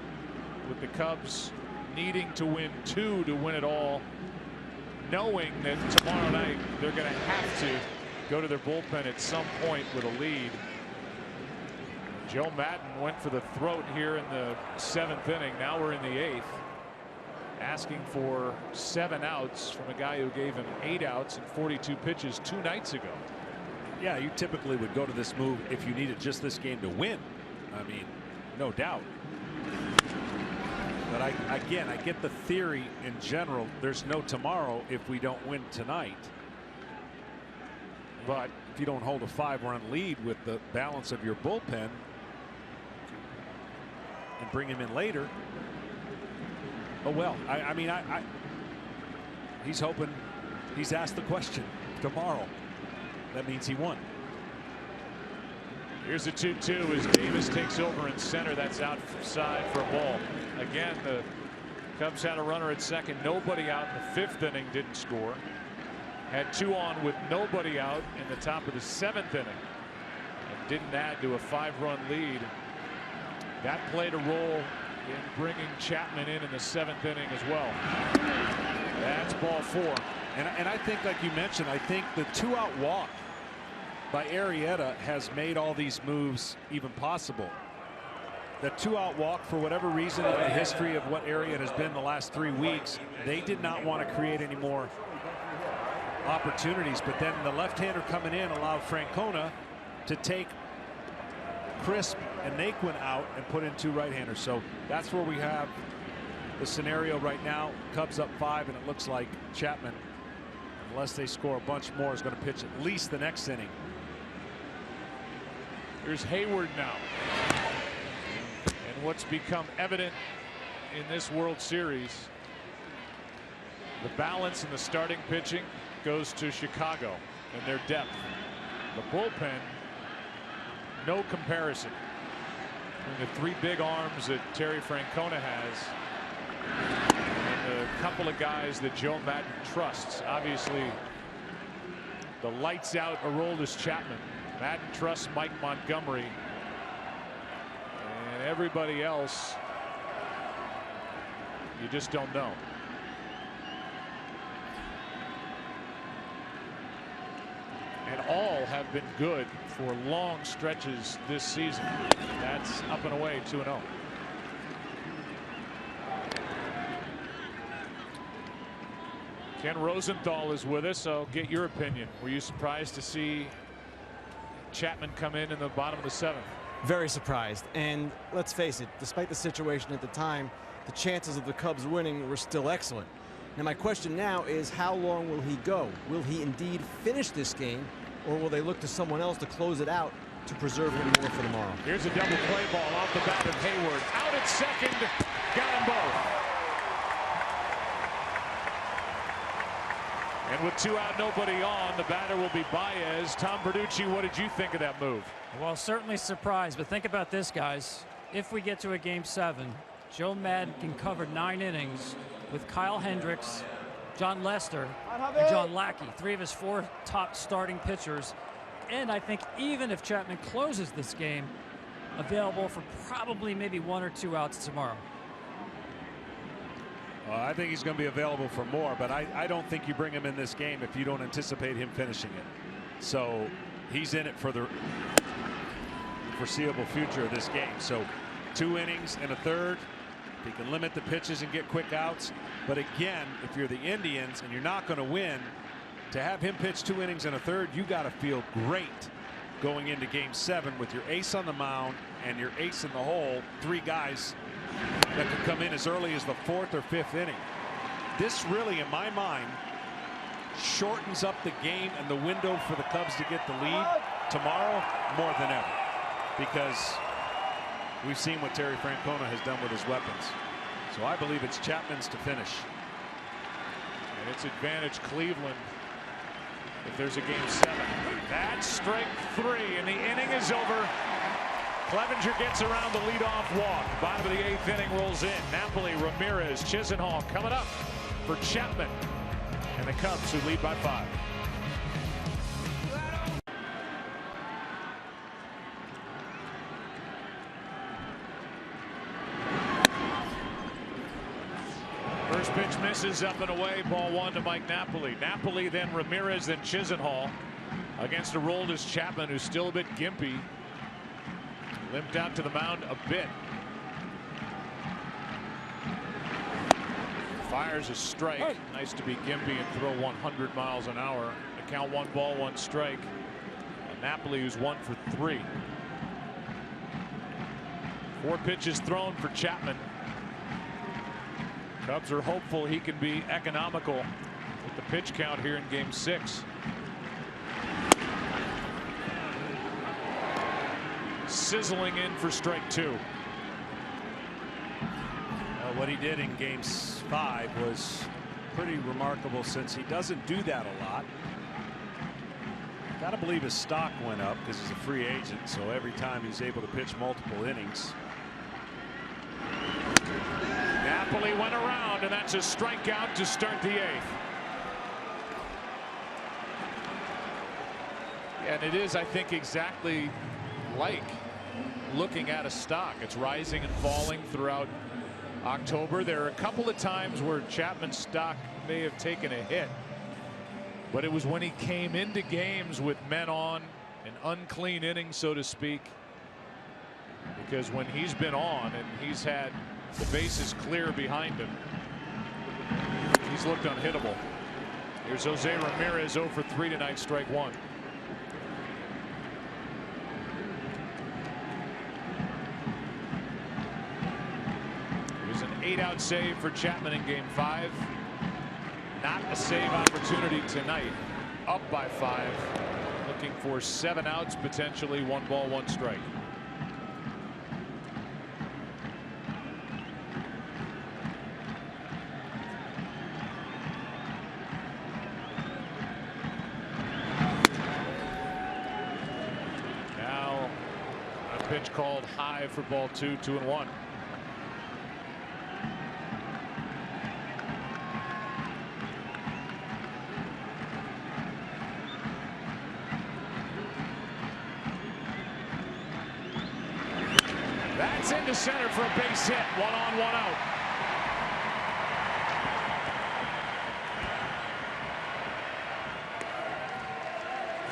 with the Cubs needing to win 2 to win it all, knowing that tomorrow night they're going to have to go to their bullpen at some point with a lead. Joe Maddon went for the throat here in the 7th inning. Now we're in the 8th, asking for 7 outs from a guy who gave him 8 outs and 42 pitches 2 nights ago. Yeah, you typically would go to this move if you needed just this game to win. I mean, no doubt. But again, I get the theory in general. There's no tomorrow if we don't win tonight. But if you don't hold a 5-run lead with the balance of your bullpen and bring him in later, oh well. I mean, he's hoping, he's asked the question tomorrow. That means he won. Here's a 2-2 as Davis takes over in center. That's outside for a ball. Again, the Cubs had a runner at second. Nobody out in the 5th inning, didn't score. Had 2 on with nobody out in the top of the 7th inning. And didn't add to a 5-run lead. That played a role in bringing Chapman in the 7th inning as well. That's ball 4. And I think, like you mentioned, I think the 2-out walk by Arrieta has made all these moves even possible. That 2-out walk, for whatever reason, in the history of what Arrieta has been the last 3 weeks, they did not want to create any more opportunities. But then the left-hander coming in allowed Francona to take Crisp and Naquin out and put in 2 right-handers. So that's where we have the scenario right now. Cubs up 5, and it looks like Chapman, unless they score a bunch more, is going to pitch at least the next inning. Here's Hayward now. And what's become evident in this World Series, the balance in the starting pitching goes to Chicago and their depth. The bullpen, no comparison. Between the 3 big arms that Terry Francona has and a couple of guys that Joe Maddon trusts. Obviously, the lights out Aroldis Chapman. Maddon trusts Mike Montgomery, and everybody else, you just don't know. And all have been good for long stretches this season. That's up and away 2-0. Ken Rosenthal is with us. So get your opinion. Were you surprised to see Chapman come in the bottom of the 7th? Very surprised. And let's face it, despite the situation at the time, the chances of the Cubs winning were still excellent. Now my question now is, how long will he go? Will he indeed finish this game, or will they look to someone else to close it out to preserve him more for tomorrow? Here's a double play ball off the bat of Hayward. Out at second, got them both. And with 2 out, nobody on, the batter will be Baez. Tom Verducci, what did you think of that move? Well, certainly surprised, but think about this, guys. If we get to a game 7, Joe Maddon can cover 9 innings with Kyle Hendricks, John Lester, and John Lackey, 3 of his 4 top starting pitchers. And I think even if Chapman closes this game, available for probably maybe 1 or 2 outs tomorrow. I think he's going to be available for more, but I don't think you bring him in this game if you don't anticipate him finishing it. So he's in it for the foreseeable future of this game. So 2 innings and a third. He can limit the pitches and get quick outs. But again, if you're the Indians and you're not going to win, to have him pitch 2 innings and a third, you got to feel great going into game 7 with your ace on the mound and your ace in the hole. 3 guys that could come in as early as the 4th or 5th inning. This really, in my mind, shortens up the game and the window for the Cubs to get the lead tomorrow more than ever, because we've seen what Terry Francona has done with his weapons. So I believe it's Chapman's to finish. And it's advantage Cleveland if there's a game 7. That's strike 3, and the inning is over. Clevenger gets around the leadoff walk. Bottom of the 8th inning rolls in. Napoli, Ramirez, Chisenhall coming up for Chapman and the Cubs, who lead by 5. First pitch misses, up and away. Ball 1 to Mike Napoli. Napoli, then Ramirez, then Chisenhall against Aroldis Chapman, who's still a bit gimpy. Limped out to the mound a bit. Fires a strike. Hey. Nice to be gimpy and throw 100 miles an hour. The count 1 ball, 1 strike. And Napoli, who's 1 for 3. 4 pitches thrown for Chapman. Cubs are hopeful he can be economical with the pitch count here in game 6. sizzling in for strike 2. What he did in Game 5 was pretty remarkable, since he doesn't do that a lot. Got to believe his stock went up because he's a free agent, so every time he's able to pitch multiple innings. Napoli went around, and that's a strikeout to start the 8th. And it is, I think, exactly like looking at a stock. It's rising and falling throughout October. There are a couple of times where Chapman's stock may have taken a hit, but it was when he came into games with men on, an unclean inning, so to speak. Because when he's been on and he's had the bases clear behind him, he's looked unhittable. Here's Jose Ramirez, 0 for 3 tonight, strike 1. An 8-out save for Chapman in Game 5. Not a save opportunity tonight. Up by 5. Looking for 7 outs, potentially 1 ball, 1 strike. Now a pitch called high for ball 2, 2-1. That's into center for a base hit. 1 on, 1 out.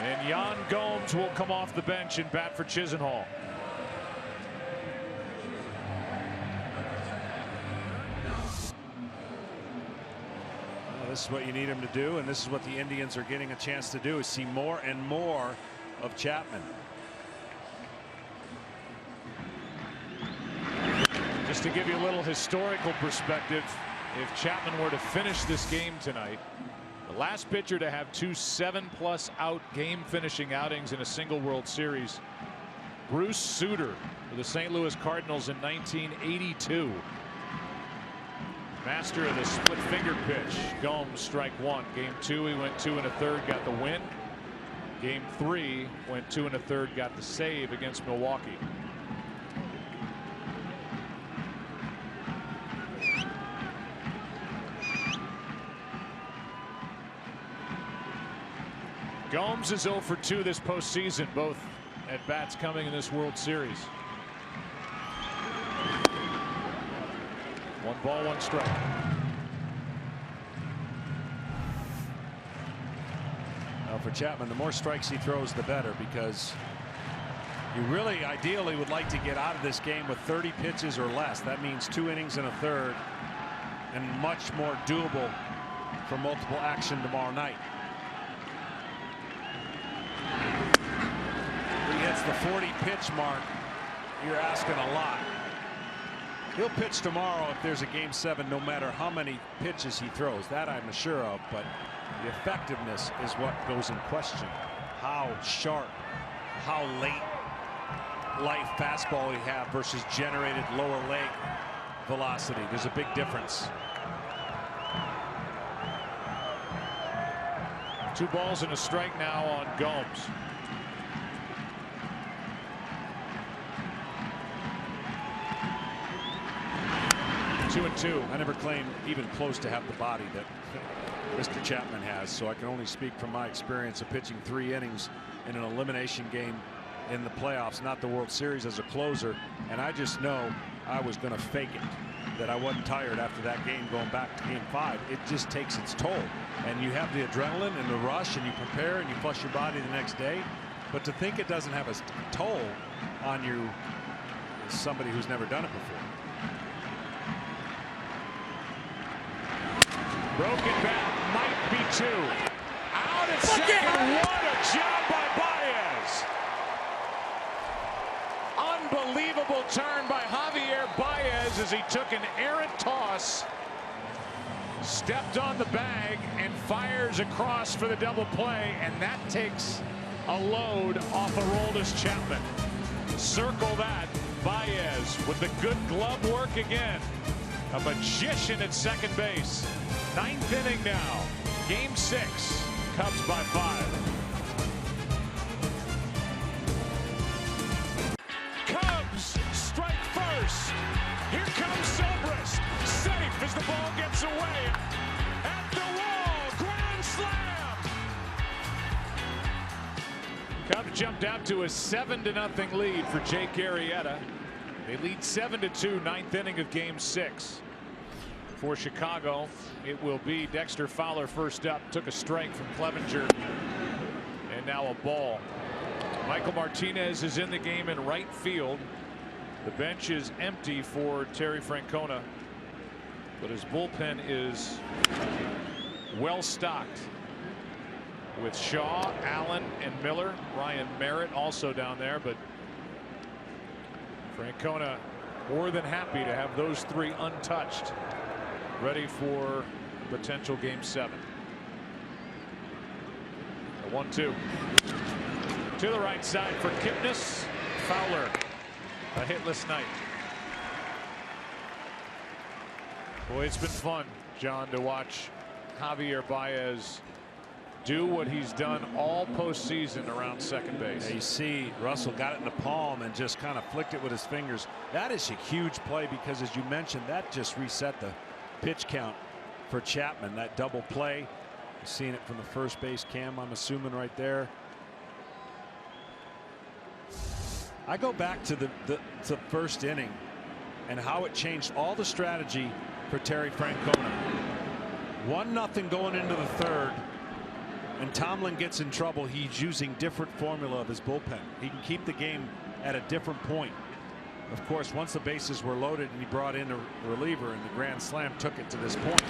And Yan Gomes will come off the bench and bat for Chisenhall. Well, this is what you need him to do, and this is what the Indians are getting a chance to do, is see more and more of Chapman. Just to give you a little historical perspective, if Chapman were to finish this game tonight, the last pitcher to have 2 7+ out game finishing outings in a single World Series, Bruce Sutter for the St. Louis Cardinals in 1982. Master of the split finger pitch. Gomes, strike 1. Game 2, he went 2 1/3, got the win. Game 3, went 2 1/3, got the save against Milwaukee. Gomes is 0 for 2 this postseason, both at bats coming in this World Series. 1 ball, 1 strike. Now for Chapman, the more strikes he throws, the better, because you really ideally would like to get out of this game with 30 pitches or less. That means 2 innings and a third, and much more doable for multiple action tomorrow night. He hits the 40 pitch mark, you're asking a lot. He'll pitch tomorrow if there's a Game 7, no matter how many pitches he throws. That I'm sure of, but the effectiveness is what goes in question. How sharp, how late life fastball he have versus generated lower leg velocity. There's a big difference. 2 balls and a strike now on Gomes. 2-2. I never claimed even close to have the body that Mr. Chapman has, so I can only speak from my experience of pitching 3 innings in an elimination game in the playoffs, not the World Series, as a closer. And I just know I was going to fake it, that I wasn't tired after that game going back to Game 5. It just takes its toll, and you have the adrenaline and the rush, and you prepare and you flush your body the next day. But to think it doesn't have a toll on you is somebody who's never done it before. Broken bat, might be 2. Out at second. What a job by Baez. Unbelievable turn by Javier Baez as he took an errant toss, stepped on the bag, and fires across for the double play, and that takes a load off Aroldis Chapman. Circle that. Baez with the good glove work again. A magician at second base. 9th inning now. Game 6. Cubs by 5. Cubs strike first. Here comes Zobrist. Safe as the ball gets away. At the wall. Grand slam. Cubs jumped out to a 7-0 lead for Jake Arrieta. They lead 7-2, 9th inning of game 6. For Chicago, it will be Dexter Fowler first up. Took a strike from Clevenger. And now a ball. Michael Martinez is in the game in right field. The bench is empty for Terry Francona, but his bullpen is well stocked with Shaw, Allen, and Miller. Ryan Merritt also down there, but Francona more than happy to have those 3 untouched, ready for potential game 7. A 1-2 to the right side for Kipnis. Fowler, a hitless night. Boy, it's been fun, John, to watch Javier Baez do what he's done all postseason around second base. Yeah, you see Russell got it in the palm and just kind of flicked it with his fingers. That is a huge play because, as you mentioned, that just reset the pitch count for Chapman. That double play. You've seen it from the first base cam, I'm assuming, right there. I go back to the first inning and how it changed all the strategy for Terry Francona. 1-0 going into the third. And Tomlin gets in trouble. He's using different formula of his bullpen. He can keep the game at a different point. Of course, once the bases were loaded and he brought in a reliever, and the grand slam took it to this point.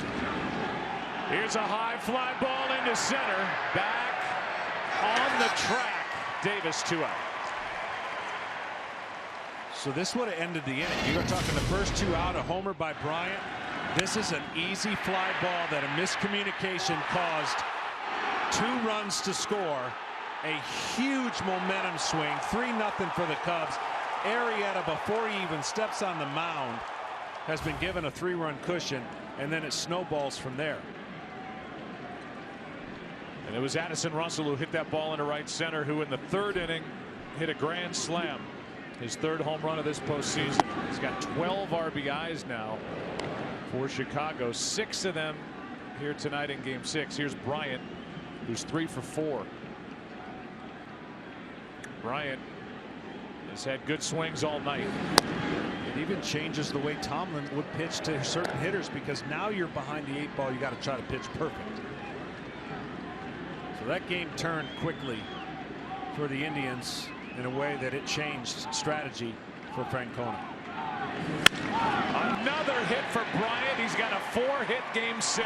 Here's a high fly ball into center. Back on the track. Davis 2 out. So this would have ended the inning. You were talking the first 2 out, a homer by Bryant. This is an easy fly ball that a miscommunication caused 2 runs to score. A huge momentum swing. 3-0 for the Cubs. Arrieta, before he even steps on the mound, has been given a 3-run cushion, and then it snowballs from there. And it was Addison Russell who hit that ball into right center, who in the 3rd inning hit a grand slam. His 3rd home run of this postseason. He's got 12 RBIs now for Chicago. 6 of them here tonight in game 6. Here's Bryant, who's 3 for 4. Bryant has had good swings all night. It even changes the way Tomlin would pitch to certain hitters, because now you're behind the 8 ball. You got to try to pitch perfect. So that game turned quickly for the Indians in a way that it changed strategy for Francona. Another hit for Bryant. He's got a 4-hit game 6.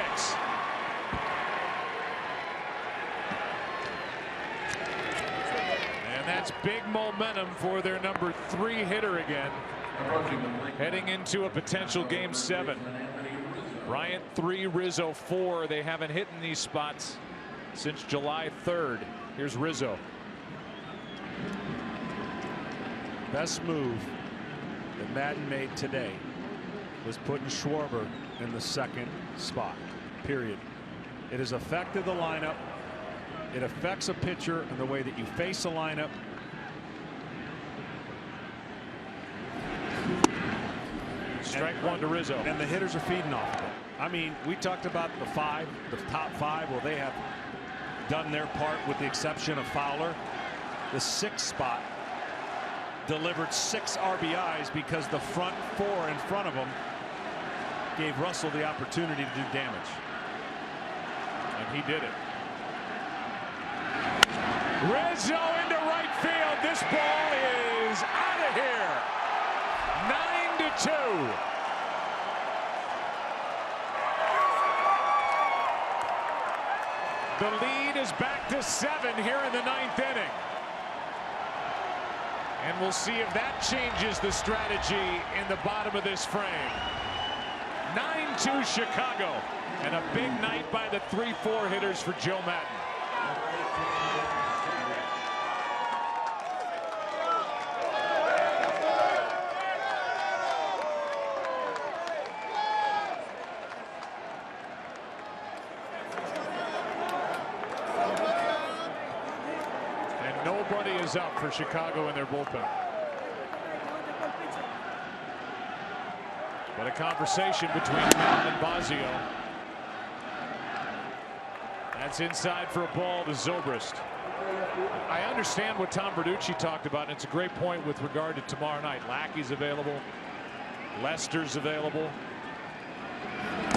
And that's big momentum for their number 3 hitter again, heading into a potential game 7. Bryant 3, Rizzo 4. They haven't hit in these spots since July 3rd. Here's Rizzo. Best move that Madden made today was putting Schwarber in the 2nd spot. Period. It has affected the lineup. It affects a pitcher in the way that you face a lineup. Strike 1 to Rizzo. And the hitters are feeding off of it. I mean, we talked about the top 5. Well, they have done their part with the exception of Fowler. The 6th spot delivered 6 RBIs because the front 4 in front of him gave Russell the opportunity to do damage. And he did it. Rizzo into right field. This ball is out of here. 9-2. The lead is back to 7 here in the 9th inning. And we'll see if that changes the strategy in the bottom of this frame. 9-2 Chicago. And a big night by the 3-4 hitters for Joe Maddon. Nobody is up for Chicago in their bullpen. But a conversation between Matt and Bosio. That's inside for a ball to Zobrist. I understand what Tom Verducci talked about, and it's a great point with regard to tomorrow night. Lackey's available. Lester's available.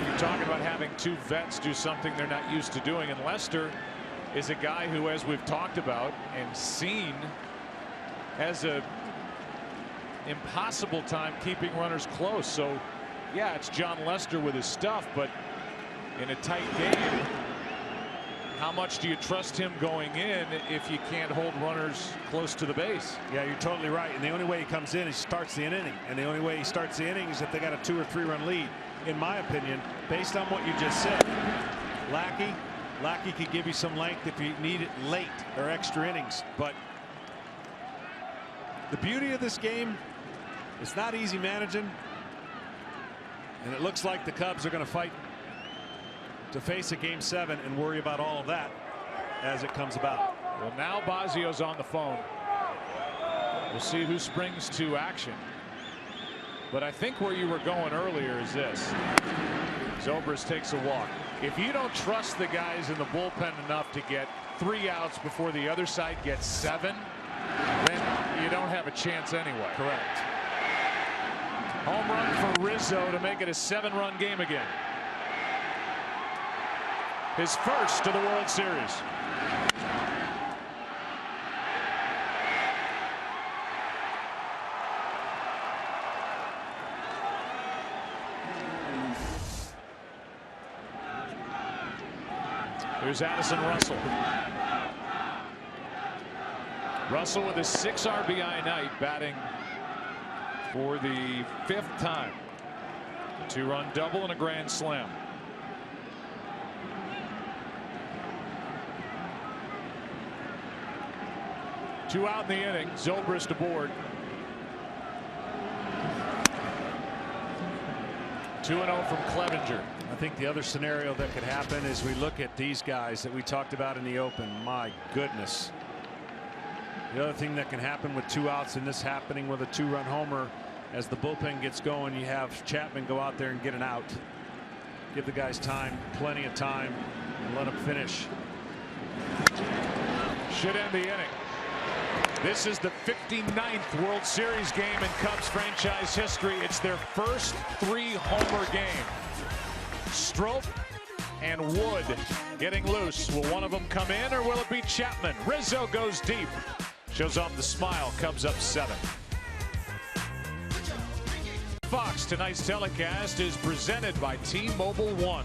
You're talking about having two vets do something they're not used to doing, and Lester is a guy who, as we've talked about and seen, has a impossible time keeping runners close. So yeah, it's John Lester with his stuff, but in a tight game, how much do you trust him going in if you can't hold runners close to the base? Yeah, you're totally right. And the only way he comes in is he starts the inning. And the only way he starts the inning is if they got a 2 or 3 run lead. In my opinion, based on what you just said, Lackey could give you some length if you need it late or extra innings. But the beauty of this game, it's not easy managing. And it looks like the Cubs are going to fight to face a Game 7 and worry about all of that as it comes about. Well, now Bosio's on the phone. We'll see who springs to action. But I think where you were going earlier is this. Zobrist takes a walk. If you don't trust the guys in the bullpen enough to get 3 outs before the other side gets 7, then you don't have a chance anyway. Correct. Home run for Rizzo to make it a 7-run game again. His first to the World Series. Here's Addison Russell. Russell with a 6 RBI night, batting for the 5th time. A 2-run double and a grand slam. Two out in the inning. Zobrist aboard. 2-0 from Clevenger. I think the other scenario that could happen is we look at these guys that we talked about in the open. My goodness. The other thing that can happen with 2 outs and this happening with a 2-run homer, as the bullpen gets going, you have Chapman go out there and get an out. Give the guys time, plenty of time, and let them finish. Should end the inning. This is the 59th World Series game in Cubs franchise history. It's their first 3-homer game. Strop and Wood getting loose. Will one of them come in, or will it be Chapman? Rizzo goes deep. Shows off the smile. Cubs up 7. Fox, tonight's telecast is presented by T-Mobile One.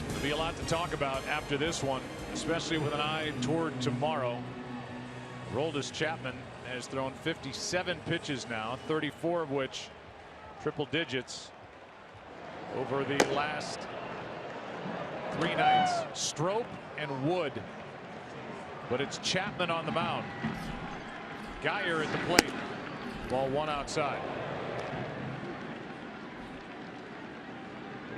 There'll be a lot to talk about after this one, especially with an eye toward tomorrow. Aroldis Chapman has thrown 57 pitches now, 34 of which triple digits over the last 3 nights. Strop and Wood, but it's Chapman on the mound. Geyer at the plate. Ball 1 outside.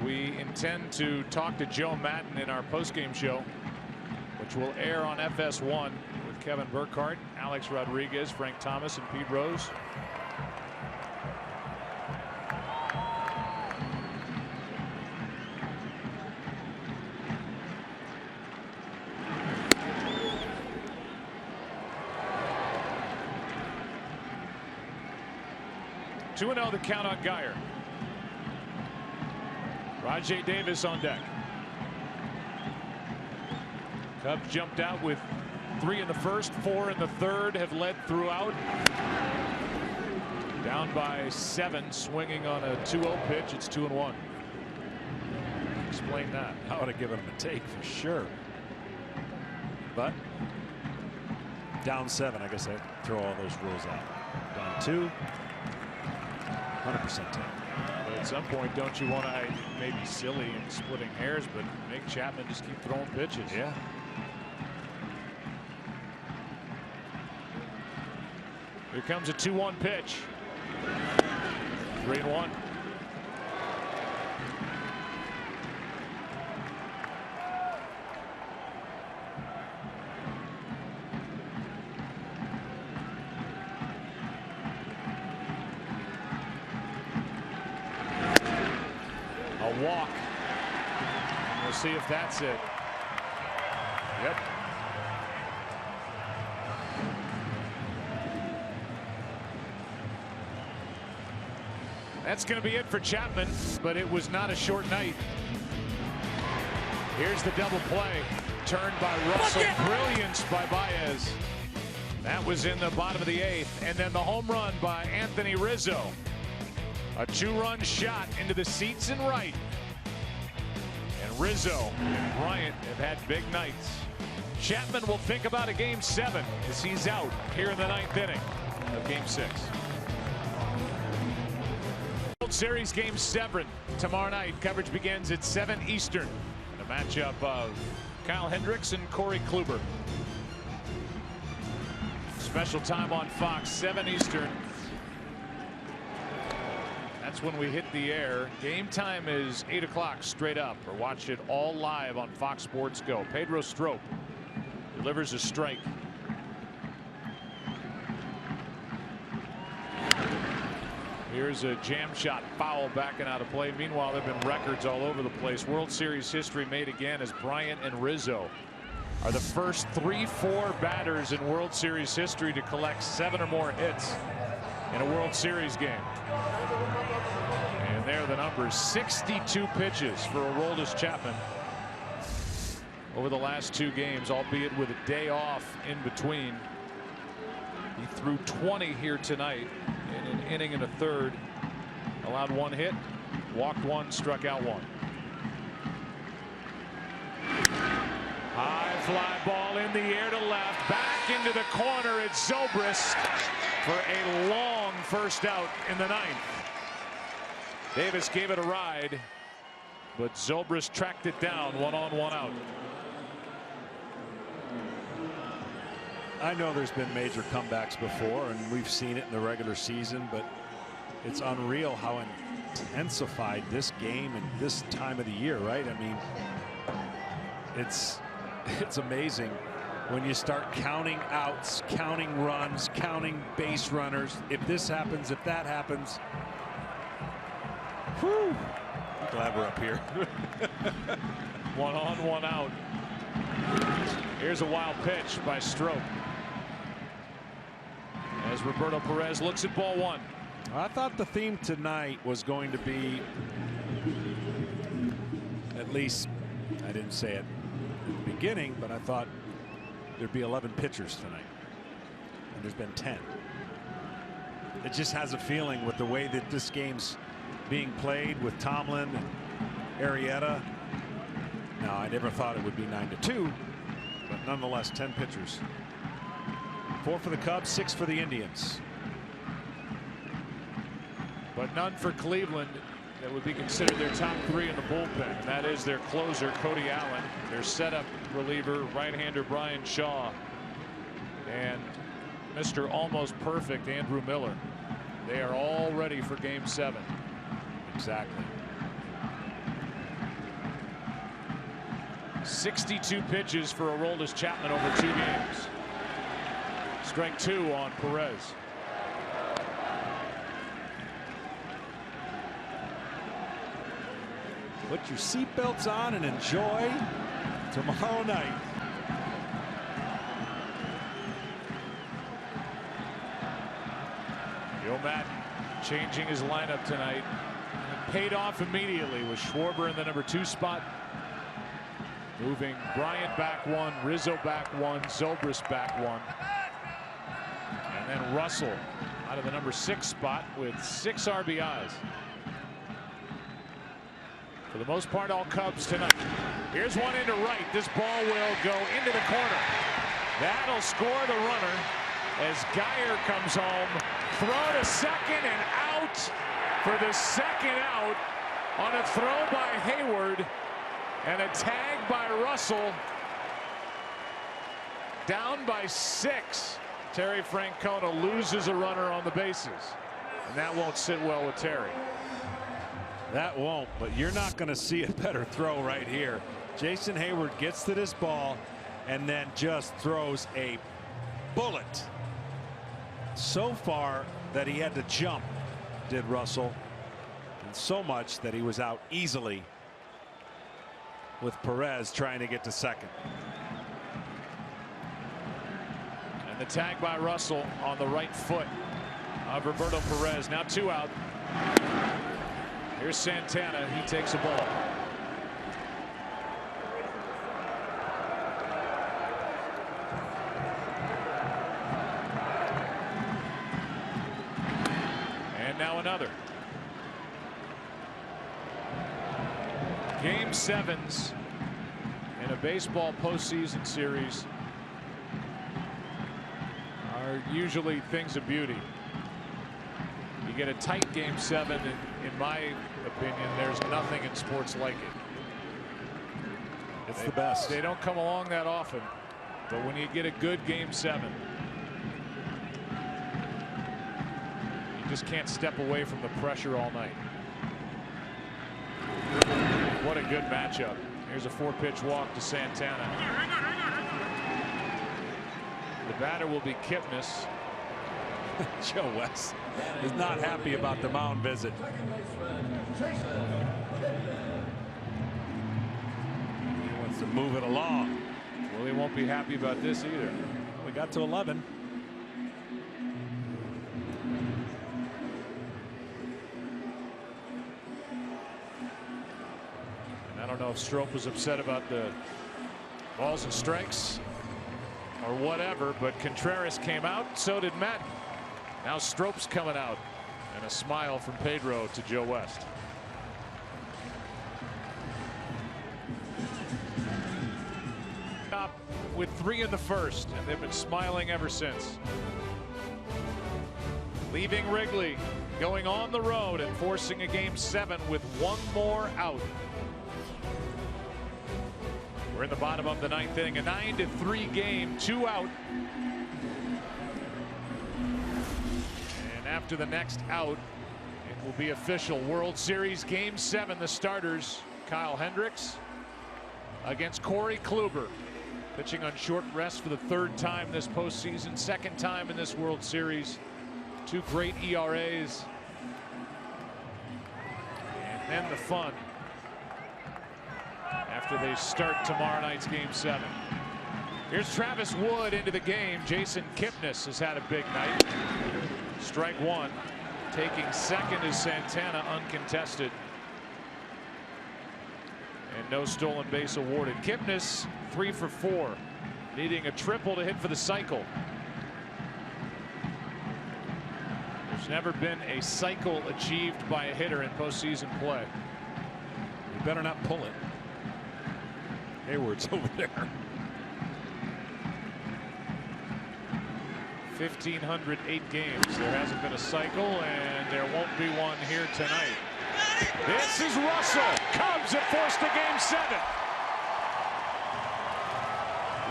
We intend to talk to Joe Maddon in our postgame show, which will air on FS1 with Kevin Burkhardt, Alex Rodriguez, Frank Thomas, and Pete Rose. Two 2-0 the count on Geyer. Rajay Davis on deck. Cubs jumped out with 3 in the first, 4 in the third, have led throughout. Down by 7, swinging on a 2-0 pitch. It's 2-1. Explain that. I would have given him a take for sure. But down 7, I guess I throw all those rules out. Down 2, 100% take. But at some point, don't you want to, maybe silly and splitting hairs, but make Chapman just keep throwing pitches? Yeah. Here comes a 2-1 pitch. 3-1. A walk. We'll see if that's it. Yep. That's going to be it for Chapman, but it was not a short night. Here's the double play. Turned by Russell. Brilliance by Baez. That was in the bottom of the 8th. And then the home run by Anthony Rizzo. A 2-run shot into the seats in right. And Rizzo and Bryant have had big nights. Chapman will think about a Game 7 as he's out here in the 9th inning of Game 6. World Series Game 7 tomorrow night. Coverage begins at 7 Eastern. And a matchup of Kyle Hendricks and Corey Kluber. Special time on Fox, 7 Eastern. That's when we hit the air. Game time is 8 o'clock straight up, or watch it all live on Fox Sports Go. Pedro Strop delivers a strike. Here's a jam shot, foul backing out of play. Meanwhile, there have been records all over the place. World Series history made again as Bryant and Rizzo are the first 3-4 batters in World Series history to collect 7 or more hits in a World Series game. And there are the numbers. 62 pitches for Aroldis Chapman over the last 2 games, albeit with a day off in between. He threw 20 here tonight in an inning and a third. Allowed 1 hit, walked 1, struck out 1. High fly ball in the air to left, back into the corner. It's Zobrist for a long first out in the 9th. Davis gave it a ride, but Zobrist tracked it down, 1 on, 1 out. I know there's been major comebacks before, and we've seen it in the regular season, but it's unreal how intensified this game and this time of the year, right? I mean, it's amazing when you start counting outs, counting runs, counting base runners. If this happens, if that happens. Whew. I'm glad we're up here. 1 on, 1 out. Here's a wild pitch by Strop. As Roberto Perez looks at ball 1. I thought the theme tonight was going to be, at least I didn't say it at the beginning, but I thought there'd be 11 pitchers tonight. And there's been 10. It just has a feeling with the way that this game's being played with Tomlin and Arrieta. Now, I never thought it would be 9-2, but nonetheless, 10 pitchers. 4 for the Cubs, 6 for the Indians. But none for Cleveland that would be considered their top 3 in the bullpen. And that is their closer, Cody Allen, their setup reliever, right-hander Brian Shaw, and Mr. Almost Perfect Andrew Miller. They are all ready for Game 7. Exactly. 62 pitches for Aroldis Chapman over 2 games. Strike 2 on Perez. Put your seatbelts on and enjoy tomorrow night. Joe Maddon changing his lineup tonight. It paid off immediately with Schwarber in the number 2 spot. Moving Bryant back 1, Rizzo back 1, Zobrist back 1. And then Russell out of the number 6 spot with 6 RBIs. For the most part, all Cubs tonight. Here's one into right. This ball will go into the corner. That'll score the runner as Geyer comes home. Throw to second and out for the 2nd out on a throw by Hayward and a tag by Russell. Down by 6. Terry Francona loses a runner on the bases, and that won't sit well with Terry. That won't, but you're not going to see a better throw right here. Jason Hayward gets to this ball and then just throws a bullet so far that he had to jump, did Russell. And so much that he was out easily with Perez trying to get to second. And the tag by Russell on the right foot of Roberto Perez. Now 2 out. Here's Santana. He takes a ball. And now another. Game 7s in a baseball postseason series are usually things of beauty. You get a tight Game 7, and in my opinion, there's nothing in sports like it. It's the best. They don't come along that often, but when you get a good Game 7, you just can't step away from the pressure all night. What a good matchup. Here's a 4-pitch walk to Santana. The batter will be Kipnis. Joe West is not happy about the mound visit. He wants to move it along. Well, he won't be happy about this either. We got to 11. And I don't know if Strop was upset about the balls and strikes or whatever, but Contreras came out. So did Matt. Now Strop's coming out, and a smile from Pedro to Joe West. Up with 3 in the first, and they've been smiling ever since. Leaving Wrigley, going on the road and forcing a Game 7 with 1 more out. We're in the bottom of the 9th inning, a 9-3 game, 2 out. After the next out, it will be official. World Series Game 7. The starters, Kyle Hendricks against Corey Kluber, pitching on short rest for the 3rd time this postseason, 2nd time in this World Series. 2 great ERAs. And then the fun after they start tomorrow night's Game 7. Here's Travis Wood into the game. Jason Kipnis has had a big night. Strike 1. Taking second is Santana, uncontested. And no stolen base awarded. Kipnis 3 for 4, needing a triple to hit for the cycle. There's never been a cycle achieved by a hitter in postseason play. You better not pull it. Hayward's over there. 1,508 games. There hasn't been a cycle, and there won't be one here tonight. This is Russell. Cubs have forced a Game 7.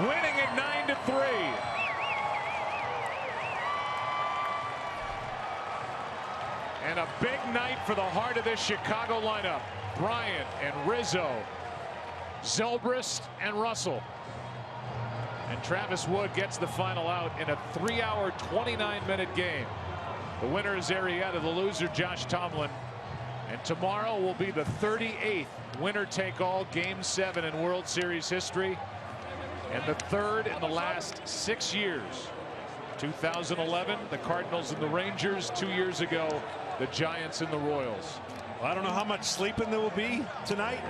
Winning it 9-3. And a big night for the heart of this Chicago lineup. Bryant and Rizzo, Zobrist and Russell. And Travis Wood gets the final out in a 3-hour, 29-minute game. The winner is Arrieta, the loser Josh Tomlin. And tomorrow will be the 38th winner-take-all Game 7 in World Series history, and the 3rd in the last 6 years. 2011, the Cardinals and the Rangers. 2 years ago, the Giants and the Royals. Well, I don't know how much sleeping there will be tonight,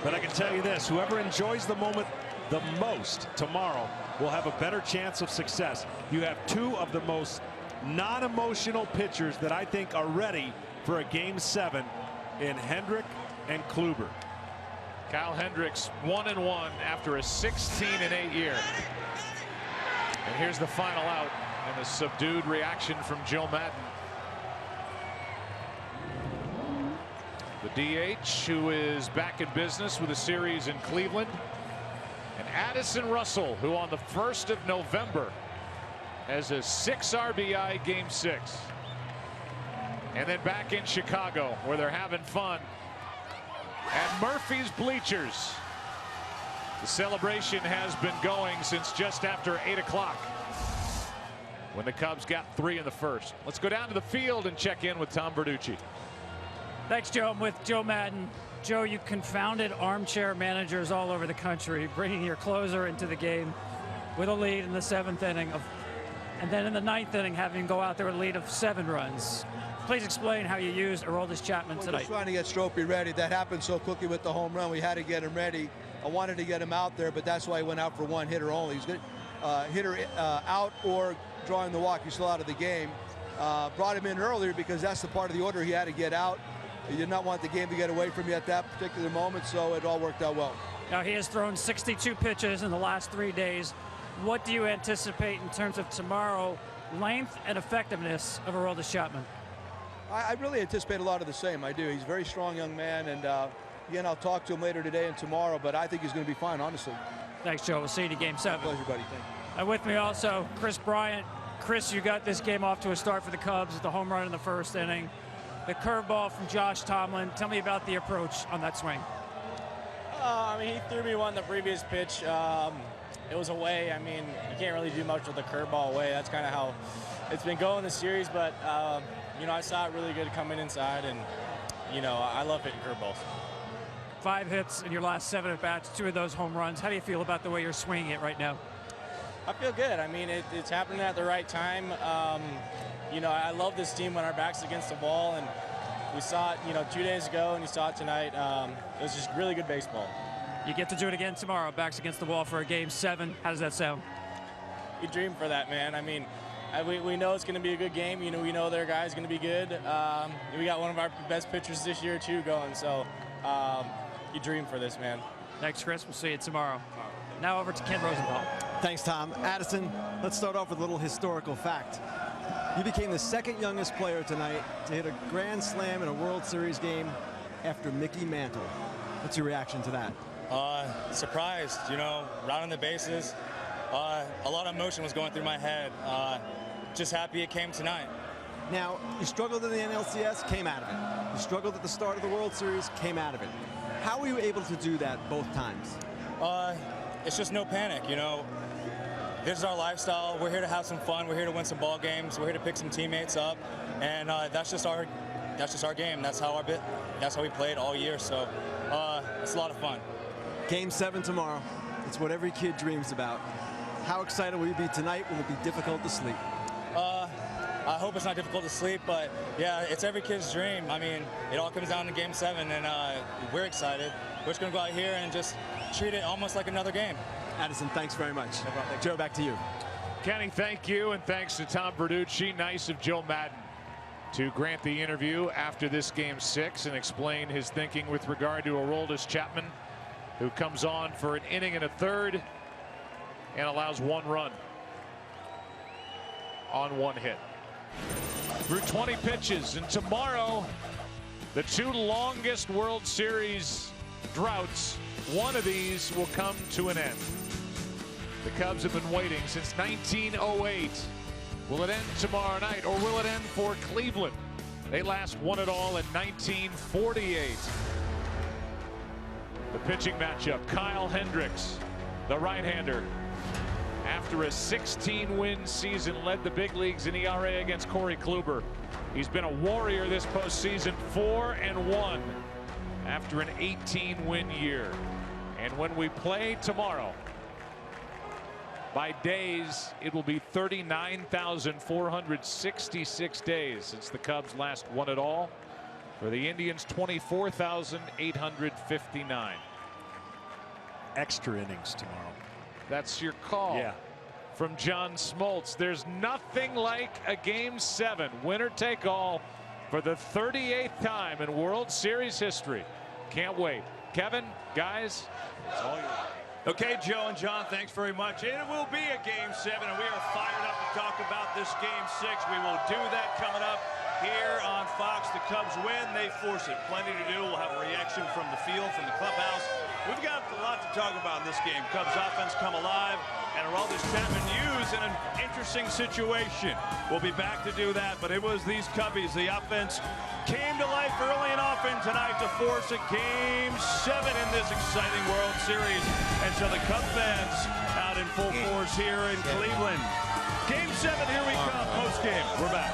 but I can tell you this: whoever enjoys the moment the most tomorrow will have a better chance of success. You have 2 of the most non-emotional pitchers that I think are ready for a Game 7 in Hendrick and Kluber. Kyle Hendricks 1-1 after a 16-8 year. And here's the final out, and a subdued reaction from Joe Maddon. The DH, who is back in business with a series in Cleveland. And Addison Russell, who on the 1st of November has a 6 RBI Game 6. And then back in Chicago, where they're having fun at Murphy's Bleachers. The celebration has been going since just after 8 o'clock, when the Cubs got 3 in the first. Let's go down to the field and check in with Tom Verducci. Thanks, Joe. I'm with Joe Maddon. Joe, you confounded armchair managers all over the country, bringing your closer into the game with a lead in the 7th inning, and then in the 9th inning having him go out there with a lead of 7 runs. Please explain how you used Aroldis Chapman tonight. Just trying to get Stropey ready. That happened so quickly with the home run. We had to get him ready. I wanted to get him out there, but that's why he went out for 1 hitter only. He's good, hitter out or drawing the walk. He's still out of the game. Brought him in earlier because that's the part of the order he had to get out. He did not want the game to get away from you at that particular moment, so it all worked out well. Now, he has thrown 62 pitches in the last 3 days. What do you anticipate in terms of tomorrow, length and effectiveness of Aroldis Chapman? I really anticipate a lot of the same. I do. He's a very strong young man, and again, I'll talk to him later today and tomorrow, but I think he's going to be fine, honestly. Thanks, Joe. We'll see you in Game 7. Pleasure, buddy. Thank you. And with me also, Chris Bryant. Chris, you got this game off to a start for the Cubs with the home run in the 1st inning. The curveball from Josh Tomlin. Tell me about the approach on that swing. I mean, he threw me one the previous pitch. It was away. I mean, you can't really do much with the curveball away. That's kind of how it's been going this series. But, you know, I saw it really good coming inside. And, you know, I love hitting curveballs. 5 hits in your last 7 at-bats, 2 of those home runs. How do you feel about the way you're swinging it right now? I feel good. I mean, it's happening at the right time. You know, I love this team when our back's against the wall, and we saw it, you know, 2 days ago, and you saw it tonight. It was just really good baseball. You get to do it again tomorrow, backs against the wall for a Game 7. How does that sound? You dream for that, man. I mean, we know it's going to be a good game. You know, we know their guy's going to be good. We got one of our best pitchers this year, too, going. So you dream for this, man. Thanks, Chris. We'll see you tomorrow. Now over to Ken Rosenthal. Thanks, Tom. Addison, let's start off with a little historical fact. You became the 2nd youngest player tonight to hit a grand slam in a World Series game after Mickey Mantle. What's your reaction to that? Surprised, you know, rounding the bases. A lot of emotion was going through my head. Just happy it came tonight. Now, you struggled in the NLCS, came out of it. You struggled at the start of the World Series, came out of it. How were you able to do that both times? It's just no panic, you know. This is our lifestyle. We're here to have some fun. We're here to win some ball games. We're here to pick some teammates up, and that's just our game. That's how we played all year. So it's a lot of fun. Game 7 tomorrow. It's what every kid dreams about. How excited will you be tonight? Will it be difficult to sleep? I hope it's not difficult to sleep, but yeah, it's every kid's dream. I mean, it all comes down to Game 7, and we're excited. We're just going to go out here and just treat it almost like another game. Addison, thanks very much. Joe, back to you. Kenny, thank you, and thanks to Tom Verducci. Nice of Joe Maddon to grant the interview after this Game 6 and explain his thinking with regard to Aroldis Chapman, who comes on for an inning and a third and allows 1 run on 1 hit. Through 20 pitches, and tomorrow, the 2 longest World Series droughts, one of these will come to an end. The Cubs have been waiting since 1908. Will it end tomorrow night, or will it end for Cleveland? They last won it all in 1948. The pitching matchup, Kyle Hendricks, the right-hander, after a 16-win season, led the big leagues in ERA against Corey Kluber. He's been a warrior this postseason, 4-1 after an 18-win year. And when we play tomorrow, by days, it will be 39,466 days since the Cubs last won it all. For the Indians, 24,859. Extra innings tomorrow. That's your call. Yeah. From John Smoltz. There's nothing like a Game 7, winner take all, for the 38th time in World Series history. Can't wait. Kevin, guys, it's all yours. Okay, Joe and John, thanks very much. And it will be a Game 7, and we are fired up to talk about this Game 6. We will do that coming up here on Fox. The Cubs win, they force it. Plenty to do. We'll have a reaction from the field, from the clubhouse. We've got a lot to talk about in this game. Cubs offense come alive, and Aroldis Chapman used in an interesting situation. We'll be back to do that, but it was these Cubbies. The offense came to life early and often tonight to force a Game 7 in this exciting World Series. And so the Cub fans out in full force here in Cleveland. Game 7, here we come, post-game. We're back.